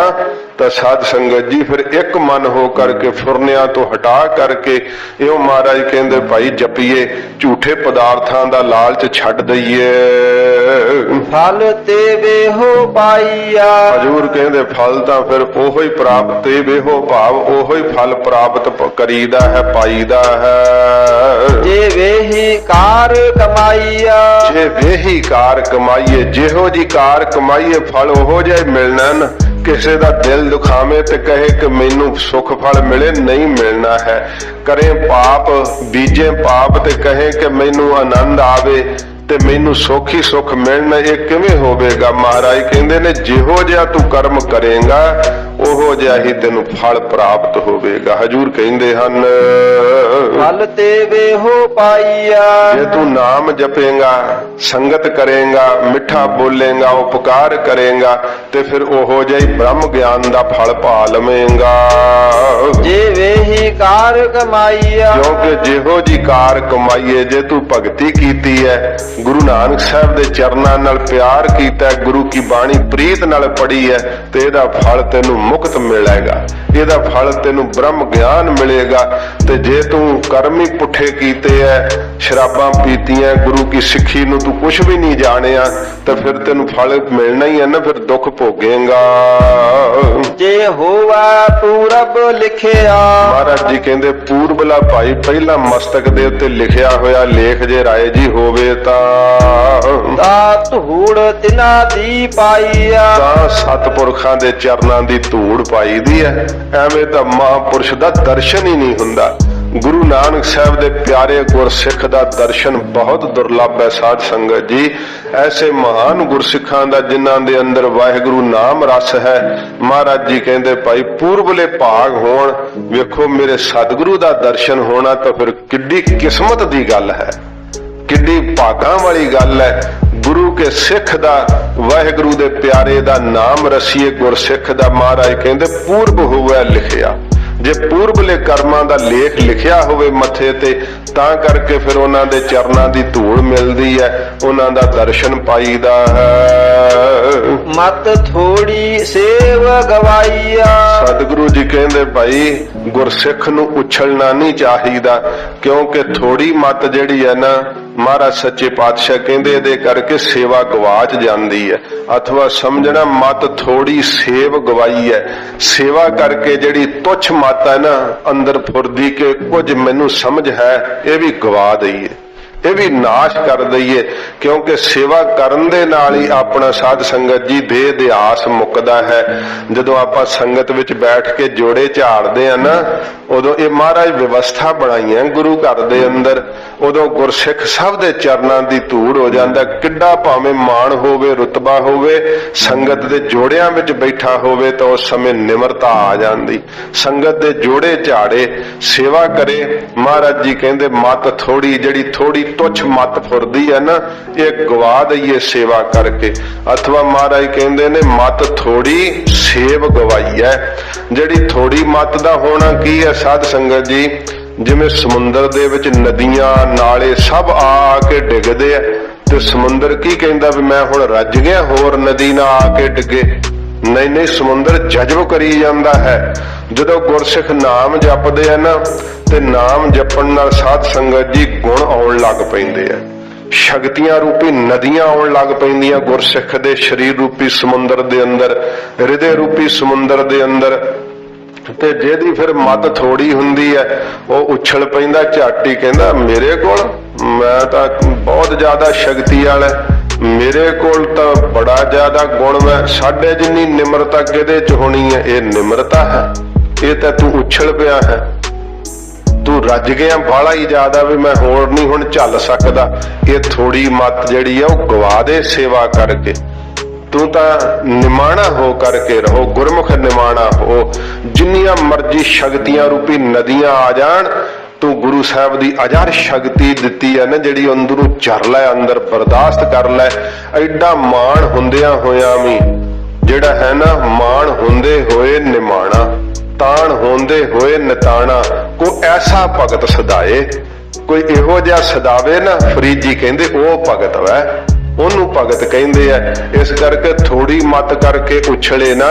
ਤਾਂ ਸਾਧ ਸੰਗਤ ਜੀ ਫਿਰ ਇੱਕ ਮਨ ਹੋ ਕਰਕੇ ਫੁਰਨਿਆਂ ਤੋਂ ਹਟਾ ਕਰਕੇ ਇਹੋ ਮਹਾਰਾਜ ਕਹਿੰਦੇ ਭਾਈ ਜਪੀਏ, ਝੂਠੇ ਪਦਾਰਥਾਂ ਦਾ ਲਾਲਚ ਛੱਡ ਦਈਏ। ਫਲ ਤੇ ਵੇਹੋ ਪਾਈਆ। ਹਜੂਰ ਕਹਿੰਦੇ ਫਲ ਤਾਂ ਫਿਰ ਉਹੋ ਹੀ ਪ੍ਰਾਪਤ ਤੇ ਵੇਹੋ ਭਾਵ ਉਹੋ ਹੀ ਫਲ ਪ੍ਰਾਪਤ ਕਰੀਦਾ ਹੈ, ਪਾਈਦਾ ਹੈ। ਜੇ ਵੇਹੀ ਕਾਰ ਕਮਾਈਆ। ਜੇ ਵੇਹੀ ਕਾਰ ਕਮਾਈਏ, ਜਿਹੋ ਜੀ ਕਾਰ ਕਮਾਈਏ ਫਲ ਉਹੋ ਜਿਹਾ ਹੀ ਮਿਲਣਾ ਨਾ। ਕਿਸੇ ਦਾ ਦਿਲ ਦੁਖਾਵੇ ਤੇ ਕਹੇ ਕਿ ਮੈਨੂੰ ਸੁੱਖ ਫਲ ਮਿਲੇ, ਨਹੀਂ ਮਿਲਣਾ ਹੈ। ਕਰੇ ਪਾਪ, ਬੀਜੇ ਪਾਪ ਤੇ ਕਹੇ ਕਿ ਮੈਨੂੰ ਆਨੰਦ ਆਵੇ ਤੇ ਮੈਨੂੰ ਸੁੱਖ ਹੀ ਸੁੱਖ ਮਿਲਣਾ, ਇਹ ਕਿਵੇਂ ਹੋਵੇਗਾ? ਮਹਾਰਾਜ ਕਹਿੰਦੇ ਨੇ ਜਿਹੋ ਜਿਹਾ ਤੂੰ ਕਰਮ ਕਰੇਗਾ ਉਹੋ ਜਿਹਾ ਹੀ ਤੈਨੂੰ ਫਲ ਪ੍ਰਾਪਤ ਹੋਵੇਗਾ। ਹਜੂਰ ਕਹਿੰਦੇ ਹਨ ਫਲ ਤੇ ਵੇਹੋ ਪਾਈਆ। ਜੇ ਤੂੰ ਨਾਮ ਜਪੇਗਾ, ਸੰਗਤ ਕਰੇਗਾ, ਮਿੱਠਾ ਬੋਲੇਗਾ, ਉਪਕਾਰ ਕਰੇਗਾ ਤੇ ਫਿਰ ਉਹੋ ਜਿਹਾ ਹੀ ਬ੍ਰਹਮ ਗਿਆਨ ਦਾ ਫਲ ਪਾ ਲਵੇਂਗਾ। ਜੇ ਵੇਹੀ ਕਾਰ ਕਮਾਈਆ। ਕਿਉਂਕਿ ਜਿਹੋ ਜੀ ਕਾਰ ਕਮਾਈਏ, ਜੇ ਤੂੰ ਭਗਤੀ ਕੀਤੀ ਹੈ, ਗੁਰੂ ਨਾਨਕ ਸਾਹਿਬ ਦੇ ਚਰਨਾਂ ਨਾਲ ਪਿਆਰ ਕੀਤਾ, ਗੁਰੂ ਕੀ ਬਾਣੀ ਪ੍ਰੀਤ ਨਾਲ ਪੜ੍ਹੀ ਹੈ ਤੇ ਇਹਦਾ ਫਲ ਤੈਨੂੰ ਮੁਕਤ ਮਿਲੇਗਾ, ਇਹਦਾ ਫਲ ਤੈਨੂੰ ਬ੍ਰਹਮ ਗਿਆਨ ਮਿਲੇਗਾ। ਤੇ ਜੇ ਤੂੰ ਕਰਮ ਹੀ ਪੁੱਠੇ ਕੀਤੇ ਐ, ਸ਼ਰਾਬਾਂ ਪੀਤੀਆਂ, ਗੁਰੂ ਕੀ ਸਿੱਖੀ ਨੂੰ ਤੂੰ ਕੁਝ ਵੀ ਨਹੀਂ ਜਾਣਿਆ ਤਾਂ ਫਿਰ ਤੈਨੂੰ ਫਲ ਮਿਲਣਾ ਹੀ ਹੈ ਨਾ, ਫਿਰ ਦੁੱਖ ਭੋਗੇਗਾ। ਜੇ ਹੋਵਾ ਪੂਰਬ ਲਿਖਿਆ। ਮਹਾਰਾਜ ਜੀ ਕਹਿੰਦੇ ਪੂਰਬਲਾ ਭਾਈ ਪਹਿਲਾਂ ਮਸਤਕ ਦੇ ਉੱਤੇ ਲਿਖਿਆ ਹੋਇਆ ਲੇਖ ਜੇ ਰਾਏ ਜੀ ਹੋਵੇ ਤਾਂ ਧੂੜ ਤਿਨਾ ਦੀ ਪਾਈਆ। ਤਾਂ ਸਤਿਪੁਰਖਾਂ ਦੇ ਚਰਨਾਂ ਦੀ ਧੂੜ ਪਾਈਦੀ ਹੈ। ਐਵੇਂ ਤਾਂ ਮਹਾਂਪੁਰਸ਼ ਦਾ ਦਰਸ਼ਨ ਹੀ ਨਹੀਂ ਹੁੰਦਾ। ਗੁਰੂ ਨਾਨਕ ਸਾਹਿਬ ਦੇ ਪਿਆਰੇ ਗੁਰਸਿੱਖ ਦਾ ਦਰਸ਼ਨ ਬਹੁਤ ਦੁਰਲੱਭ ਹੈ। ਸਾਧ ਸੰਗਤ ਜੀ, ਐਸੇ ਮਹਾਨ ਗੁਰਸਿੱਖਾਂ ਦਾ ਜਿਨ੍ਹਾਂ ਦੇ ਅੰਦਰ ਵਾਹਿਗੁਰੂ ਨਾਮ ਰਸ ਹੈ, ਮਹਾਰਾਜ ਜੀ ਕਹਿੰਦੇ ਭਾਈ ਪੂਰਬਲੇ ਭਾਗ ਹੋਣ। ਵੇਖੋ ਮੇਰੇ ਸਤਿਗੁਰੂ ਦਾ ਦਰਸ਼ਨ ਹੋਣਾ ਤਾਂ ਫਿਰ ਕਿੱਡੀ ਕਿਸਮਤ ਦੀ ਗੱਲ ਹੈ, ਕਿੱਡੀ ਭਾਗਾਂ ਵਾਲੀ ਗੱਲ ਹੈ। ਗੁਰੂ ਕੇ ਸਿੱਖ ਦਾ, ਵਾਹਿਗੁਰੂ ਦੇ ਪਿਆਰੇ ਦਾ ਨਾਮ ਰਸੀਏ ਗੁਰਸਿੱਖ ਦਾ, ਮਹਾਰਾਜ ਕਹਿੰਦੇ ਪੂਰਬ ਹੋਵੇ ਲਿਖਿਆ। ਜੇ ਪੂਰਬਲੇ ਕਰਮਾਂ ਦਾ ਲੇਖ ਲਿਖਿਆ ਹੋਵੇ ਮੱਥੇ ਤੇ ਤਾਂ ਕਰਕੇ ਫਿਰ ਉਹਨਾਂ ਦੇ ਚਰਨਾਂ ਦੀ ਧੂੜ ਮਿਲਦੀ ਹੈ, ਉਹਨਾਂ ਦਾ ਦਰਸ਼ਨ ਪਾਈਦਾ ਹੈ। ਮਤ ਥੋੜੀ ਸੇਵ ਗਵਾਈਆ। ਸਤਿਗੁਰੂ ਜੀ ਕਹਿੰਦੇ ਭਾਈ ਗੁਰਸਿੱਖ ਨੂੰ ਉਛਲਣਾ ਨਹੀਂ ਚਾਹੀਦਾ, ਕਿਉਂਕਿ ਥੋੜੀ ਮਤ ਜਿਹੜੀ ਹੈ ਨਾ, ਮਹਾਰਾਜ ਸੱਚੇ ਪਾਤਸ਼ਾਹ ਕਹਿੰਦੇ ਇਹਦੇ ਕਰਕੇ ਸੇਵਾ ਗਵਾਚ ਜਾਂਦੀ ਹੈ। ਅਥਵਾ ਸਮਝਣਾ ਮਤ ਥੋੜੀ ਸੇਵ ਗਵਾਈ ਹੈ। ਸੇਵਾ ਕਰਕੇ ਜਿਹੜੀ ਤੁੱਛ ਮਤ ਹੈ ਨਾ ਅੰਦਰ ਫੁਰਦੀ ਕਿ ਕੁਝ ਮੈਨੂੰ ਸਮਝ ਹੈ, ਇਹ ਵੀ ਗਵਾ ਦਈਏ, ਇਹ ਵੀ ਨਾਸ਼ ਕਰ ਦਈਏ। ਕਿਉਂਕਿ ਸੇਵਾ ਕਰਨ ਦੇ ਨਾਲ ਹੀ ਆਪਣਾ ਸਾਧ ਸੰਗਤ ਜੀ ਦੇਹ ਦੇ ਆਸ ਮੁੱਕਦਾ ਹੈ। ਜਦੋਂ ਆਪਾਂ ਸੰਗਤ ਵਿੱਚ ਬੈਠ ਕੇ ਜੋੜੇ ਝਾੜਦੇ ਆ ਨਾ, ਉਦੋਂ ਇਹ ਮਹਾਰਾਜ ਵਿਵਸਥਾ ਬਣਾਈ ਹੈ ਗੁਰੂ ਘਰ ਦੇ ਅੰਦਰ। ਉਦੋਂ ਗੁਰਸਿੱਖ ਸਭ ਦੇ ਚਰਨਾਂ ਦੀ ਧੂੜ ਹੋ ਜਾਂਦਾ। ਕਿੱਡਾ ਭਾਵੇਂ ਮਾਣ ਹੋਵੇ, ਰੁਤਬਾ ਹੋਵੇ, ਸੰਗਤ ਦੇ ਜੋੜਿਆਂ ਵਿੱਚ ਬੈਠਾ ਹੋਵੇ ਤਾਂ ਉਸ ਸਮੇਂ ਨਿਮਰਤਾ ਆ ਜਾਂਦੀ। ਸੰਗਤ ਦੇ ਜੋੜੇ ਝਾੜੇ, ਸੇਵਾ ਕਰੇ। ਮਹਾਰਾਜ ਜੀ ਕਹਿੰਦੇ ਮੱਤ ਥੋੜੀ, ਜਿਹੜੀ ਥੋੜੀ ਤੁੱਛ ਮੱਤ ਫੁਰਦੀ ਹੈ ਨਾ, ਇਹ ਗਵਾ ਦਈਏ ਸੇਵਾ ਕਰਕੇ। ਅਥਵਾ ਮਹਾਰਾਜ ਕਹਿੰਦੇ ਨੇ ਮੱਤ ਥੋੜੀ ਸੇਵ ਗਵਾਈ ਹੈ। ਜਿਹੜੀ ਥੋੜੀ ਮੱਤ ਦਾ ਹੋਣਾ ਕੀ ਹੈ ਸਾਧ ਸੰਗਤ ਜੀ, ਜਿਵੇਂ ਸਮੁੰਦਰ ਦੇ ਵਿੱਚ ਨਦੀਆਂ ਨਾਲੇ ਸਭ ਆ ਕੇ ਡਿੱਗਦੇ ਆ, ਤੇ ਸਮੁੰਦਰ ਕੀ ਕਹਿੰਦਾ ਵੀ ਮੈਂ ਹੁਣ ਰੱਜ ਗਿਆ, ਹੋਰ ਨਦੀ ਨਾ ਆ ਕੇ ਡਿੱਗੇ। ਨਹੀਂ ਨਹੀਂ, ਸਮੁੰਦਰ ਜਜ਼ਬ ਕਰੀ ਜਾਂਦਾ ਹੈ। ਜਦੋਂ ਗੁਰਸਿੱਖ ਨਾਮ ਜਪਦੇ ਆ ਨਾ, ਤੇ ਨਾਮ ਜਪਣ ਨਾਲ ਸਾਧ ਸੰਗਤ ਜੀ ਗੁਣ ਆਉਣ ਲੱਗ ਪੈਂਦੇ ਆ। ਸ਼ਕਤੀਆਂ ਰੂਪੀ ਨਦੀਆਂ ਆਉਣ ਲੱਗ ਪੈਂਦੀਆਂ ਗੁਰਸਿੱਖ ਦੇ ਸਰੀਰ ਰੂਪੀ ਸਮੁੰਦਰ ਦੇ ਅੰਦਰ, ਹਿਰਦੇ ਰੂਪੀ ਸਮੁੰਦਰ ਦੇ ਅੰਦਰ। ਤੇ ਜਿਹਦੀ ਫਿਰ ਮੱਤ ਥੋੜੀ ਹੁੰਦੀ ਹੈ, ਉਹ ਉਛਲ ਪੈਂਦਾ ਝਾਟੀ, ਕਹਿੰਦਾ ਮੇਰੇ ਕੋਲ ਮੈਂ ਤਾਂ ਬਹੁਤ ਜ਼ਿਆਦਾ ਸ਼ਕਤੀ ਵਾਲਾ, ਮੇਰੇ ਕੋਲ ਤਾਂ ਬੜਾ ਜ਼ਿਆਦਾ ਗੁਣ ਹੈ, ਸਾਡੇ ਜਿੰਨੀ ਨਿਮਰਤਾ ਕਿਹਦੇ ਚ ਹੋਣੀ ਹੈ। ਇਹ ਨਿਮਰਤਾ ਹੈ, ਇਹ ਤਾਂ ਤੂੰ ਉਛਲ ਪਿਆ ਹੈ, ਤੂੰ ਰੱਜ ਗਿਆ ਬਾਹਲਾ ਹੀ ਜ਼ਿਆਦਾ ਵੀ ਮੈਂ ਹੋਰ ਨਹੀਂ ਹੁਣ ਚੱਲ ਸਕਦਾ। ਇਹ ਥੋੜੀ ਮੱਤ ਜਿਹੜੀ ਆ ਉਹ ਗਵਾ ਦੇ ਸੇਵਾ ਕਰਕੇ। ਤੂੰ ਤਾਂ ਨਿਮਾਣਾ ਹੋ ਕਰਕੇ ਰਹੋ, ਗੁਰਮੁਖ ਨਿਮਾਣਾ ਹੋ। ਜਿੰਨੀਆਂ ਮਰਜ਼ੀ ਸ਼ਕਤੀਆਂ ਰੂਪੀ ਨਦੀਆਂ ਆ ਜਾਣ, ਤੂੰ ਗੁਰੂ ਸਾਹਿਬ ਦੀ ਅਜਰ ਸ਼ਕਤੀ ਦਿੱਤੀ ਹੈ ਨਾ ਜਿਹੜੀ, ਅੰਦਰੋਂ ਚਰ ਲੈ, ਅੰਦਰ ਬਰਦਾਸ਼ਤ ਕਰ ਲੈ। ਐਡਾ ਮਾਣ ਹੁੰਦਿਆਂ ਹੋਇਆਂ ਵੀ ਜਿਹੜਾ ਹੈ ਨਾ, ਮਾਣ ਹੁੰਦੇ ਹੋਏ ਨਿਮਾਣਾ, ਤਾਣ ਹੁੰਦੇ ਹੋਏ ਨਿਤਾਣਾ, ਕੋ ਐਸਾ ਭਗਤ ਸਦਾਏ। ਕੋਈ ਇਹੋ ਜਿਹਾ ਸਦਾਵੇ ਨਾ, ਫਰੀਦ ਜੀ ਕਹਿੰਦੇ ਉਹ ਭਗਤ ਵੈ, ਉਹਨੂੰ ਭਗਤ ਕਹਿੰਦੇ ਆ। ਇਸ ਕਰਕੇ ਥੋੜੀ ਮੱਤ ਕਰਕੇ ਉਛਲੇ ਨਾ,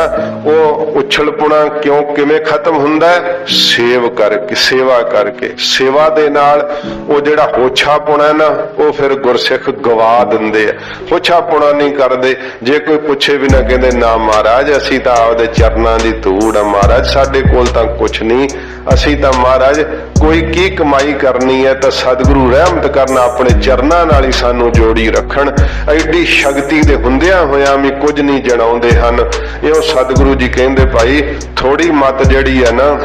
ਉਹ ਉਛਲਪੁਣਾ ਕਿਉਂ ਕਿਵੇਂ ਖਤਮ ਹੁੰਦਾ? ਸੇਵ ਕਰਕੇ, ਸੇਵਾ ਕਰਕੇ। ਸੇਵਾ ਦੇ ਨਾਲ ਉਹ ਜਿਹੜਾ ਹੋਛਾਪੁਣਾ ਨਾ, ਉਹ ਫਿਰ ਗੁਰਸਿੱਖ ਗਵਾ ਦਿੰਦੇ ਆ। ਹੋਛਾਪੁਣਾ ਨਹੀਂ ਕਰਦੇ। ਜੇ ਕੋਈ ਪੁੱਛੇ ਵੀ ਨਾ, ਕਹਿੰਦੇ ਨਾ ਮਹਾਰਾਜ ਅਸੀਂ ਤਾਂ ਆਪਦੇ ਚਰਨਾਂ ਦੀ ਧੂੜ ਆ ਮਹਾਰਾਜ, ਸਾਡੇ ਕੋਲ ਤਾਂ ਕੁਛ ਨਹੀਂ, ਅਸੀਂ ਤਾਂ ਮਹਾਰਾਜ ਕੋਈ ਕੀ ਕਮਾਈ ਕਰਨੀ ਹੈ, ਤਾਂ ਸਤਿਗੁਰੂ ਰਹਿਮਤ ਕਰਨ, ਆਪਣੇ ਚਰਨਾਂ ਨਾਲ ਹੀ ਸਾਨੂੰ ਜੋੜੀ ਰੱਖਣ। ਐਡੀ ਸ਼ਕਤੀ ਦੇ ਹੁੰਦਿਆਂ ਹੋਇਆਂ ਵੀ ਕੁਝ ਨਹੀਂ ਜਣਾਉਂਦੇ ਹਨ। ਇਹੋ ਸਤਿਗੁਰੂ ਜੀ ਕਹਿੰਦੇ ਭਾਈ ਥੋੜੀ ਮੱਤ ਜਿਹੜੀ ਹੈ ਨਾ,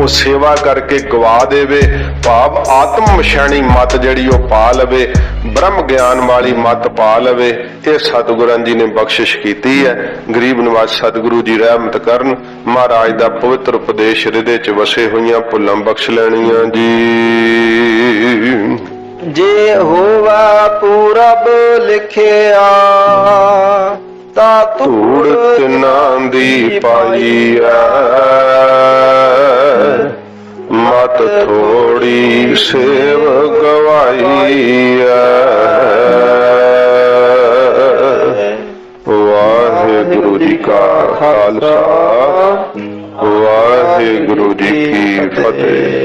ਉਹ ਸੇਵਾ ਕਰਕੇ ਗਵਾ ਦੇਵੇ। ਭਾਵ ਆਤਮ ਵਿਸ਼ਾਣੀ ਮੱਤ ਜਿਹੜੀ ਉਹ ਪਾ ਲਵੇ, ਬ੍ਰਹਮ ਗਿਆਨ ਵਾਲੀ ਮੱਤ ਪਾ ਲਵੇ। ਇਹ ਸਤਿਗੁਰਾਂ ਜੀ ਨੇ ਬਖਸ਼ਿਸ਼ ਕੀਤੀ ਹੈ। ਗਰੀਬ ਨਿਵਾਜ ਸਤਿਗੁਰੂ ਜੀ ਰਹਿਮਤ ਕਰਨ। ਮਹਾਰਾਜ ਦਾ ਪਵਿੱਤਰ ਉਪਦੇਸ਼ ਹਿਰਦੇ ਚ ਵਸੇ ਹੋਈਆਂ ਭੁੱਲਾਂ ਬਖਸ਼ ਲੈਣੀਆਂ ਜੀ। ਜੇ ਹੋਵਾ ਪੂਰਬ ਲਿਖਿਆ, ਤਾ ਧੂੜ ਤਿਨਾਂ ਦੀ ਪਾਈ ਮਤ ਥੋੜੀ ਸੇਵ ਗਵਾਈ। ਵਾਹਿਗੁਰੂ ਜੀ ਕਾ ਖਾਲਸਾ, ਵਾਹਿਗੁਰੂ ਜੀ ਕੀ ਫਤਿਹ।